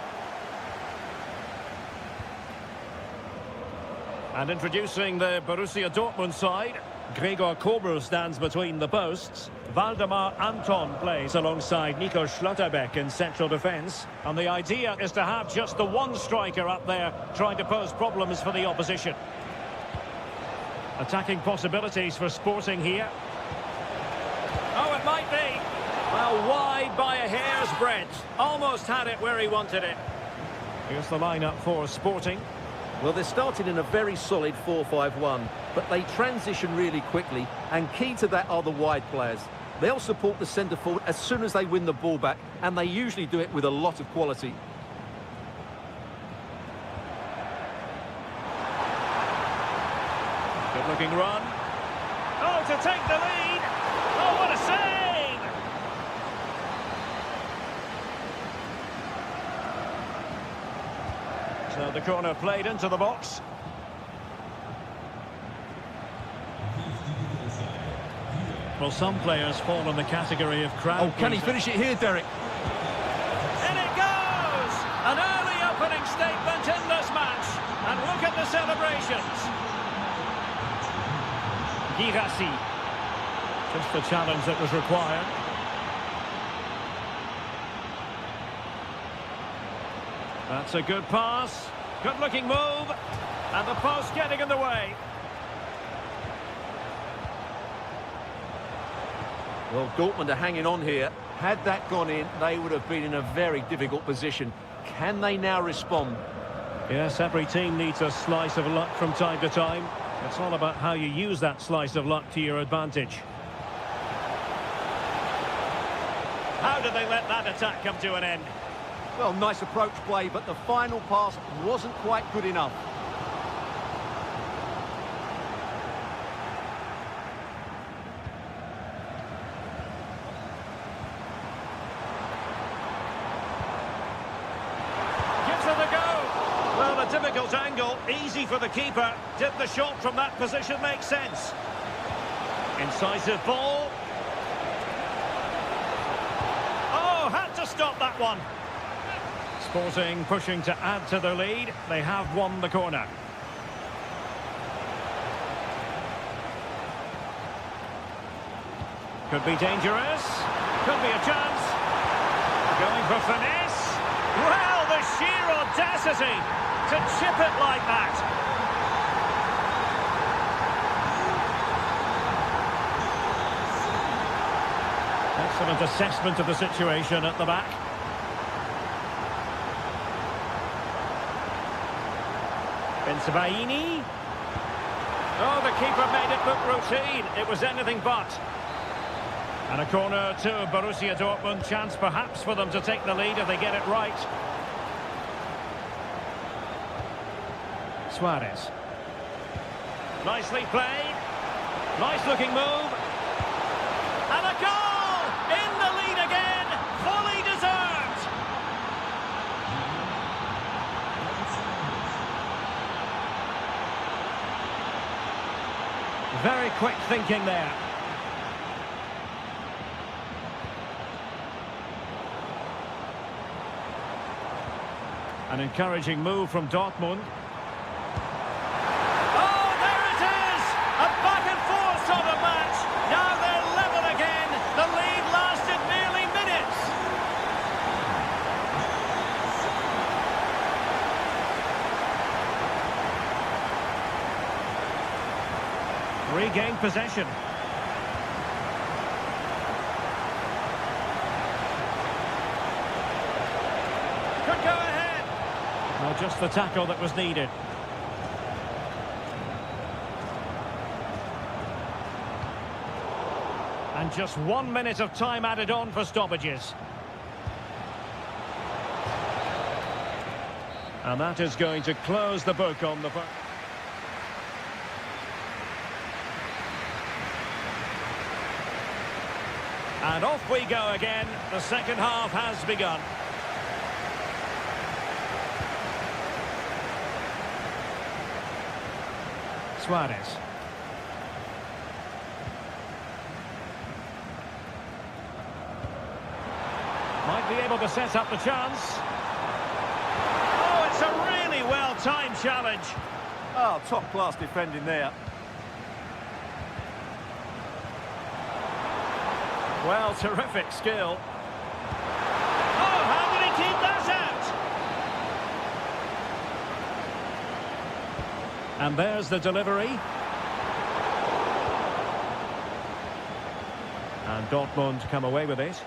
And introducing the Borussia Dortmund side, Gregor Kobel stands between the posts. Waldemar Anton plays alongside Nico Schlotterbeck in central defence. And the idea is to have just the one striker up there trying to pose problems for the opposition. Attacking possibilities for Sporting here. Oh, it might be. Well, wide by a hair's breadth. Almost had it where he wanted it. Here's the lineup for Sporting. Well, they're starting in a very solid 4-5-1, but they transition really quickly, and key to that are the wide players. They'll support the centre forward as soon as they win the ball back, and they usually do it with a lot of quality. Good looking run. Oh, to take the lead. Oh, what a save! So the corner played into the box. Well, some players fall in the category of crowd. Oh, can he finish it here, Derek? In it goes! An early opening statement in this match. And look at the celebrations. Girassi. Just the challenge that was required. That's a good pass. Good looking move. And the post getting in the way. Well, Dortmund are hanging on here. Had that gone in, they would have been in a very difficult position. Can they now respond? Yes, every team needs a slice of luck from time to time. It's all about how you use that slice of luck to your advantage. How did they let that attack come to an end? Well, nice approach play, but the final pass wasn't quite good enough. Gives it a go. Well, a difficult angle, easy for the keeper. Did the shot from that position make sense? Incisive ball. Oh, had to stop that one. Sporting pushing to add to their lead. They have won the corner. Could be dangerous. Could be a chance. Going for finesse. Well, the sheer audacity to chip it like that. Excellent assessment of the situation at the back. Benzabaini. Oh, the keeper made it look routine. It was anything but. And a corner to Borussia Dortmund. Chance perhaps for them to take the lead if they get it right. Suarez. Nicely played. Nice looking move. And a goal! In the lead again. Fully deserved. Very quick thinking there. An encouraging move from Dortmund. Oh, there it is! A back and forth sort of match. Now they're level again. The lead lasted nearly minutes. Regained possession. Could go ahead. Well, just the tackle that was needed. And just 1 minute of time added on for stoppages. And that is going to close the book on the... And off we go again. The second half has begun. Suarez. be able to set up the chance. Oh, it's a really well-timed challenge. Oh, top-class defending there. Well, terrific skill. Oh, how did he keep that out? And there's the delivery. And Dortmund come away with it.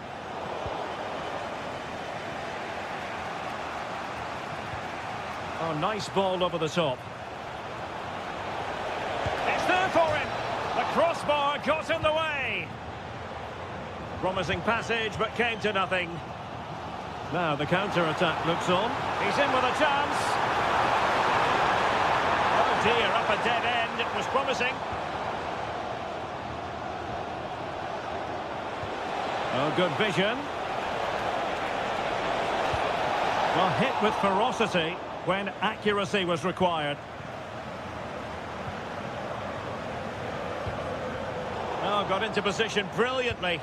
Oh, nice ball over the top. It's there for him. The crossbar got in the way. Promising passage, but came to nothing. Now the counter-attack looks on. He's in with a chance. Oh dear, up a dead end. It was promising. Oh, good vision. Well, hit with ferocity when accuracy was required. Oh, got into position brilliantly.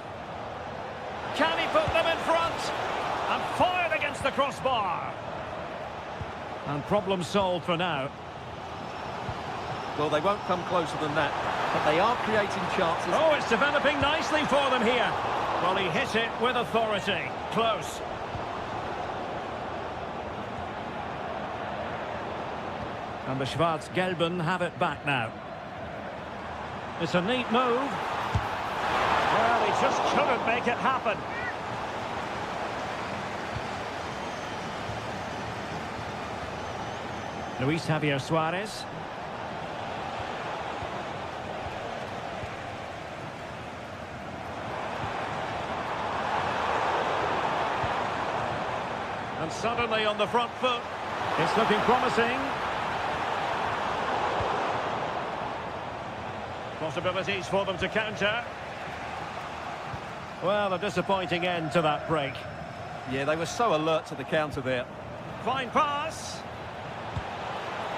Can he put them in front? And fired against the crossbar. And problem solved for now. Well, they won't come closer than that, but they are creating chances. Oh, it's developing nicely for them here. Well, he hit it with authority. Close. And the Schwarz-Gelben have it back now. It's a neat move. Well, he just couldn't make it happen. Luis Javier Suarez. And suddenly on the front foot. It's looking promising. Possibilities for them to counter. Well, a disappointing end to that break. Yeah, they were so alert to the counter there. Fine pass.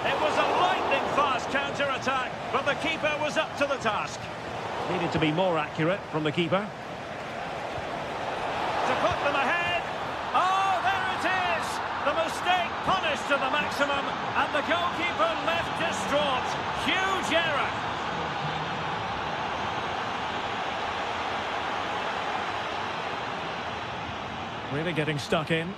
It was a lightning-fast counter-attack, but the keeper was up to the task. Needed to be more accurate from the keeper. To put them ahead. Oh, there it is! The mistake punished to the maximum, and the goalkeeper left distraught. Huge error. Really getting stuck in.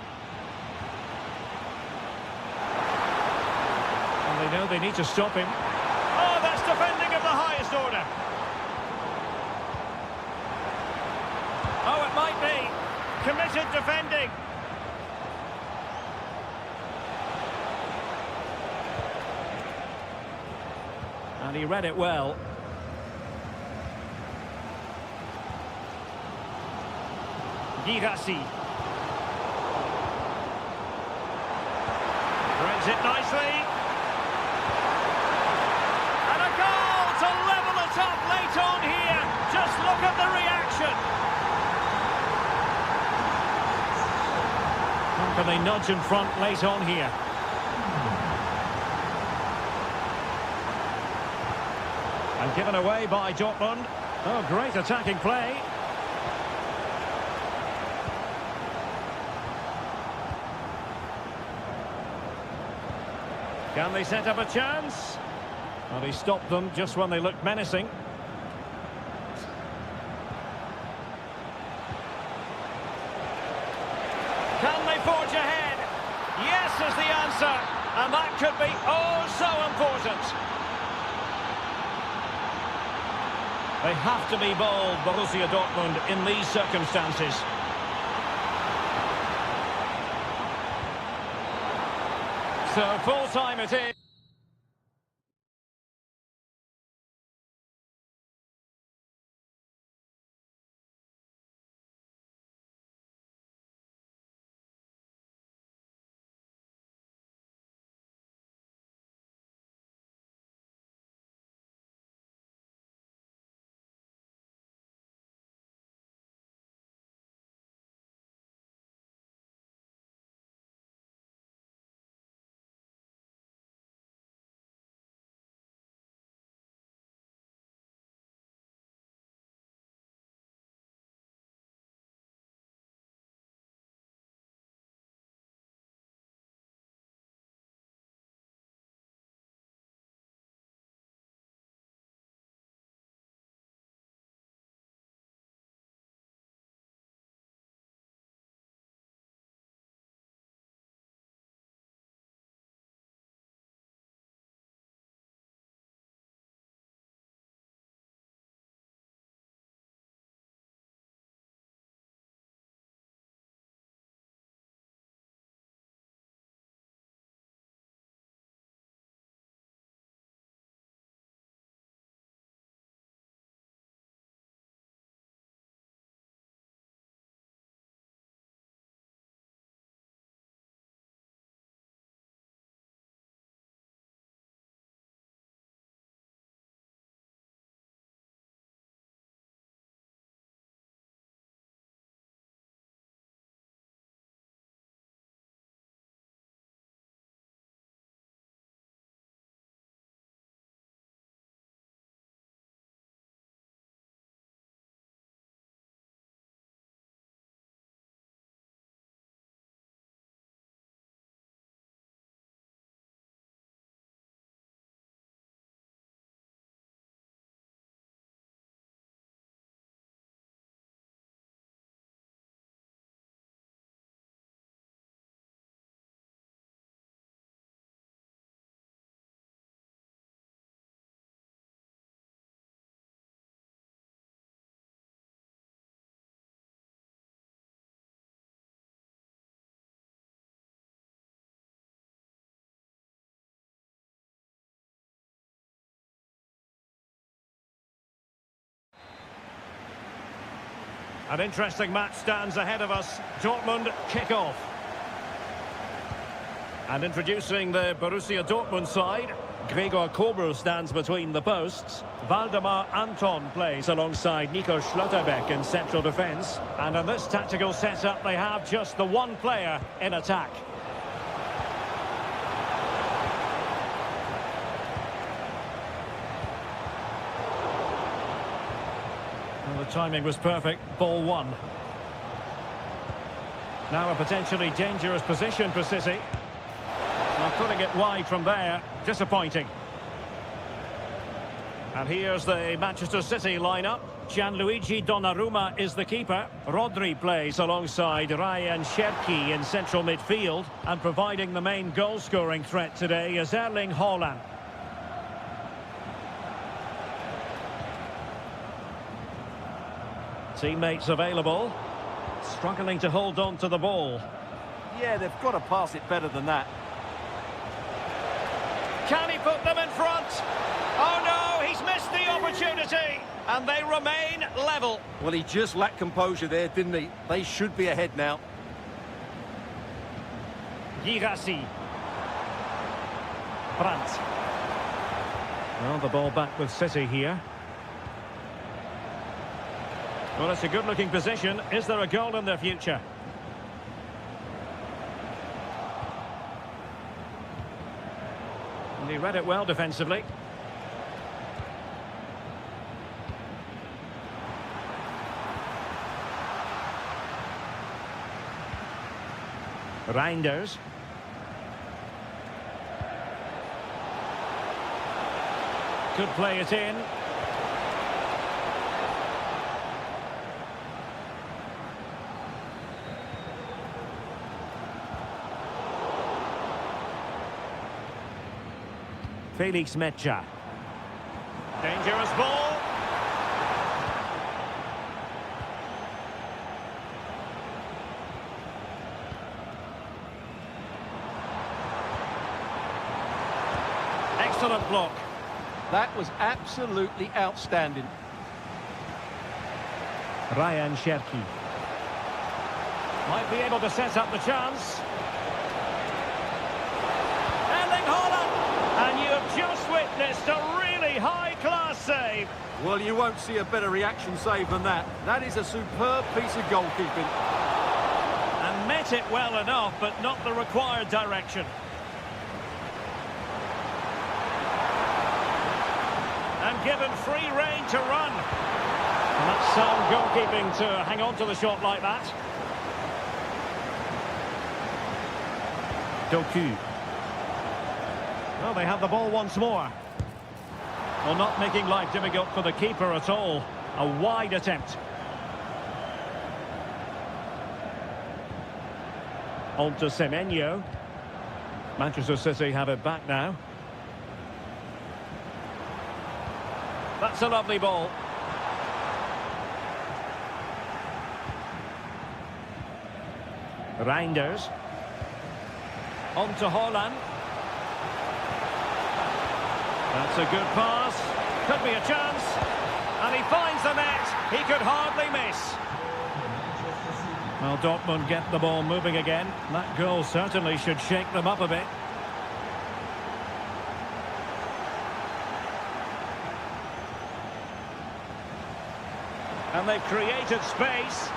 And they know they need to stop him. Oh, that's defending of the highest order. Oh, it might be. Committed defending. And he read it well. Girassi. Brings it nicely. And a goal to level it up late on here. Just look at the reaction. How can they nudge in front late on here? And given away by Dortmund. Oh, great attacking play. Can they set up a chance? Well, he stopped them just when they looked menacing. Can they forge ahead? Yes is the answer. And that could be oh so important. They have to be bold, Borussia Dortmund, in these circumstances. So full time it is. An interesting match stands ahead of us. Dortmund kick off. And introducing the Borussia Dortmund side, Gregor Kobel stands between the posts. Waldemar Anton plays alongside Nico Schlotterbeck in central defence. And in this tactical setup, they have just the one player in attack. Well, the timing was perfect. Ball one. Now a potentially dangerous position for City. Well, putting it wide from there, disappointing. And here's the Manchester City lineup. Gianluigi Donnarumma is the keeper. Rodri plays alongside Ryan Cherki in central midfield. And providing the main goal-scoring threat today is Erling Haaland. Teammates available. Struggling to hold on to the ball. Yeah, they've got to pass it better than that. Can he put them in front? Oh no, he's missed the opportunity. And they remain level. Well, he just lacked composure there, didn't he? They should be ahead now. Girassi. Brandt. Well, the ball back with City here. Well, it's a good-looking position. Is there a goal in their future? And he read it well defensively. Reinders. Could play it in. Felix Mecha. Dangerous ball. Excellent block. That was absolutely outstanding. Ryan Cherki. Might be able to set up the chance. Erling Haaland! And you have just witnessed a really high-class save. Well, you won't see a better reaction save than that. That is a superb piece of goalkeeping. And met it well enough, but not the required direction. And given free rein to run. And that's sound goalkeeping to hang on to the shot like that. Doku. Well, they have the ball once more. Well, not making life difficult for the keeper at all. A wide attempt. On to Semenyo. Manchester City have it back now. That's a lovely ball. Reinders. On to Haaland. That's a good pass. Could be a chance. And he finds the net. He could hardly miss. Well, Dortmund get the ball moving again. That goal certainly should shake them up a bit. And they've created space.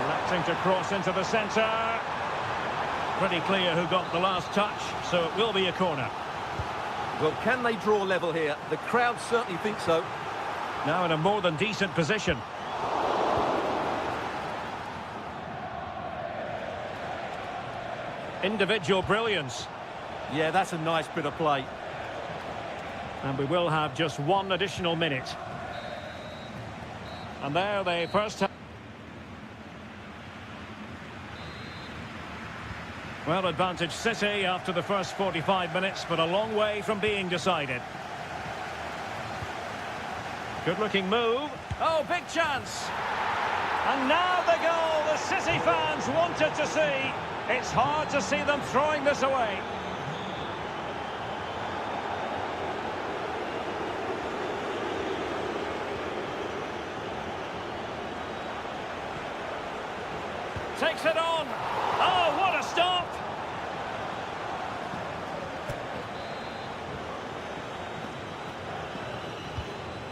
Electing to cross into the centre. Pretty clear who got the last touch, so it will be a corner. Well, can they draw level here? The crowd certainly think so. Now in a more than decent position. Individual brilliance. Yeah, that's a nice bit of play. And we will have just one additional minute. And there they first have... Well, advantage City after the first 45 minutes, but a long way from being decided. Good-looking move. Oh, big chance. And now the goal the City fans wanted to see. It's hard to see them throwing this away. Takes it on. Oh, what a stop!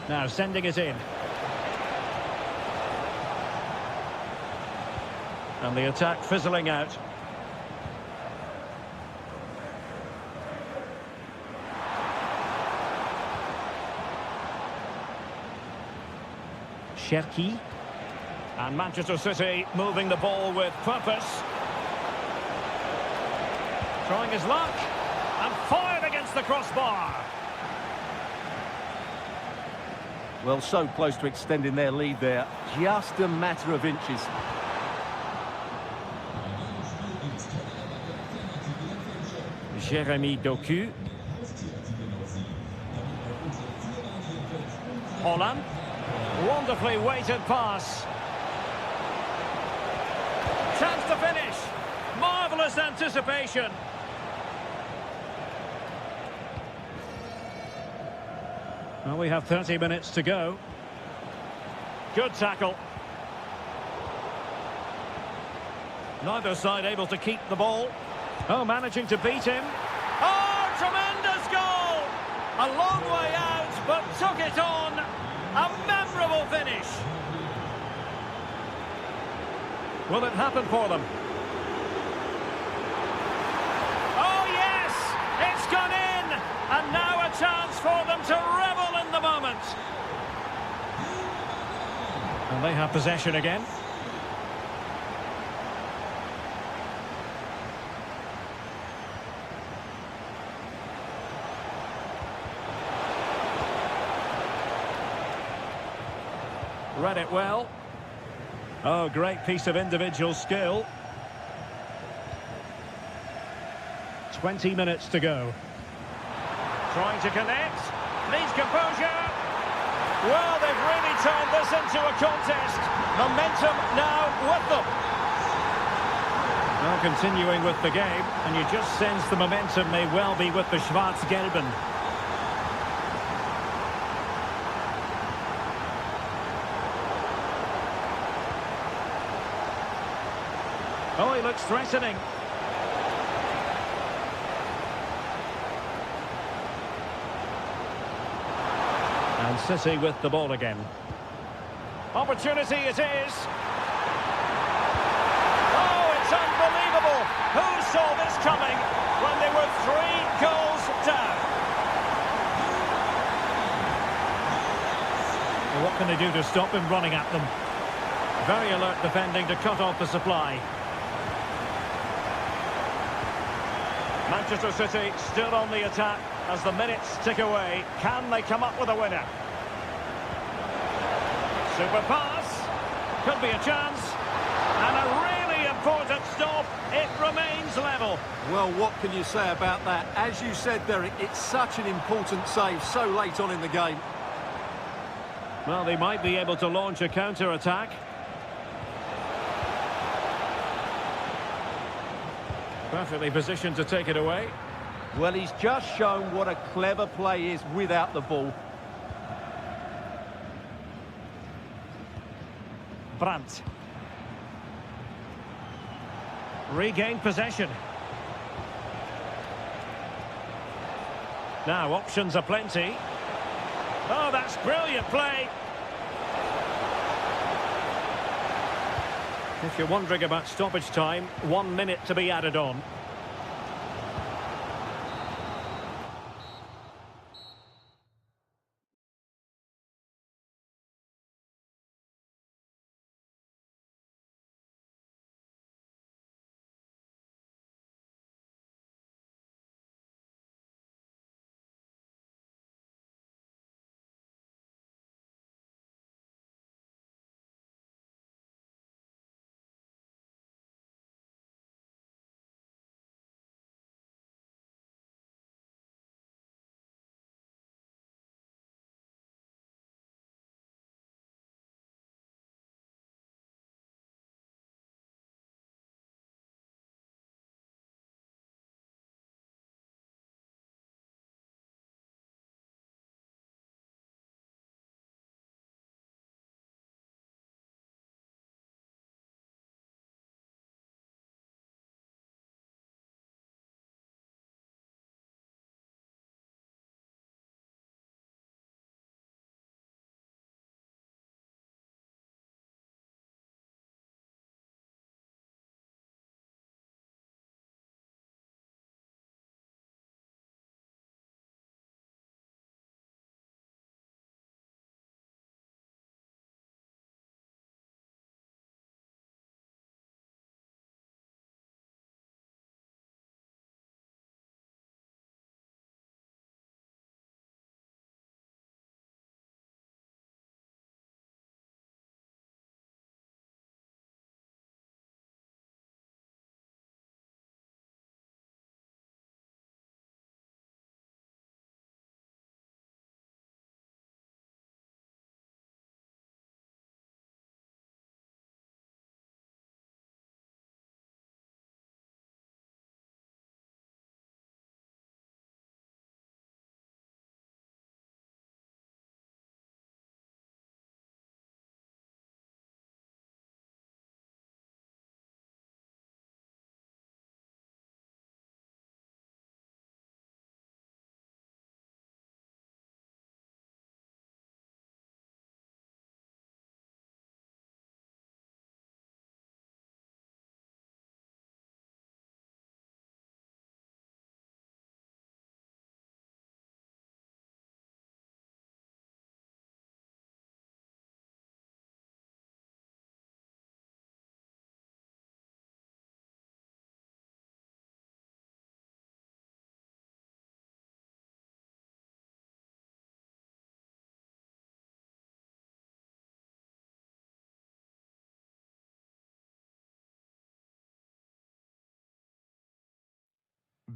Now sending it in. And the attack fizzling out. Cherki. And Manchester City moving the ball with purpose. Trying his luck. And fired against the crossbar. Well, so close to extending their lead there. Just a matter of inches. Jeremy Doku. Holland. Wonderfully weighted pass. Chance to finish. Marvellous anticipation. Well, we have 30 minutes to go. Good tackle. Neither side able to keep the ball. Oh, managing to beat him. Oh, tremendous goal! A long way out, but took it on. A memorable finish. Will it happen for them? Oh, yes! It's gone in! And now a chance for them to revel in the moment. And they have possession again. Read it well. Oh, great piece of individual skill. 20 minutes to go. Trying to connect. Needs composure. Well, they've really turned this into a contest. Momentum now with them. Now continuing with the game, and you just sense the momentum may well be with the Schwarz-Gelben. Oh, he looks threatening. And City with the ball again. Opportunity it is. Oh, it's unbelievable. Who saw this coming when they were 3 goals down? Well, what can they do to stop him running at them? Very alert defending to cut off the supply. Manchester City still on the attack as the minutes tick away. Can they come up with a winner? Super pass. Could be a chance. And a really important stop. It remains level. Well, what can you say about that? As you said, Derek, it's such an important save so late on in the game. Well, they might be able to launch a counter-attack. Perfectly positioned to take it away. Well, he's just shown what a clever play is without the ball. Brandt. Regained possession. Now, options are plenty. Oh, that's brilliant play. If you're wondering about stoppage time, 1 minute to be added on.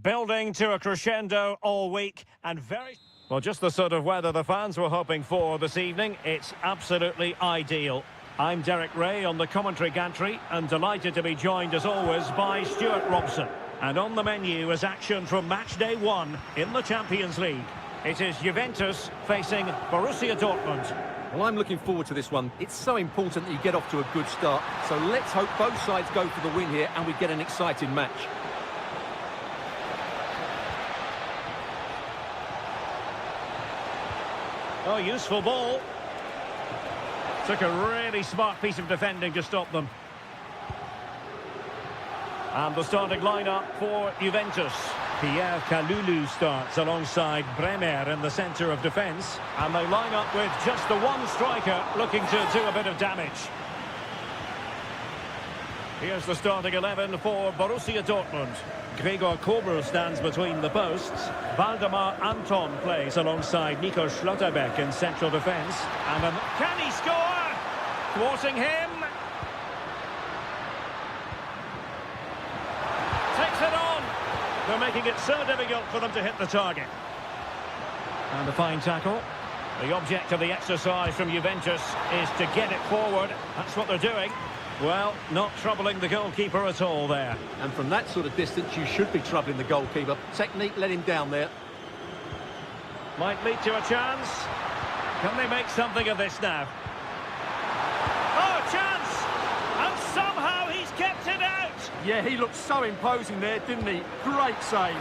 Building to a crescendo all week and very... Well, just the sort of weather the fans were hoping for this evening. It's absolutely ideal. I'm Derek Ray on the commentary gantry and delighted to be joined as always by Stuart Robson. And on the menu is action from match day 1 in the Champions League. It is Juventus facing Borussia Dortmund. Well, I'm looking forward to this one. It's so important that you get off to a good start. So let's hope both sides go for the win here and we get an exciting match. Oh, useful ball. Took a really smart piece of defending to stop them. And the starting lineup for Juventus. Pierre Kalulu starts alongside Bremer in the centre of defence. And they line up with just the one striker looking to do a bit of damage. Here's the starting 11 for Borussia Dortmund. Gregor Kobel stands between the posts. Valdemar Anton plays alongside Nico Schlotterbeck in central defence. And then, can he score? Thwarting him. Takes it on. They're making it so difficult for them to hit the target. And a fine tackle. The object of the exercise from Juventus is to get it forward. That's what they're doing. Well, not troubling the goalkeeper at all there. And from that sort of distance, you should be troubling the goalkeeper. Technique let him down there. Might lead to a chance. Can they make something of this now? Oh, a chance! And somehow he's kept it out! Yeah, he looked so imposing there, didn't he? Great save.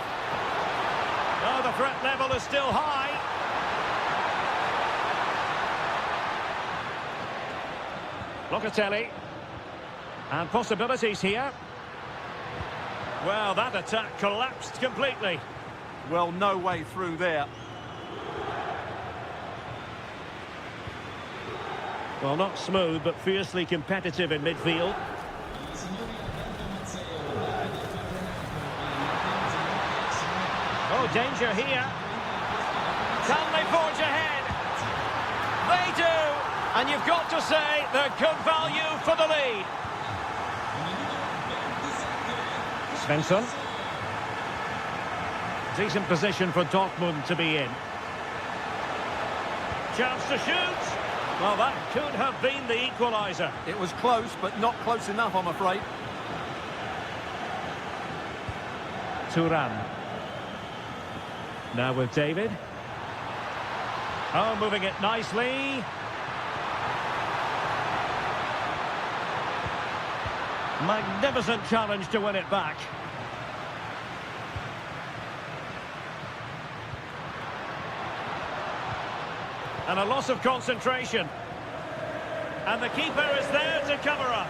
Oh, the threat level is still high. Locatelli. And possibilities here. Well, that attack collapsed completely. Well, no way through there. Well, not smooth, but fiercely competitive in midfield. Oh, danger here. Can they forge ahead? They do! And you've got to say they're good value for the lead. Svensson. Decent position for Dortmund to be in. Chance to shoot. Well, that could have been the equaliser. It was close, but not close enough, I'm afraid. Turan. Now with David. Oh, moving it nicely. Magnificent challenge to win it back. And a loss of concentration. And the keeper is there to cover up.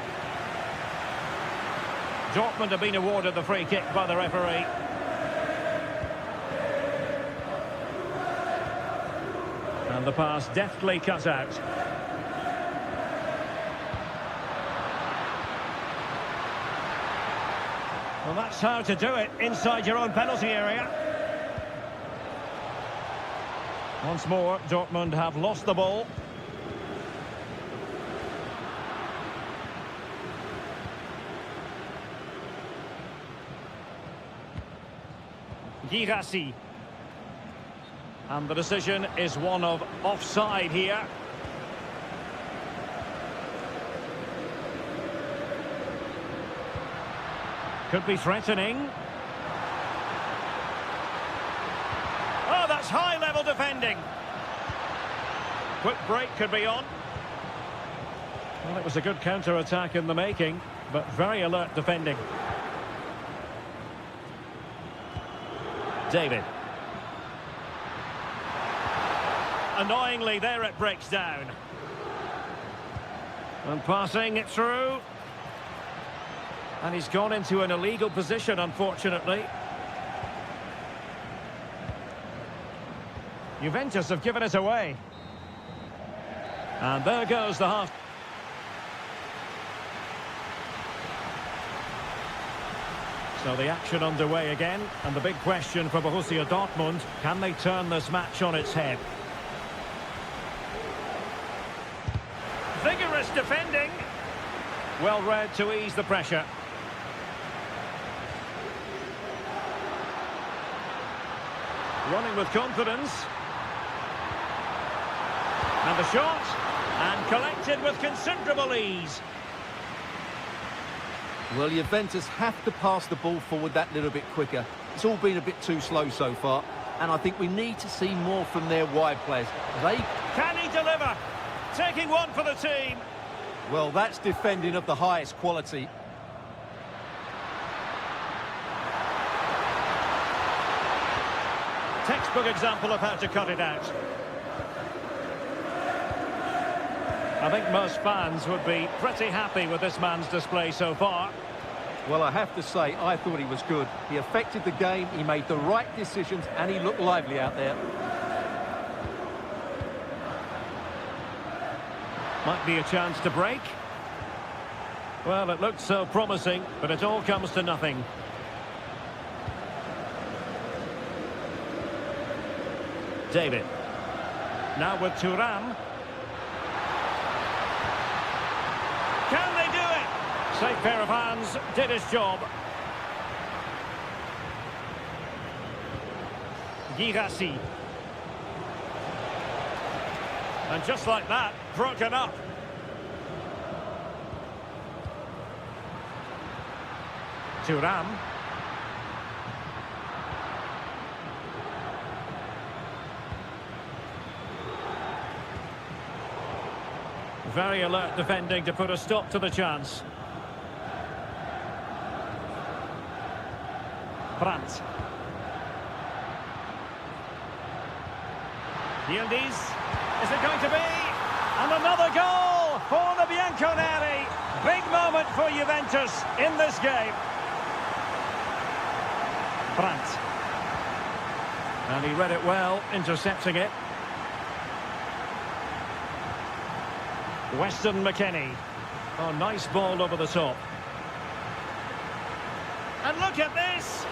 Dortmund have been awarded the free kick by the referee. And the pass deftly cut out. Well, that's how to do it inside your own penalty area. Once more, Dortmund have lost the ball. Girassi. And the decision is one of offside here. Could be threatening. Oh, that's high-level defending. Quick break could be on. Well, it was a good counter-attack in the making, but very alert defending. David. Annoyingly, there it breaks down. And passing it through. And he's gone into an illegal position, unfortunately. Juventus have given it away. And there goes the half. So the action underway again. And the big question for Borussia Dortmund, can they turn this match on its head? Vigorous defending. Well read to ease the pressure. Running with confidence. And the shot. And collected with considerable ease. Well, Juventus have to pass the ball forward that little bit quicker. It's all been a bit too slow so far, and I think we need to see more from their wide players. Can he deliver? Taking one for the team. Well, that's defending of the highest quality. Textbook example of how to cut it out. I think most fans would be pretty happy with this man's display so far. Well, I have to say, I thought he was good. He affected the game, he made the right decisions, and he looked lively out there. Might be a chance to break. Well, it looked so promising, but it all comes to nothing. David. Now with Thuram. Can they do it? Safe pair of hands, did his job. Girassi. And just like that, broken up. Thuram. Very alert defending to put a stop to the chance. Brandt. Yildiz. Is it going to be? And another goal for the Bianconeri. Big moment for Juventus in this game. Brandt. And he read it well, intercepting it. Weston McKennie. Oh, nice ball over the top. And look at this!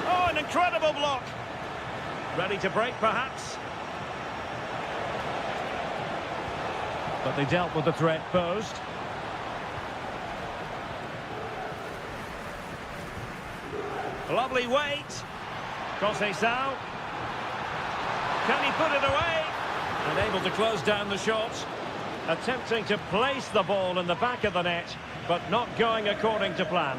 Oh, an incredible block. Ready to break, perhaps? But they dealt with the threat posed. Lovely weight. Conceição. Can he put it away? And able to close down the shot. Attempting to place the ball in the back of the net, but not going according to plan.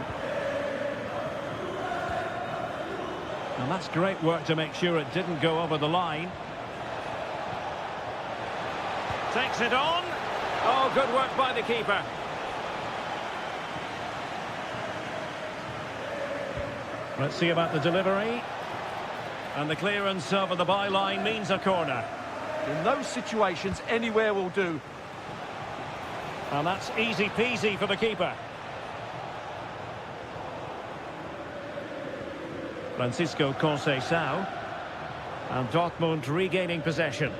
And that's great work to make sure it didn't go over the line. Takes it on. Oh, good work by the keeper. Let's see about the delivery. And the clearance over the byline means a corner. In those situations, anywhere will do. And that's easy peasy for the keeper. Francisco Conceição. And Dortmund regaining possession.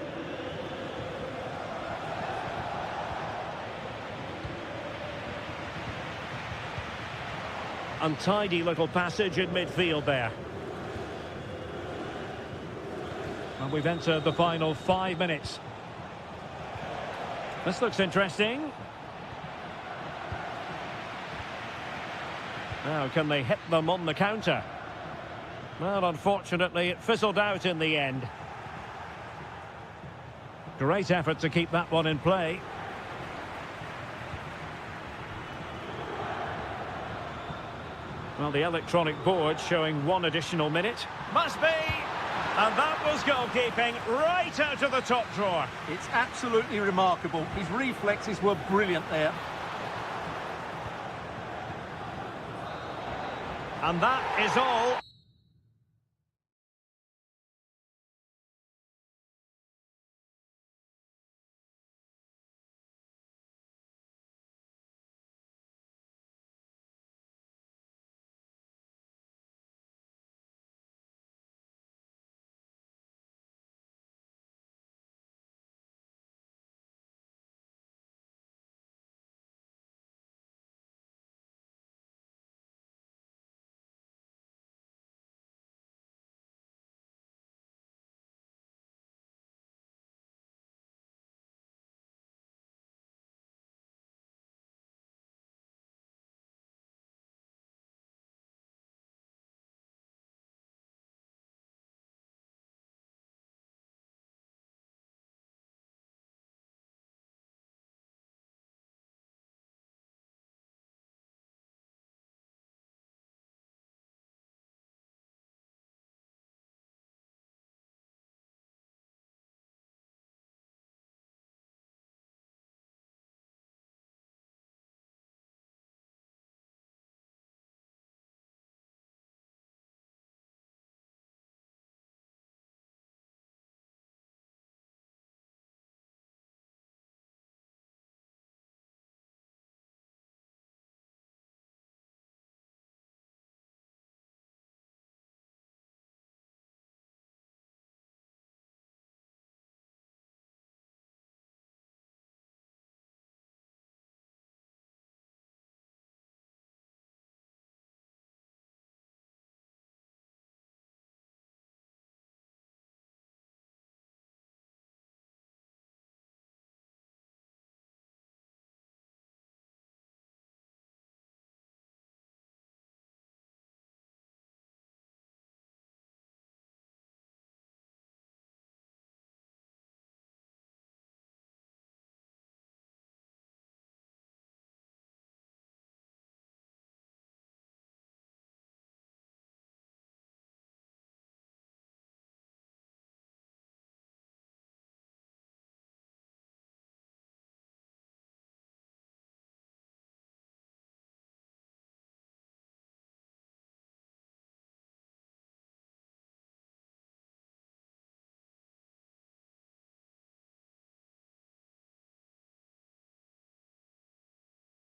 Untidy little passage in midfield there. And we've entered the final 5 minutes. This looks interesting. Now, can they hit them on the counter? Well, unfortunately, it fizzled out in the end. Great effort to keep that one in play. Well, the electronic board showing 1 additional minute. Must be! And that was goalkeeping right out of the top drawer. It's absolutely remarkable. His reflexes were brilliant there. And that is all.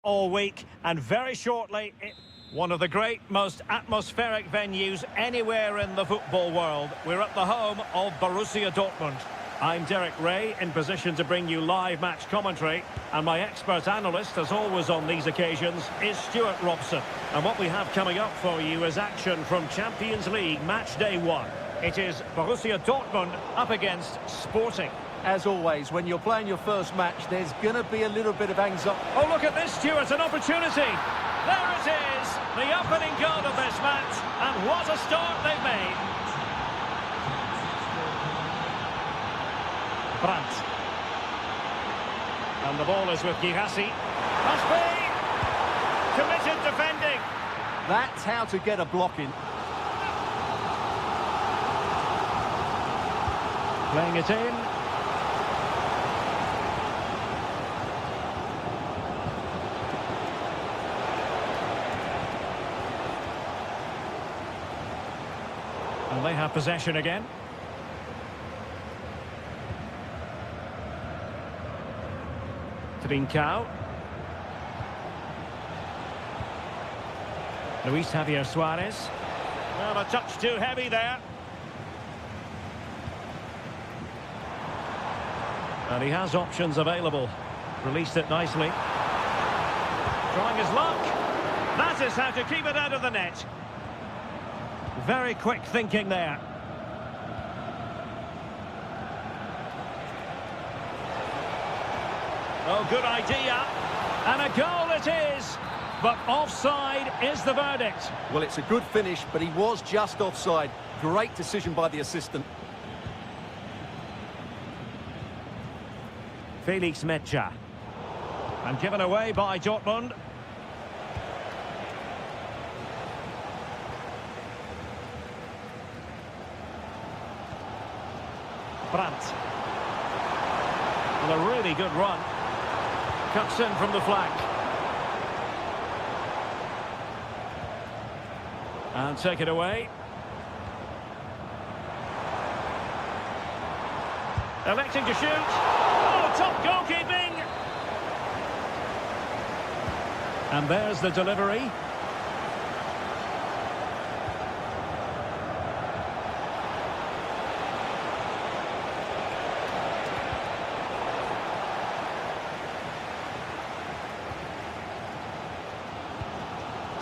all week, and very shortly, one of the great, most atmospheric venues anywhere in the football world. We're at the home of Borussia Dortmund. I'm Derek Ray, in position to bring you live match commentary, and my expert analyst, as always on these occasions, is Stuart Robson. And what we have coming up for you is action from Champions League match day 1. It is Borussia Dortmund up against Sporting. As always, when you're playing your first match, there's going to be a little bit of anxiety. Oh, look at this, Stuart, an opportunity. There it is, the opening goal of this match, and what a start they've made. Brandt. And the ball is with Girassi. Must be! Committed defending. That's how to get a block in. Playing it in. And they have possession again. Trincao. Luis Javier Suarez. Well, a touch too heavy there. And he has options available. Released it nicely. Trying his luck. That is how to keep it out of the net. Very quick thinking there. Oh, good idea. And a goal it is. But offside is the verdict. Well, it's a good finish, but he was just offside. Great decision by the assistant. Felix Mecha. And given away by Dortmund. Brandt. And a really good run. Cuts in from the flank. And take it away. Electing to shoot. Oh, top goalkeeping. And there's the delivery.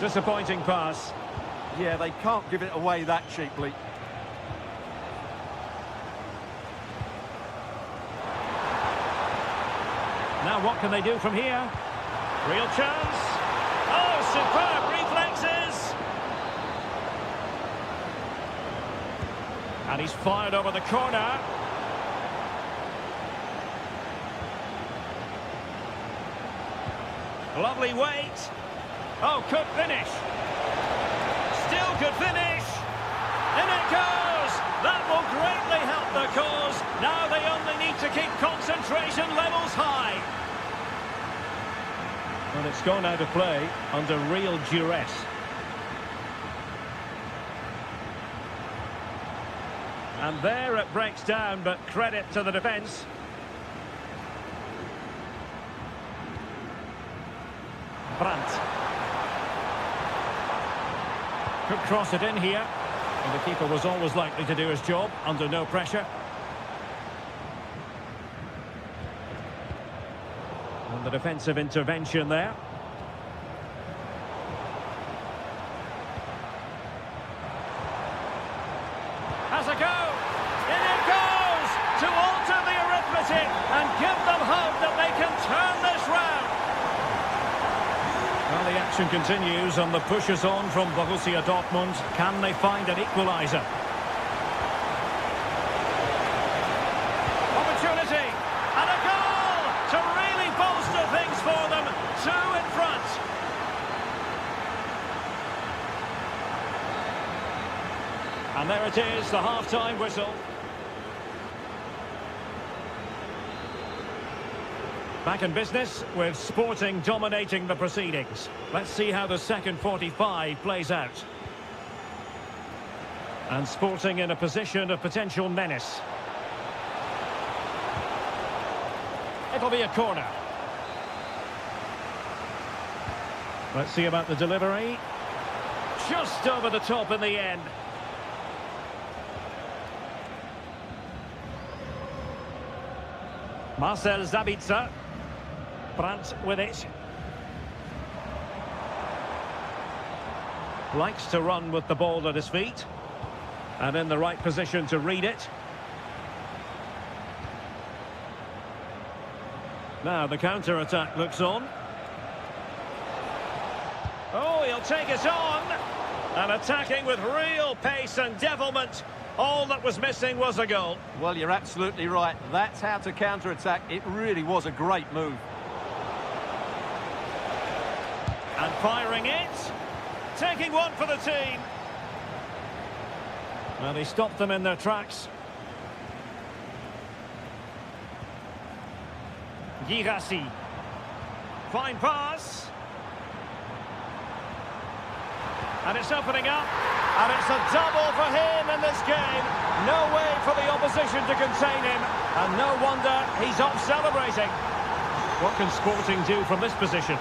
Disappointing pass. Yeah, they can't give it away that cheaply. Now what can they do from here? Real chance. Oh, superb reflexes. And he's fired over the corner. Lovely weight. Oh, could finish. Still could finish. In it goes. That will greatly help the cause. Now they only need to keep concentration levels high. And it's gone out of play under real duress. And there it breaks down, but credit to the defence. Brandt. Could cross it in here. And the keeper was always likely to do his job under no pressure. And the defensive intervention there. Has a go. In it goes to alter the arithmetic and give them hope that they can turn this round. Well, the action continues and the push is on from Borussia Dortmund. Can they find an equaliser? Opportunity and a goal to really bolster things for them. 2 in front. And there it is, the half-time whistle. Back in business with Sporting dominating the proceedings. Let's see how the second 45 plays out. And Sporting in a position of potential menace. It'll be a corner. Let's see about the delivery. Just over the top in the end. Marcel Zabitzer. Brandt with it. Likes to run with the ball at his feet. And in the right position to read it. Now the counter-attack looks on. Oh, he'll take it on. And attacking with real pace and devilment. All that was missing was a goal. Well, you're absolutely right. That's how to counter-attack. It really was a great move. And firing it. Taking one for the team. And he stopped them in their tracks. Girassi. Fine pass. And it's opening up. And it's a double for him in this game. No way for the opposition to contain him. And no wonder he's off celebrating. What can Sporting do from this position?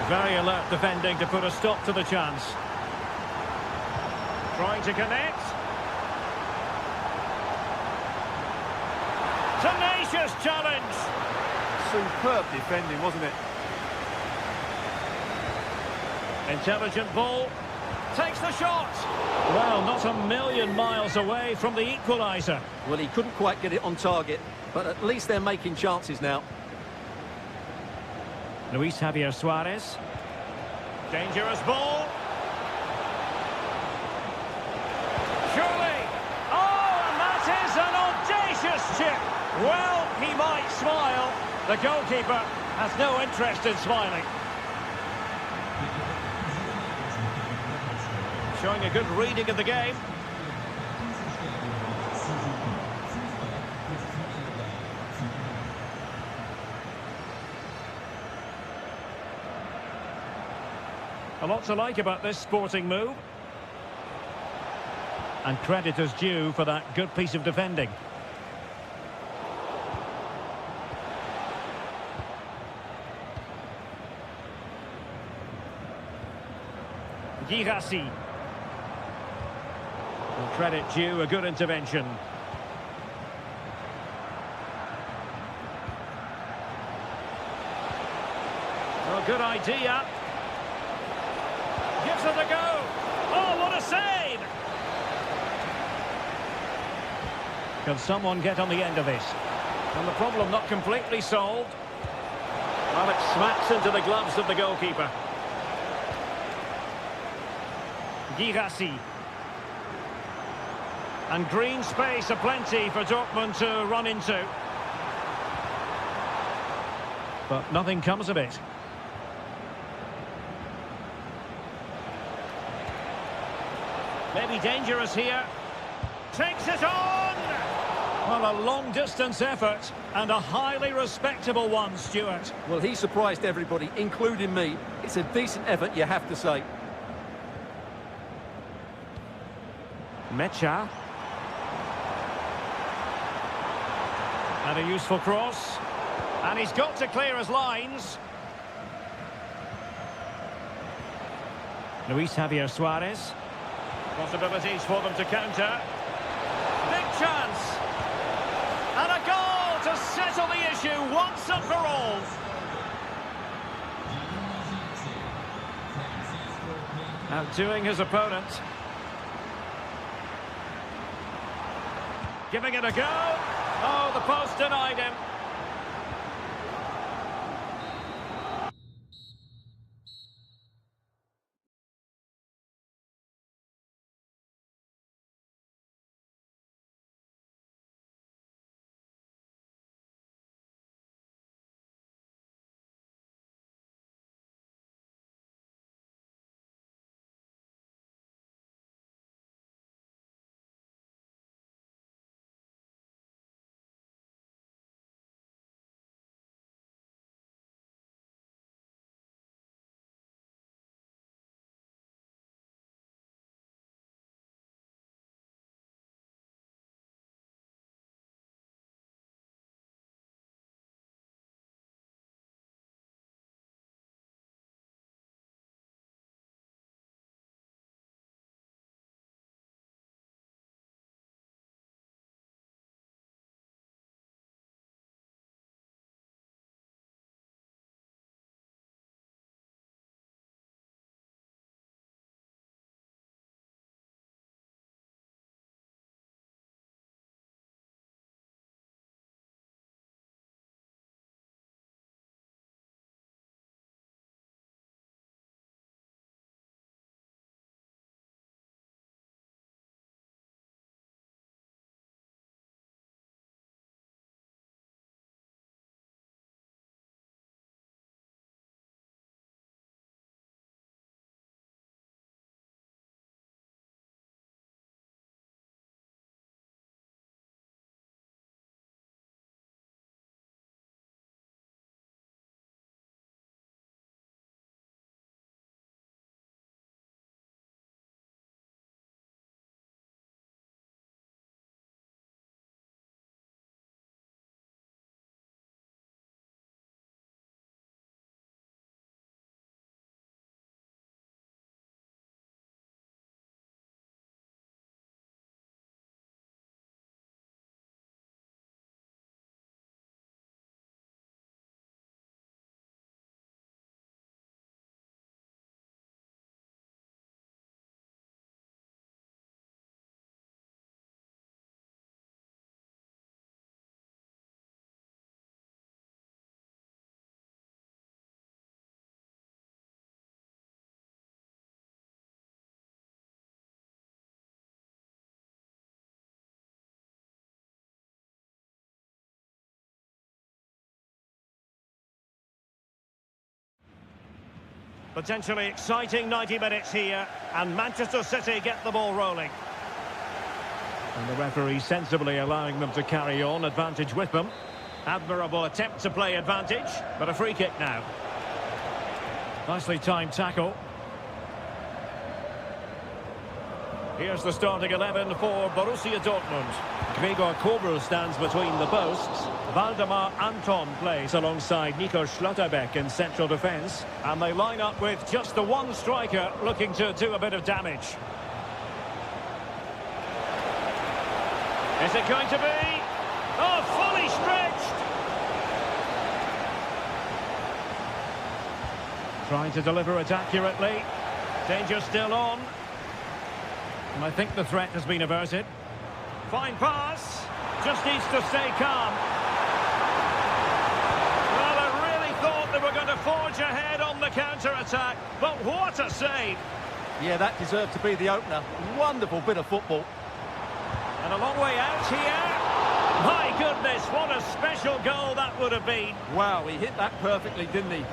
Very alert defending to put a stop to the chance. Trying to connect. Tenacious challenge. Superb defending, wasn't it? Intelligent ball. Takes the shot. Well, not a million miles away from the equaliser. Well, he couldn't quite get it on target, but at least they're making chances now. Luis Javier Suarez. Dangerous ball. Surely. Oh, and that is an audacious chip. Well, he might smile. The goalkeeper has no interest in smiling. Showing a good reading of the game. A lot to like about this Sporting move. And credit is due for that good piece of defending. Girassi. And credit due, a good intervention. Oh, good idea. Gives it a go. Oh, what a save! Can someone get on the end of this? And the problem not completely solved. Well, it smacks into the gloves of the goalkeeper. Girassi. And green space aplenty for Dortmund to run into. But nothing comes of it. Maybe dangerous here. Takes it on! Well, a long-distance effort and a highly respectable one, Stuart. Well, he surprised everybody, including me. It's a decent effort, you have to say. Mecha. And a useful cross. And he's got to clear his lines. Luis Javier Suarez. Possibilities for them to counter. Big chance. And a goal to settle the issue once and for all. Outdoing his opponent. Giving it a go. Oh, the post denied him. Potentially exciting 90 minutes here, and Manchester City get the ball rolling. And the referee sensibly allowing them to carry on, advantage with them. Admirable attempt to play advantage, but a free kick now. Nicely timed tackle. Here's the starting 11 for Borussia Dortmund. Gregor Kobel stands between the posts. Waldemar Anton plays alongside Nico Schlotterbeck in central defence. And they line up with just the one striker looking to do a bit of damage. Is it going to be? Oh, fully stretched! Trying to deliver it accurately. Danger still on. And I think the threat has been averted. Fine pass. Just needs to stay calm. Well, I really thought they were going to forge ahead on the counter-attack. But what a save. Yeah, that deserved to be the opener. Wonderful bit of football. And a long way out here. My goodness, what a special goal that would have been. Wow, he hit that perfectly, didn't he?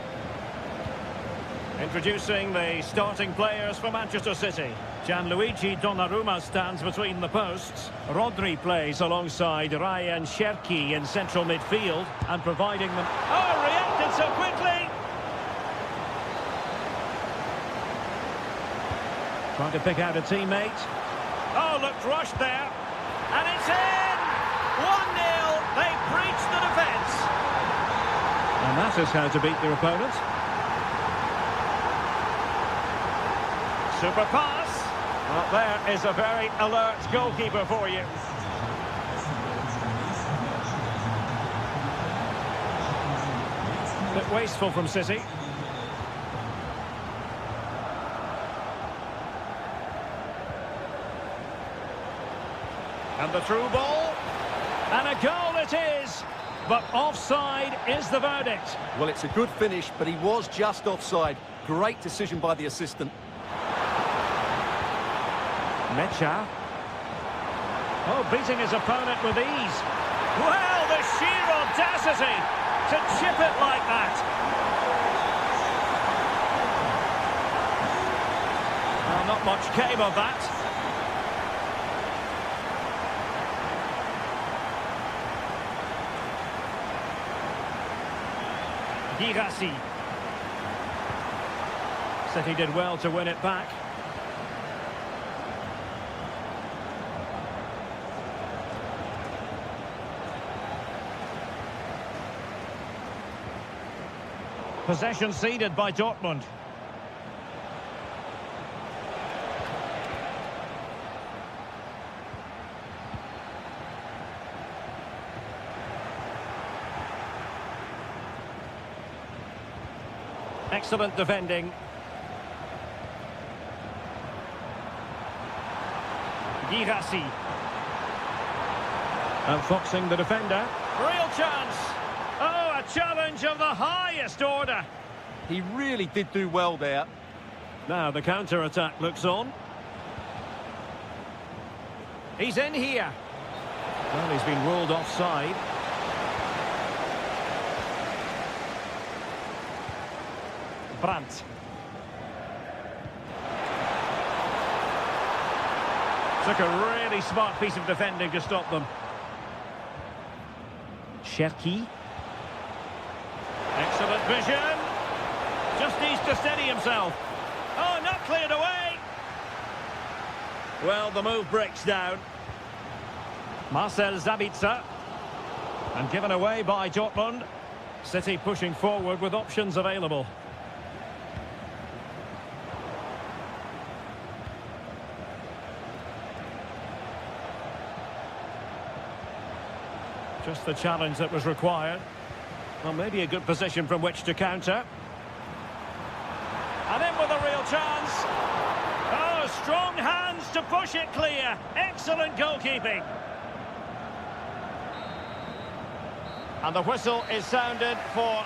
Introducing the starting players for Manchester City. Gianluigi Donnarumma stands between the posts. Rodri plays alongside Ryan Cherki in central midfield and providing them... Oh, reacted so quickly! Trying to pick out a teammate. Oh, looked rushed there. And it's in! 1-0. They breached the defence. And that is how to beat their opponent. Super pass. Well, there is a very alert goalkeeper for you. Bit wasteful from City. And the through ball. And a goal it is. But offside is the verdict. Well, it's a good finish, but he was just offside. Great decision by the assistant. Mecha. Oh, beating his opponent with ease. Well, the sheer audacity to chip it like that. Well, not much came of that. Girassi. City did well to win it back. Possession ceded by Dortmund. Excellent defending. Girassi. Outfoxing the defender. Real chance. Oh, a challenge of the highest order. He really did do well there. Now the counter-attack looks on. He's in here. Well, he's been ruled offside. Brandt. Took a really smart piece of defending to stop them. Cherki. Excellent vision. Just needs to steady himself. Oh, not cleared away. Well, the move breaks down. Marcel Sabitzer. And given away by Dortmund. City pushing forward with options available. Just the challenge that was required. Well, maybe a good position from which to counter. And in with a real chance. Oh, strong hands to push it clear. Excellent goalkeeping. And the whistle is sounded for...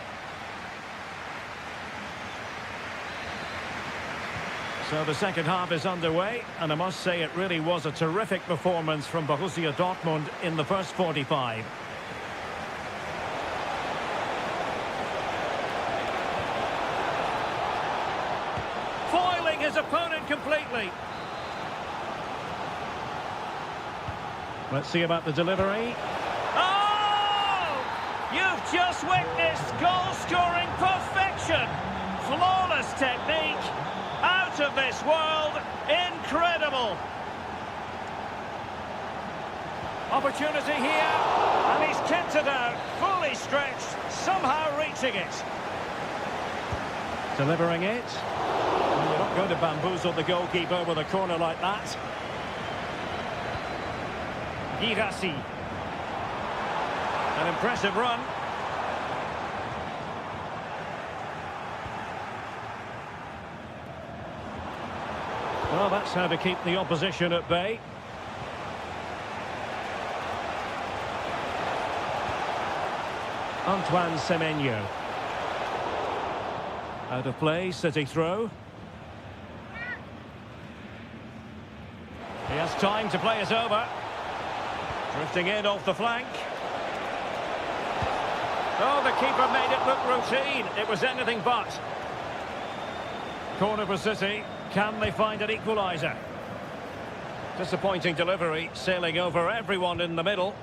So the second half is underway, and I must say it really was a terrific performance from Borussia Dortmund in the first 45. his opponent completely. Let's see about the delivery. Oh! You've just witnessed goal-scoring perfection. Flawless technique. Out of this world. Incredible. Opportunity here. And he's kept it out. Fully stretched. Somehow reaching it. Delivering it. Well, you're not going to bamboozle the goalkeeper with a corner like that. Girassi. An impressive run. Well, that's how to keep the opposition at bay. Antoine Semenyo. Out of play, City throw. He has time to play it over. Drifting in off the flank. Oh, the keeper made it look routine. It was anything but. Corner for City. Can they find an equaliser? Disappointing delivery, sailing over everyone in the middle.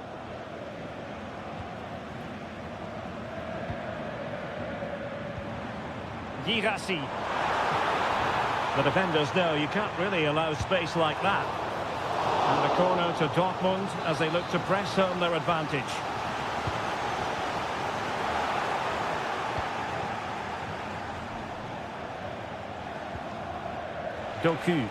Girassi. The defenders know you can't really allow space like that. And a corner to Dortmund as they look to press home their advantage. Doku.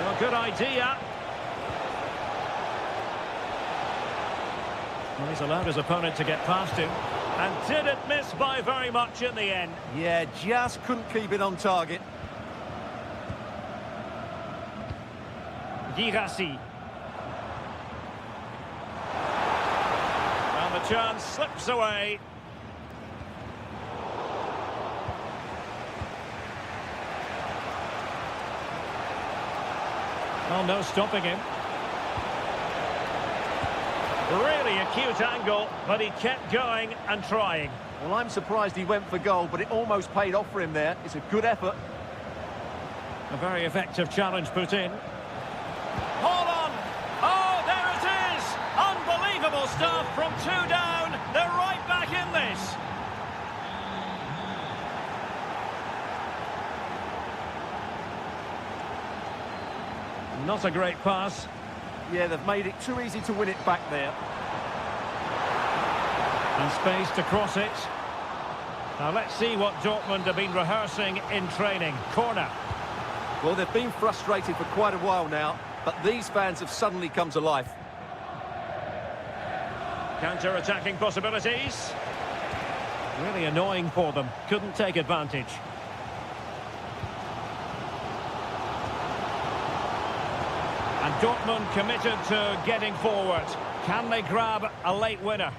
Well, good idea. Well, he's allowed his opponent to get past him. And didn't miss by very much in the end. Yeah, just couldn't keep it on target. Girassi. And the chance slips away. Well, no stopping him. Really acute angle, but he kept going and trying. Well, I'm surprised he went for goal, but it almost paid off for him there. It's a good effort. A very effective challenge put in. Hold on! Oh, there it is! Unbelievable stuff from 2 down. They're right back in this. Not a great pass. Yeah, they've made it too easy to win it back there. And space to cross it. Now let's see what Dortmund have been rehearsing in training. Corner. Well, they've been frustrated for quite a while now, but these fans have suddenly come to life. Counter-attacking possibilities. Really annoying for them. Couldn't take advantage. And Dortmund committed to getting forward. Can they grab a late winner?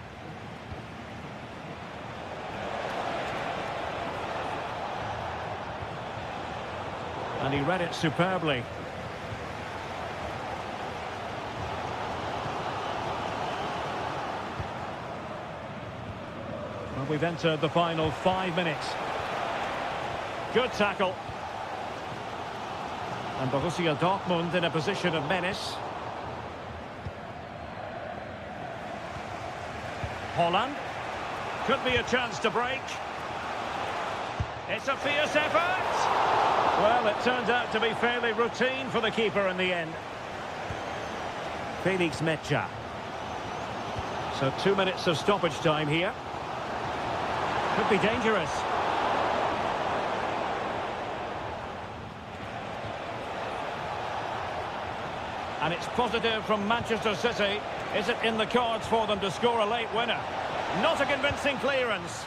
And he read it superbly. Well, we've entered the final 5 minutes. Good tackle. And Borussia Dortmund in a position of menace. Holland. Could be a chance to break. It's a fierce effort. Well, it turned out to be fairly routine for the keeper in the end. Felix Mecha. So 2 minutes of stoppage time here. Could be dangerous. And it's positive from Manchester City. Is it in the cards for them to score a late winner? Not a convincing clearance.